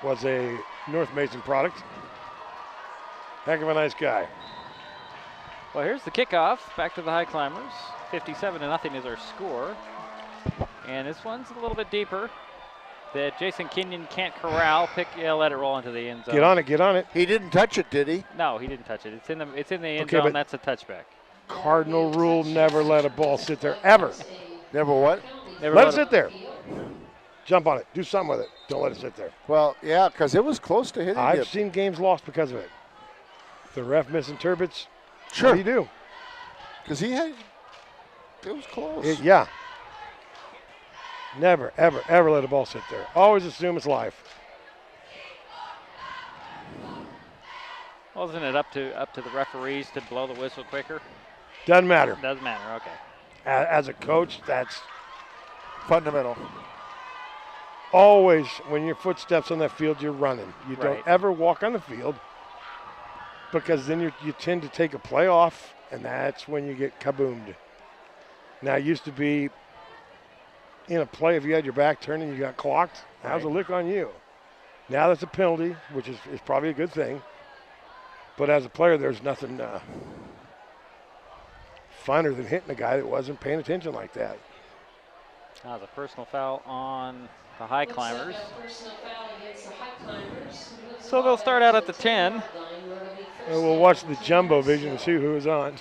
Was a North Mason product. Heck of a nice guy. Well, here's the kickoff. Back to the Highclimbers. 57-0 is our score. And this one's a little bit deeper. That Jason Kenyon can't corral. Let it roll into the end zone. Get on it. He didn't touch it, did he? No, he didn't touch it. It's in the end zone. That's a touchback. Cardinal rule: never let a ball sit there ever. Never what? Never let it sit there. Jump on it. Do something with it. Don't let it sit there. Well, yeah, because it was close to hitting. I've seen games lost because of it. The ref misinterprets. Sure. What do you do? Because it was close. Yeah. Never, ever, ever let a ball sit there. Always assume it's live. Wasn't it up to the referees to blow the whistle quicker? Doesn't matter. Doesn't matter. Okay. As a coach, that's fundamental. Always, when your foot steps on that field, you're running. You Right. don't ever walk on the field because then you tend to take a play off, and that's when you get kaboomed. Now, it used to be in a play, if you had your back turned and you got clocked, that was a lick on you. Now that's a penalty, which is probably a good thing. But as a player, there's nothing funner than hitting a guy that wasn't paying attention like that. That was a personal foul on the Highclimbers. So they'll start out at the 10. And we'll watch the jumbo vision and see who is on.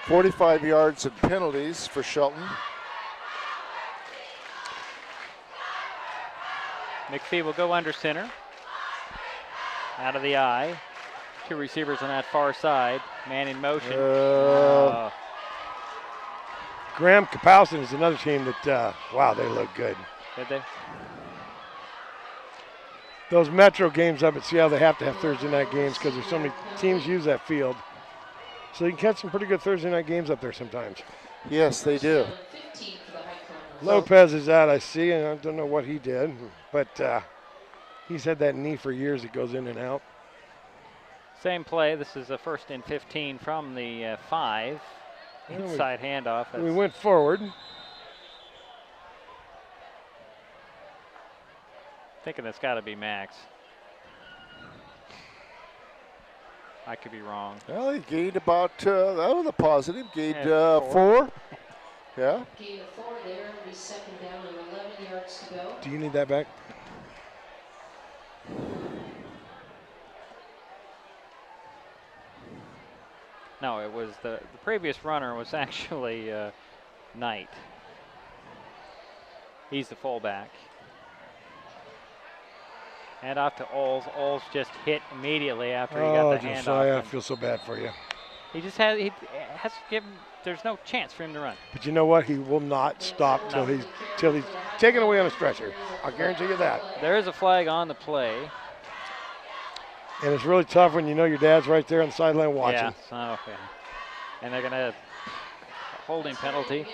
45 yards and penalties for Shelton. McPhee will go under center. Out of the eye. Two receivers on that far side. Man in motion. Graham Kapowson is another team that, wow, they look good. Did they? Those Metro games up at Seattle, they have to have Thursday night games because there's so many teams use that field. So you can catch some pretty good Thursday night games up there sometimes. Yes, they do. Lopez is out, I see, and I don't know what he did, but he's had that knee for years. It goes in and out. Same play. This is a 1st and 15 from the 5. Inside handoff. We went forward. Thinking it's got to be Max. I could be wrong. Well, he gained about, that was a positive, gained 4. Yeah. Gain of 4 there, it'll be 2nd down and 11 yards to go. Do you need that back? No, it was the previous runner was actually Knight. He's the fullback. Hand off to Oles. Oles just hit immediately after he got the handoff. Josiah, I feel so bad for you. He just has to give him, there's no chance for him to run. But you know what? He will not stop till he's taken away on a stretcher. I'll guarantee you that. There is a flag on the play. And it's really tough when you know your dad's right there on the sideline watching. Yeah, and they're going to holding penalty.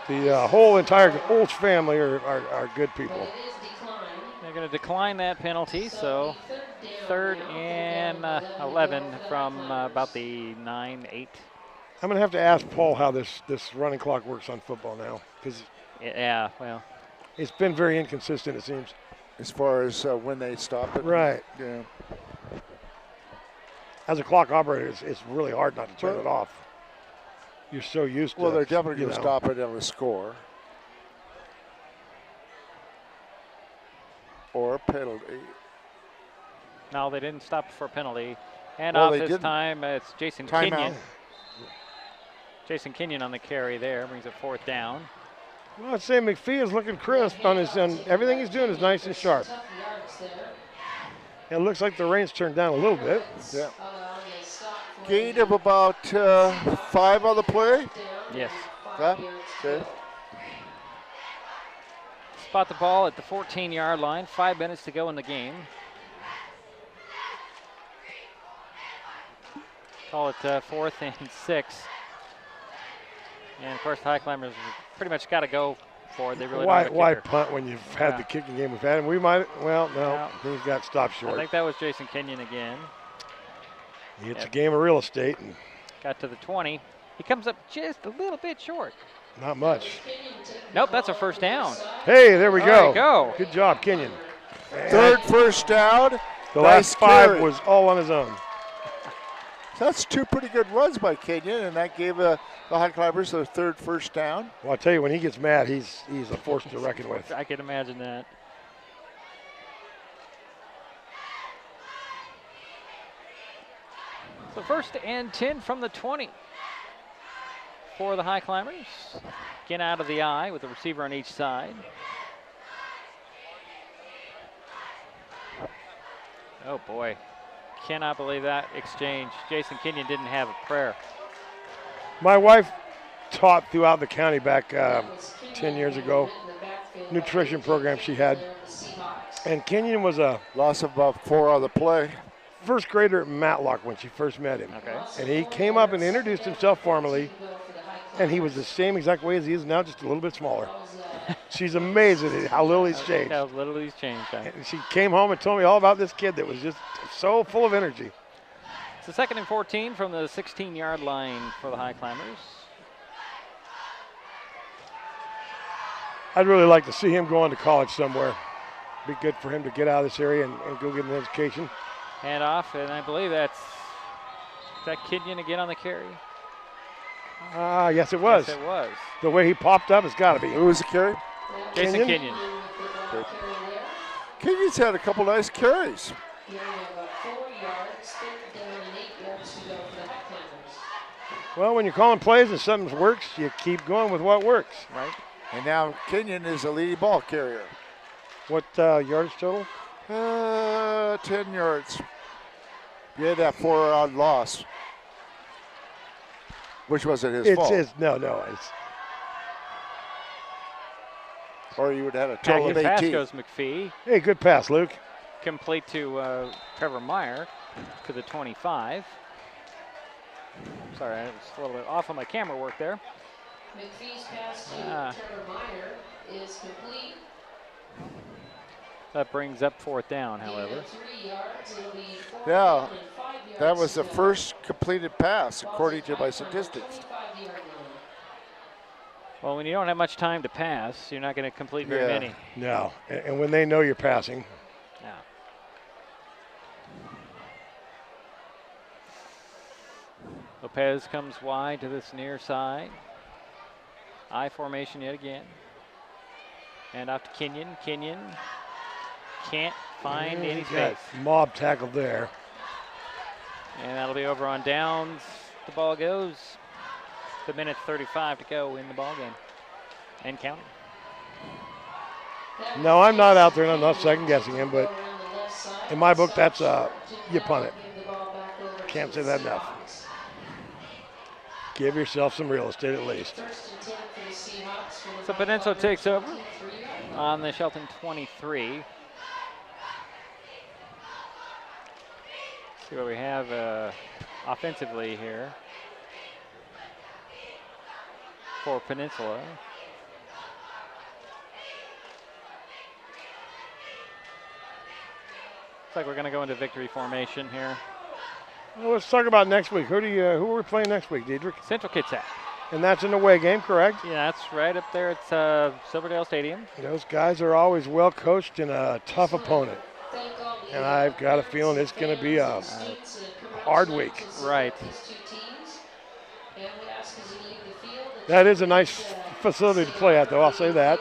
The whole entire Olds family are good people. They're going to decline that penalty, so 3rd and 11 from about the 9-8. I'm going to have to ask Paul how this running clock works on football now, because it's been very inconsistent, it seems. As far as when they stop it. Right. Yeah. As a clock operator, it's really hard not to turn it off. You're so used to it. Well, they're definitely going to stop it on a score. Or a penalty. No, they didn't stop for a penalty. And off this time, it's Jason Kenyon. Jason Kenyon on the carry there, brings it 4th down. Well, I'd say McPhee is looking crisp on his end. Everything he's doing is nice and sharp. It looks like the rain's turned down a little bit. Yeah. Gain of about 5 on the play? Yes. Huh? Okay. spot the ball at the 14-yard line. 5 minutes to go in the game. Call it 4th and 6. And of course, the Highclimbers pretty much got to go for it. They really don't have a Why kicker. punt when you've had the kicking game we've had? And we might, well, no, things got stopped short. I think that was Jason Kenyon again. It's a game of real estate. And got to the 20. He comes up just a little bit short. not much. Nope, that's a first down. Hey, there we go. There you go. Good job, Kenyon. Third first down. The Nice last 5 carry. was all on his own. So that's 2 pretty good runs by Kenyon, and that gave the Highclimbers their 3rd first down. Well, I tell you, when he gets mad, he's a force to reckon with. I can imagine that. So 1st and 10 from the 20 for the Highclimbers. Again out of the eye with the receiver on each side. Oh boy, cannot believe that exchange. Jason Kenyon didn't have a prayer. My wife taught throughout the county back 10 years ago, nutrition program she had. And Kenyon was a loss of about 4 on the play. First grader at Matlock when she first met him. Okay. And he came up and introduced himself formally, and he was the same exact way as he is now, just a little bit smaller. She's amazed at how little he's changed. How little he's changed. Huh? And she came home and told me all about this kid that was just so full of energy. It's the 2nd and 14 from the 16-yard line for the Highclimbers. I'd really like to see him going to college somewhere. Be good for him to get out of this area and go get an education. Hand off, and I believe that's that Kenyon again on the carry. Yes, it was. Yes, it was. The way he popped up, it's got to be. Who was the carry? Jason Kenyon. Kenyon's had a couple nice carries. Well, when you're calling plays and something works, you keep going with what works. Right. And now Kenyon is a leading ball carrier. What yardage total? 10 yards. You had that 4-yard loss. Which wasn't his fault. No. Or you would have had a total of 18. Pass goes McPhee. Hey, good pass, Luke. Complete to Trevor Meyer to the 25. Sorry, I was a little bit off on my camera work there. McPhee's pass to Trevor Meyer is complete. That brings up 4th down, however. Yeah, that was the first completed pass, according to my statistics. Well, when you don't have much time to pass, you're not going to complete very many. No, and when they know you're passing. Yeah. Lopez comes wide to this near side. I formation yet again. And off to Kenyon. Kenyon can't find any space. Mob tackled there. And that'll be over on downs. The ball goes. The minute 35 to go in the ball game. And counting. No, I'm not out there, and I'm not second guessing him, but in my book, that's you punt it. Can't say that enough. Give yourself some real estate at least. So Peninsula takes over on the Shelton 23. See what we have offensively here for Peninsula. Looks like we're going to go into victory formation here. Well, let's talk about next week. Who are we playing next week, Dedrick? Central Kitsap. And that's an away game, correct? Yeah, that's right up there at Silverdale Stadium. Those guys are always well coached and a tough opponent. And I've got a feeling it's going to be a hard week. Right. That is a nice facility to play at, though, I'll say that.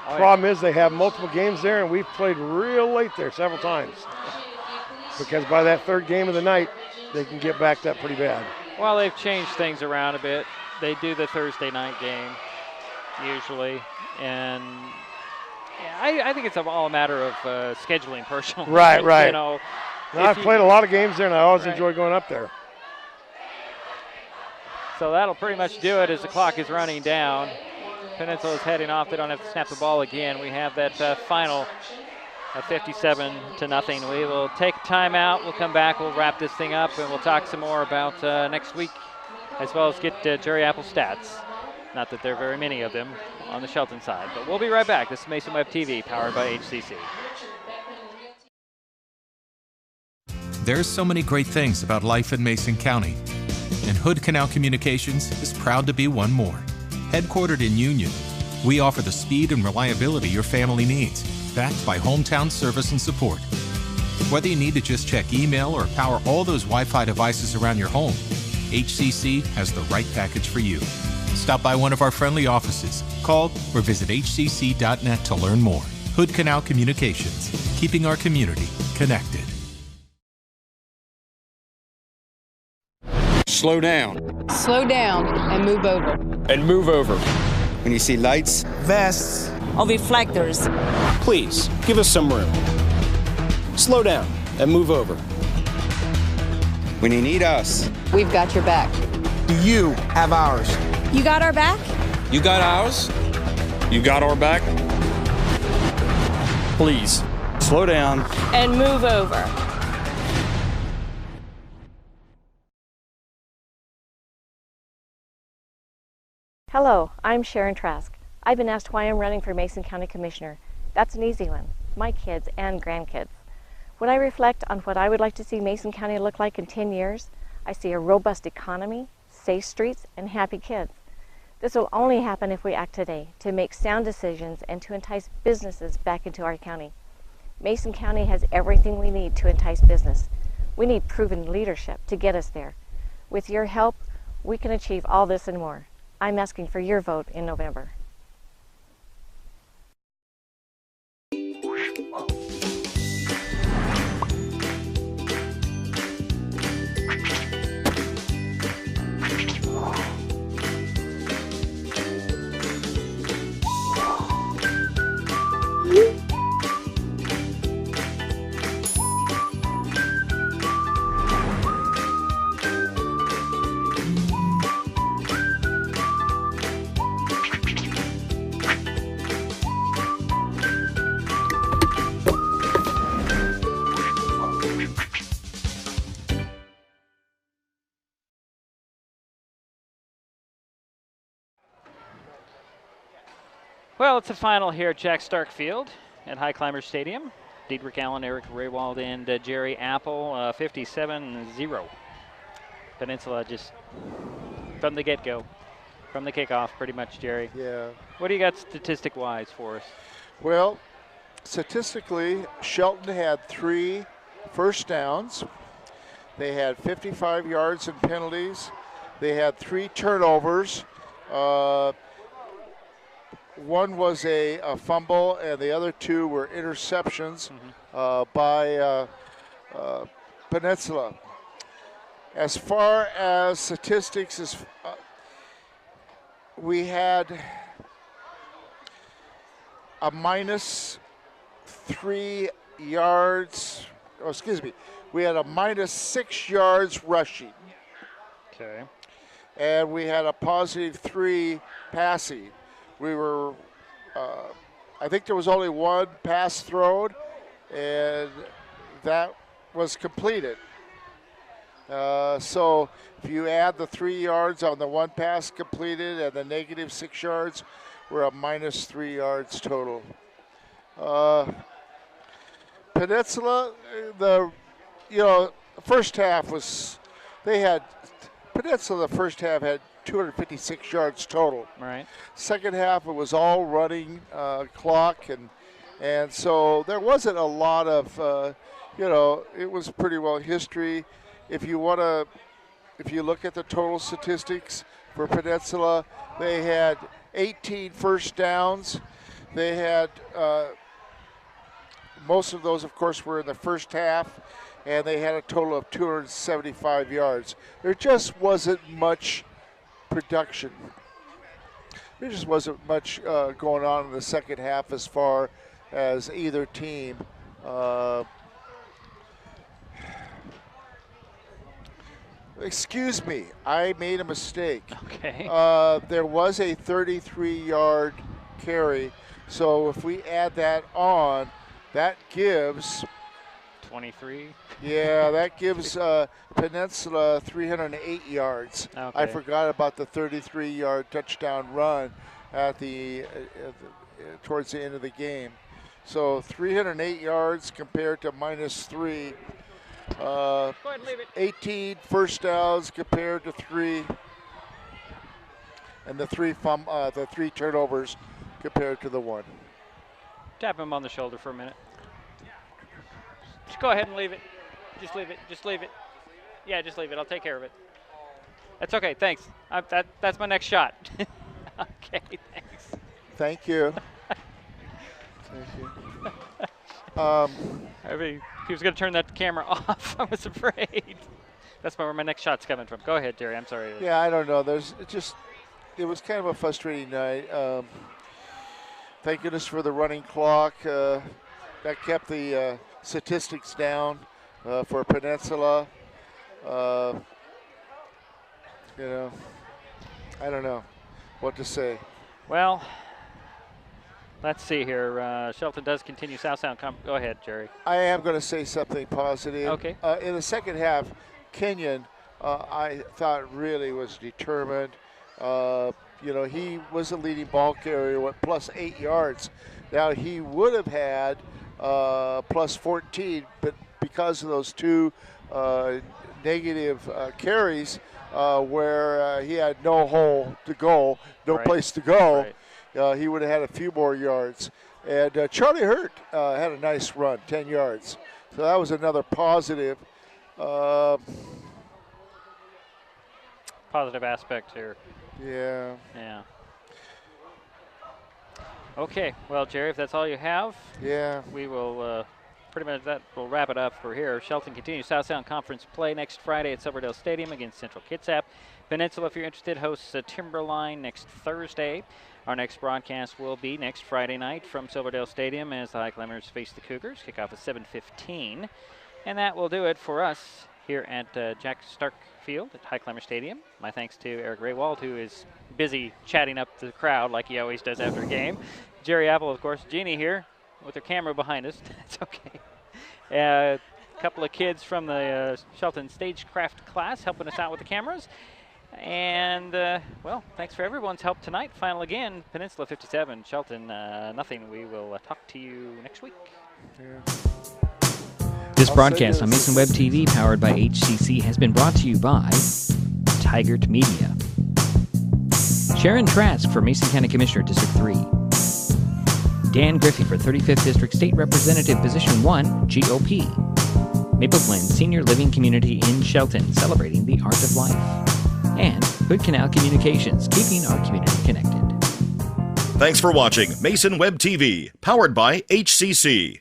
Problem is they have multiple games there, and we've played real late there several times. Because by that 3rd game of the night, they can get backed up pretty bad. Well, they've changed things around a bit. They do the Thursday night game, usually. And yeah, I think it's all a matter of scheduling personally. Right. You know, I've played a lot of games there, and I always enjoy going up there. So that'll pretty much do it as the clock is running down. Peninsula is heading off. They don't have to snap the ball again. We have that final at 57-0. We will take a timeout. We'll come back. We'll wrap this thing up, and we'll talk some more about next week, as well as get Gerry Apple stats. Not that there are very many of them on the Shelton side. But we'll be right back. This is Mason Web TV, powered by HCC. There's so many great things about life in Mason County, and Hood Canal Communications is proud to be one more. Headquartered in Union, we offer the speed and reliability your family needs, backed by hometown service and support. Whether you need to just check email or power all those Wi-Fi devices around your home, HCC has the right package for you. Stop by one of our friendly offices, call, or visit hcc.net to learn more. Hood Canal Communications, keeping our community connected. Slow down. Slow down and move over. And move over. When you see lights, vests, or reflectors, please give us some room. Slow down and move over. When you need us, we've got your back. Do you have ours? You got our back? You got ours? You got our back? Please, slow down. And move over. Hello, I'm Sharon Trask. I've been asked why I'm running for Mason County Commissioner. That's an easy one. My kids and grandkids. When I reflect on what I would like to see Mason County look like in 10 years, I see a robust economy, safe streets, and happy kids. This will only happen if we act today to make sound decisions and to entice businesses back into our county. Mason County has everything we need to entice business. We need proven leadership to get us there. With your help, we can achieve all this and more. I'm asking for your vote in November. Well, it's a final here at Jack Stark Field at Highclimbers Stadium. Dedrick, Allan, Eric Rehwaldt, and Gerry Apple, 57-0. Peninsula just from the get-go, from the kickoff, pretty much, Gerry. Yeah. What do you got statistic-wise for us? Well, statistically, Shelton had 3 first downs. They had 55 yards in penalties. They had 3 turnovers. One was a fumble, and the other 2 were interceptions by Peninsula. As far as statistics, we had a -3 yards. Oh, excuse me. We had a -6 yards rushing. Okay. And we had a +3 passing. We were, I think there was only 1 pass thrown, and that was completed. So if you add the 3 yards on the 1 pass completed and the -6 yards, we're a -3 yards total. Peninsula, the first half was, Peninsula the first half had 256 yards total. Right. Second half, it was all running clock, and so there wasn't a lot of, it was pretty well history. If you look at the total statistics for Peninsula, they had 18 first downs. They had, most of those, of course, were in the first half, and they had a total of 275 yards. There just wasn't much production. There just wasn't much going on in the second half as far as either team. Excuse me, I made a mistake. Okay. There was a 33-yard carry, so if we add that on, that gives 23. Yeah, that gives Peninsula 308 yards. Okay. I forgot about the 33-yard touchdown run at towards the end of the game. So 308 yards compared to -3. Go ahead and leave it. 18 first downs compared to 3, and the three turnovers compared to the 1. Tap him on the shoulder for a minute. Just go ahead and leave it. Just leave it. Just leave it. Yeah, just leave it. I'll take care of it. That's okay. Thanks. That's my next shot. Okay, thanks. Thank you. Thank you. I mean, he was going to turn that camera off. I was afraid. That's where my next shot's coming from. Go ahead, Gerry. I'm sorry. Yeah, I don't know. It was kind of a frustrating night. Thank goodness for the running clock. That kept the statistics down for Peninsula. I don't know what to say. Well, let's see here. Shelton does continue South Sound. Go ahead, Gerry. I am going to say something positive. Okay. In the second half, Kenyon, I thought really was determined. He was a leading ball carrier with +8 yards. Now he would have had +14, but because of those 2 negative carries where he had no hole to go, no place to go, he would have had a few more yards. And Charlie Hurt had a nice run, 10 yards. So that was another positive. Positive aspect here. Yeah. Yeah. Okay. Well, Gerry, if that's all you have, we will pretty much that will wrap it up for here. Shelton continues South Sound Conference play next Friday at Silverdale Stadium against Central Kitsap. Peninsula, if you're interested, hosts Timberline next Thursday. Our next broadcast will be next Friday night from Silverdale Stadium as the Highclimbers face the Cougars. Kickoff at 7:15. And that will do it for us here at Jack Stark Field at Highclimber Stadium. My thanks to Eric Rehwaldt, who is busy chatting up the crowd like he always does after a game. Gerry Apple, of course. Jeannie here with her camera behind us. That's okay. A couple of kids from the Shelton Stagecraft class helping us out with the cameras. And, well, thanks for everyone's help tonight. Final again, Peninsula 57, Shelton nothing. We will talk to you next week. This broadcast on Mason Web TV, powered by HCC, has been brought to you by Tigert Media. Sharon Trask for Mason County Commissioner, District 3. Dan Griffey for 35th District State Representative, Position 1, GOP. Maple Glen Senior Living Community in Shelton, celebrating the art of life. And Hood Canal Communications, keeping our community connected. Thanks for watching Mason Web TV, powered by HCC.